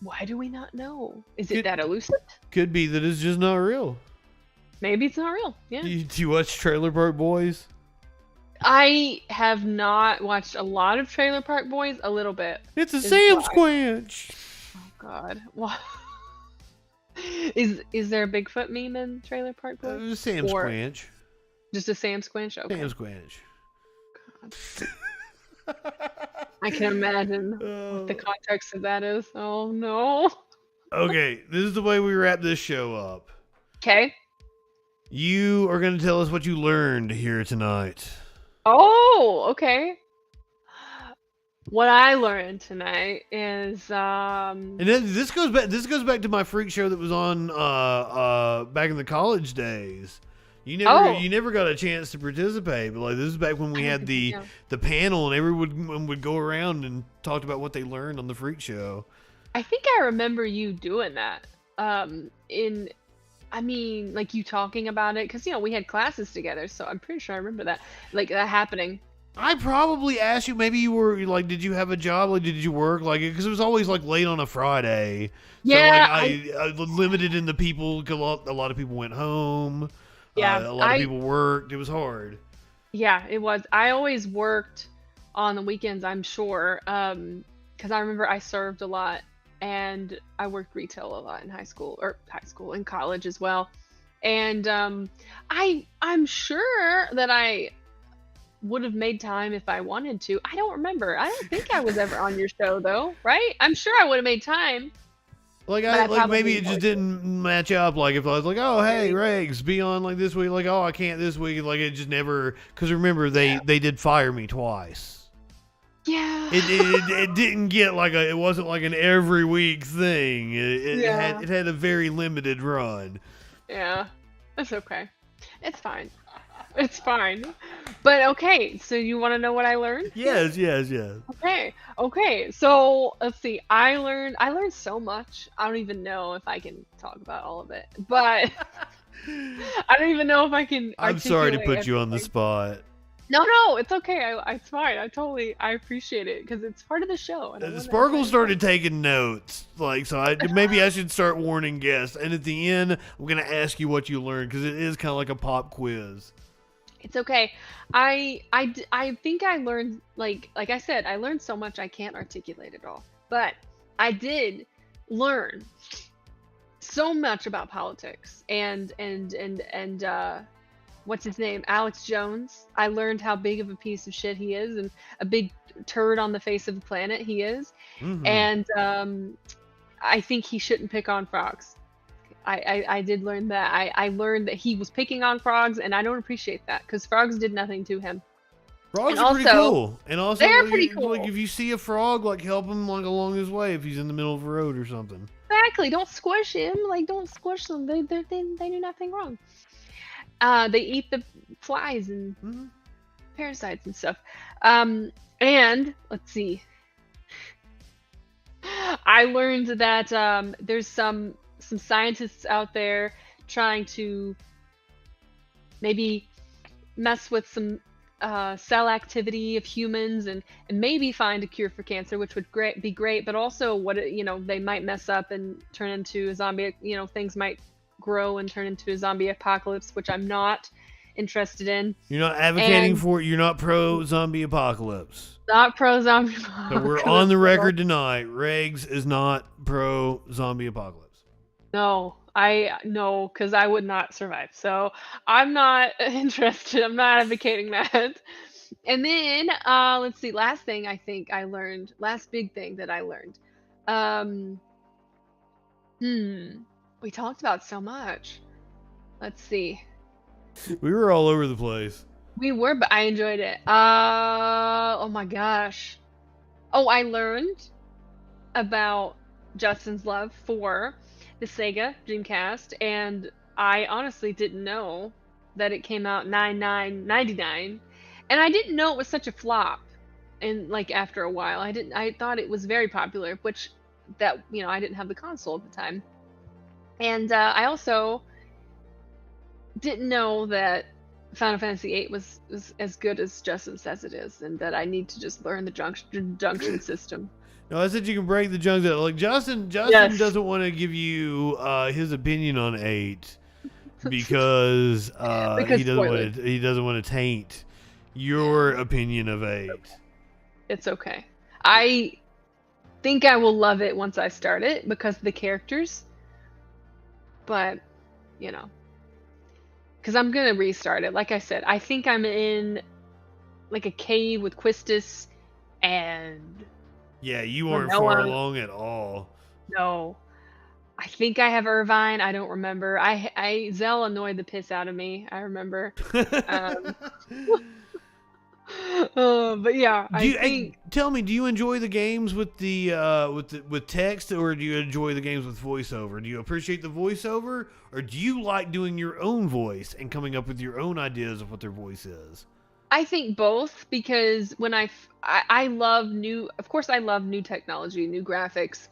why do we not know? Is it that elusive? Could be that it's just not real. Maybe it's not real. Yeah. Do you watch Trailer Park Boys? I have not watched a lot of Trailer Park Boys. A little bit. It's a Sam Squanch. Oh God. What? Is there a Bigfoot meme in Trailer Park Boys? Sam Squanch. Just a Sam Squanch? Okay. Sam Squanch. I can imagine what the context of that is. Oh no. Okay, this is the way we wrap this show up. Okay. You are going to tell us what you learned here tonight. Oh, okay. What I learned tonight is and then this goes back to my freak show that was on back in the college days. You never got a chance to participate, but like this is back when we had the panel and everyone would go around and talked about what they learned on the freak show. I think I remember you doing that. Like you talking about it, because we had classes together, so I'm pretty sure I remember that, like that happening. I probably asked you, maybe you were like, did you have a job? Like, did you work? Like, because it was always like late on a Friday. Yeah. So, like, I limited in the people. A lot of people went home. Yeah. A lot of people worked. It was hard. Yeah, it was. I always worked on the weekends, I'm sure. Because I remember I served a lot. And I worked retail a lot in in college as well. And I'm sure that I would have made time if I wanted to. I don't remember. I don't think I was ever on your show though, right? I'm sure I would have made time. Like maybe it just didn't match up. Like if I was like, oh hey, Regs, be on like this week. Like, oh, I can't this week. Like it just never. Because remember they did fire me twice. Yeah. It didn't get it wasn't like an every week thing. It had a very limited run. Yeah. That's okay. It's fine. It's fine. But okay, so you want to know what I learned? Yes. Okay. So let's see. I learned so much. I don't even know if I can talk about all of it. But I don't even know if I can. I'm sorry to put you on the everything. spot. No, it's okay. It's fine. I appreciate it because it's part of the show. And I wanna- Sparkle started taking notes, maybe I should start warning guests. And at the end, I'm gonna ask you what you learned because it is kind of like a pop quiz. It's okay. I think I learned like I said, I learned so much I can't articulate it all. But I did learn so much about politics and what's his name? Alex Jones. I learned how big of a piece of shit he is and a big turd on the face of the planet he is. Mhm. And I think he shouldn't pick on frogs. I did learn that. I learned that he was picking on frogs, and I don't appreciate that because frogs did nothing to him. Frogs And are pretty also, cool. And also, they're pretty cool. Like if you see a frog, help him along his way if he's in the middle of a road or something. Exactly. Don't squish him. Don't squish them. They do nothing wrong. They eat the flies and parasites and stuff. And let's see. I learned that there's some scientists out there trying to maybe mess with some cell activity of humans and maybe find a cure for cancer, which would be great. But also, they might mess up and turn into a zombie. Things might grow and turn into a zombie apocalypse, which I'm not interested in. You're not advocating for it. You're not pro zombie apocalypse. Not pro zombie apocalypse. So we're on the record tonight. Regs is not pro zombie apocalypse. No, because I would not survive. So I'm not interested. I'm not advocating that. And then let's see. Last thing I think I learned. Last big thing that I learned. We talked about so much. Let's see. We were all over the place. We were, but I enjoyed it. Oh my gosh. Oh, I learned about Justin's love for the Sega Dreamcast, and I honestly didn't know that it came out 99.99, and I didn't know it was such a flop. And after a while, I thought it was very popular, which I didn't have the console at the time. And I also didn't know that Final Fantasy VIII was as good as Justin says it is, and that I need to just learn the junction system. No, I said you can break the junction. Justin doesn't want to give you his opinion on 8 because he doesn't want to taint your opinion of 8. It's okay. I think I will love it once I start it because of the characters. But, because I'm going to restart it. Like I said, I think I'm in a cave with Quistis and... Yeah, you aren't far along at all. No. I think I have Irvine. I don't remember. Zell annoyed the piss out of me. I remember. But yeah, tell me, do you enjoy the games with with text, or do you enjoy the games with voiceover? Do you appreciate the voiceover, or do you like doing your own voice and coming up with your own ideas of what their voice is? I think both, because when I love new technology, new graphics,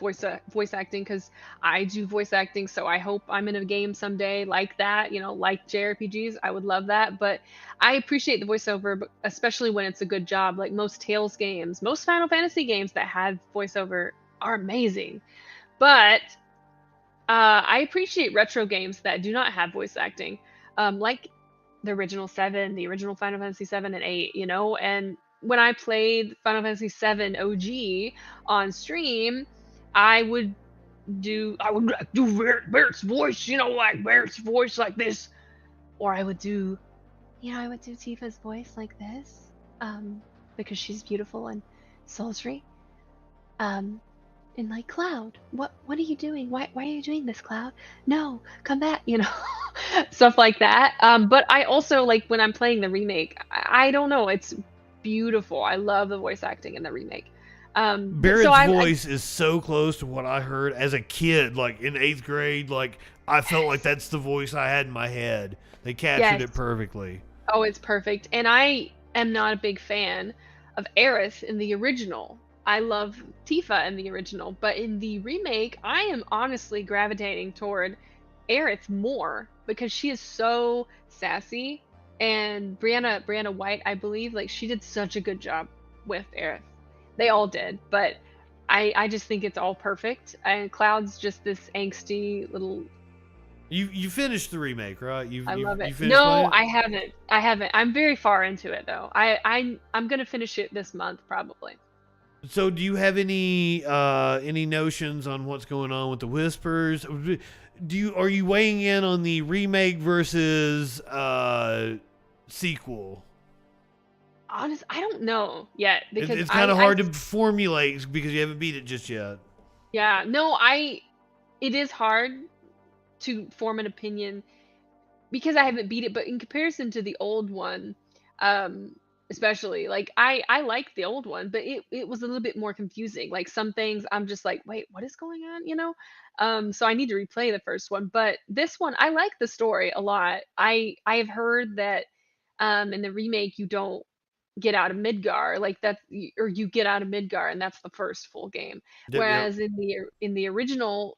voice acting, because I do voice acting. So I hope I'm in a game someday like that, like JRPGs. I would love that. But I appreciate the voiceover, especially when it's a good job. Like most Tales games, most Final Fantasy games that have voiceover are amazing. But I appreciate retro games that do not have voice acting, like the original 7, the original Final Fantasy 7 and 8, and when I played Final Fantasy 7 OG on stream, I would do Barrett's voice, like Barrett's voice like this, or I would do Tifa's voice like this, because she's beautiful and sultry, and like, Cloud, what are you doing? Why are you doing this, Cloud? No, come back, stuff like that. But I also, like, when I'm playing the remake, I don't know, it's beautiful. I love the voice acting in the remake. Barrett's so voice is so close to what I heard as a kid, like in 8th grade. Like I felt like that's the voice I had in my head. They captured it perfectly. Oh, it's perfect. And I am not a big fan of Aerith in the original. I love Tifa in the original, but in the remake, I am honestly gravitating toward Aerith more because she is so sassy. And Brianna White, I believe, like she did such a good job with Aerith. They all did, but I just think it's all perfect. And Cloud's just this angsty little. You finished the remake, right? I love it. You No, I haven't. I'm very far into it though. I'm gonna finish it this month probably. So, do you have any notions on what's going on with the Whispers? Are you weighing in on the remake versus sequel? Honest, I don't know yet because It's kind of hard to formulate because you haven't beat it just yet. Yeah, no, it is hard to form an opinion because I haven't beat it, but in comparison to the old one, especially like I like the old one, but it was a little bit more confusing. Like some things I'm just like, wait, what is going on? You know? So I need to replay the first one, but this one I like the story a lot. I have heard that in the remake you don't get out of Midgar, like that, or you get out of Midgar and that's the first full game. Whereas in the original,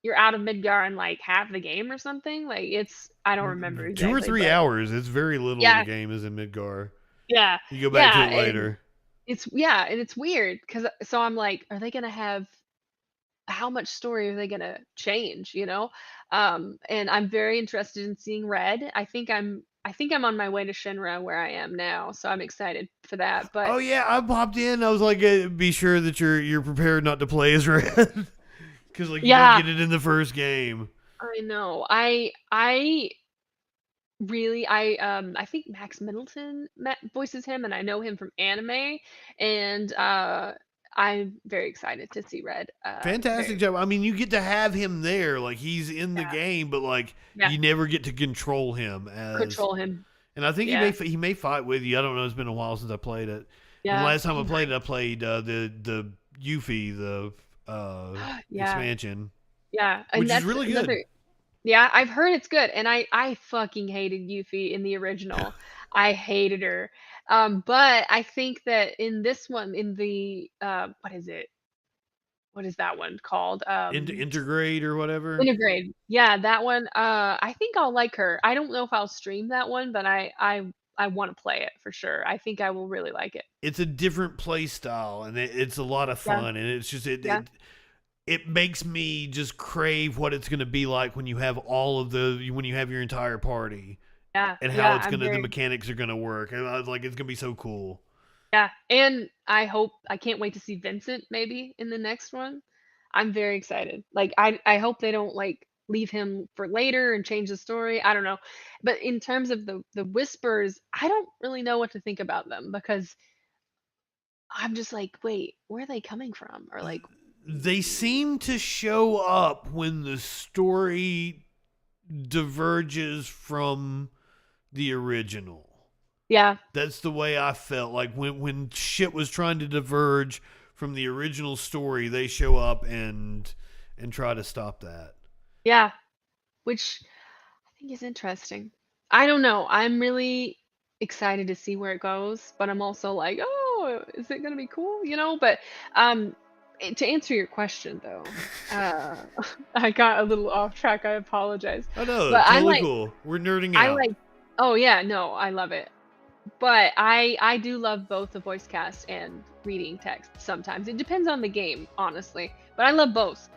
you're out of Midgar in like half the game or something. Like I don't remember exactly. 2 or 3 hours. It's very little of the game is in Midgar. Yeah. You go back to it later. And it's weird because so I'm like, are they gonna have how much story are they gonna change? You know, and I'm very interested in seeing Red. I think I'm on my way to Shinra where I am now, so I'm excited for that. But oh yeah, I popped in. I was like, be sure that you're prepared not to play as Red because like you don't get it in the first game. I know. I think Max Middleton voices him, and I know him from anime, and I'm very excited to see Red. Fantastic job. I mean, you get to have him there, like he's in the game, but like you never get to control him. And I think he may fight with you. I don't know. It's been a while since I played it. Yeah. The last time I played it, I played the Yuffie, the expansion. Yeah, which is really good. Yeah, I've heard it's good, and I fucking hated Yuffie in the original. I hated her. But I think that in this one, in the what is it? What is that one called? Intergrade or whatever. Intergrade. Yeah, that one. I think I'll like her. I don't know if I'll stream that one, but I want to play it for sure. I think I will really like it. It's a different play style, and it's a lot of fun, and it's just it makes me just crave what it's going to be like when you have when you have your entire party. Yeah, and how the mechanics are gonna work. And I was like, it's gonna be so cool. Yeah, and I can't wait to see Vincent maybe in the next one. I'm very excited. Like I hope they don't like leave him for later and change the story. I don't know. But in terms of the Whispers, I don't really know what to think about them because I'm just like, wait, where are they coming from? Or like they seem to show up when the story diverges from the original. Yeah. That's the way I felt. Like when shit was trying to diverge from the original story, they show up and try to stop that. Yeah. Which I think is interesting. I don't know. I'm really excited to see where it goes, but I'm also like, oh, is it gonna be cool? You know, but to answer your question though, I got a little off track. I apologize. I know, but totally cool. We're nerding out. Oh yeah, no, I love it. But I do love both the voice cast and reading text sometimes. It depends on the game, honestly. But I love both.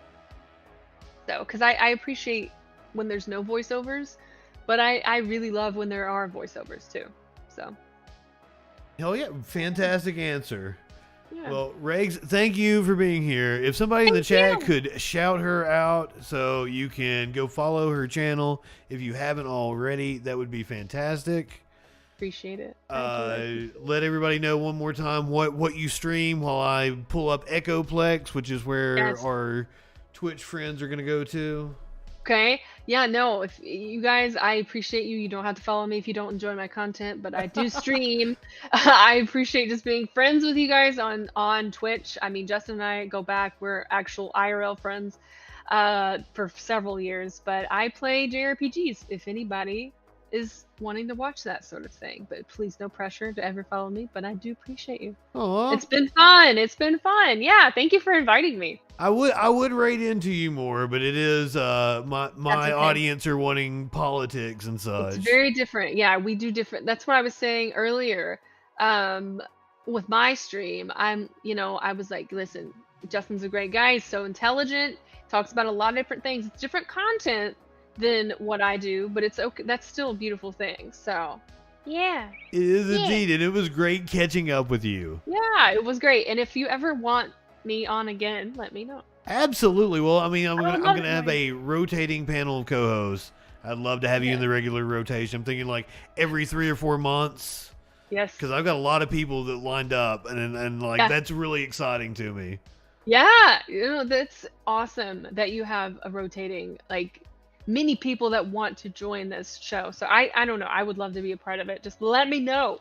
So, because I appreciate when there's no voiceovers, but I really love when there are voiceovers too. So. Hell yeah, fantastic answer. Yeah. Well, Regs, thank you for being here. If somebody in the chat could shout her out so you can go follow her channel if you haven't already, that would be fantastic. Appreciate it. Let everybody know one more time what you stream while I pull up Echoplex, which is where our Twitch friends are going to go to. Okay. Yeah, no, if you guys, I appreciate you. You don't have to follow me if you don't enjoy my content, but I do stream. I appreciate just being friends with you guys on Twitch. I mean, Justin and I go back. We're actual IRL friends for several years, but I play JRPGs if anybody is wanting to watch that sort of thing. But please, no pressure to ever follow me, but I do appreciate you. Aww. It's been fun. It's been fun. Yeah, thank you for inviting me. I would rate into you more, but it is my okay. audience are wanting politics and such. It's very different. Yeah, we do different. That's what I was saying earlier. With my stream, I was like, listen, Justin's a great guy. He's so intelligent. Talks about a lot of different things. It's different content than what I do, but it's okay. That's still a beautiful thing. So, yeah. It is indeed, and it was great catching up with you. Yeah, it was great. And if you ever want me on again, let me know. Absolutely. Well, I mean, I'm gonna have a rotating panel of co-hosts. I'd love to have you in the regular rotation. I'm thinking like every 3 or 4 months. Yes. Because I've got a lot of people that lined up, and that's really exciting to me. Yeah, that's awesome that you have a rotating, like, many people that want to join this show. So I don't know. I would love to be a part of it. Just let me know.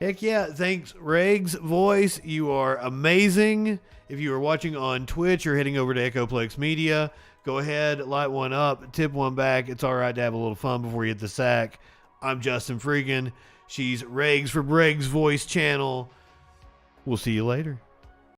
Heck yeah. Thanks, Reagzvoice. You are amazing. If you are watching on Twitch or heading over to Echoplex Media, go ahead, light one up, tip one back. It's all right to have a little fun before you hit the sack. I'm JustinFREAKIN. She's Regs for Reagzvoice channel. We'll see you later.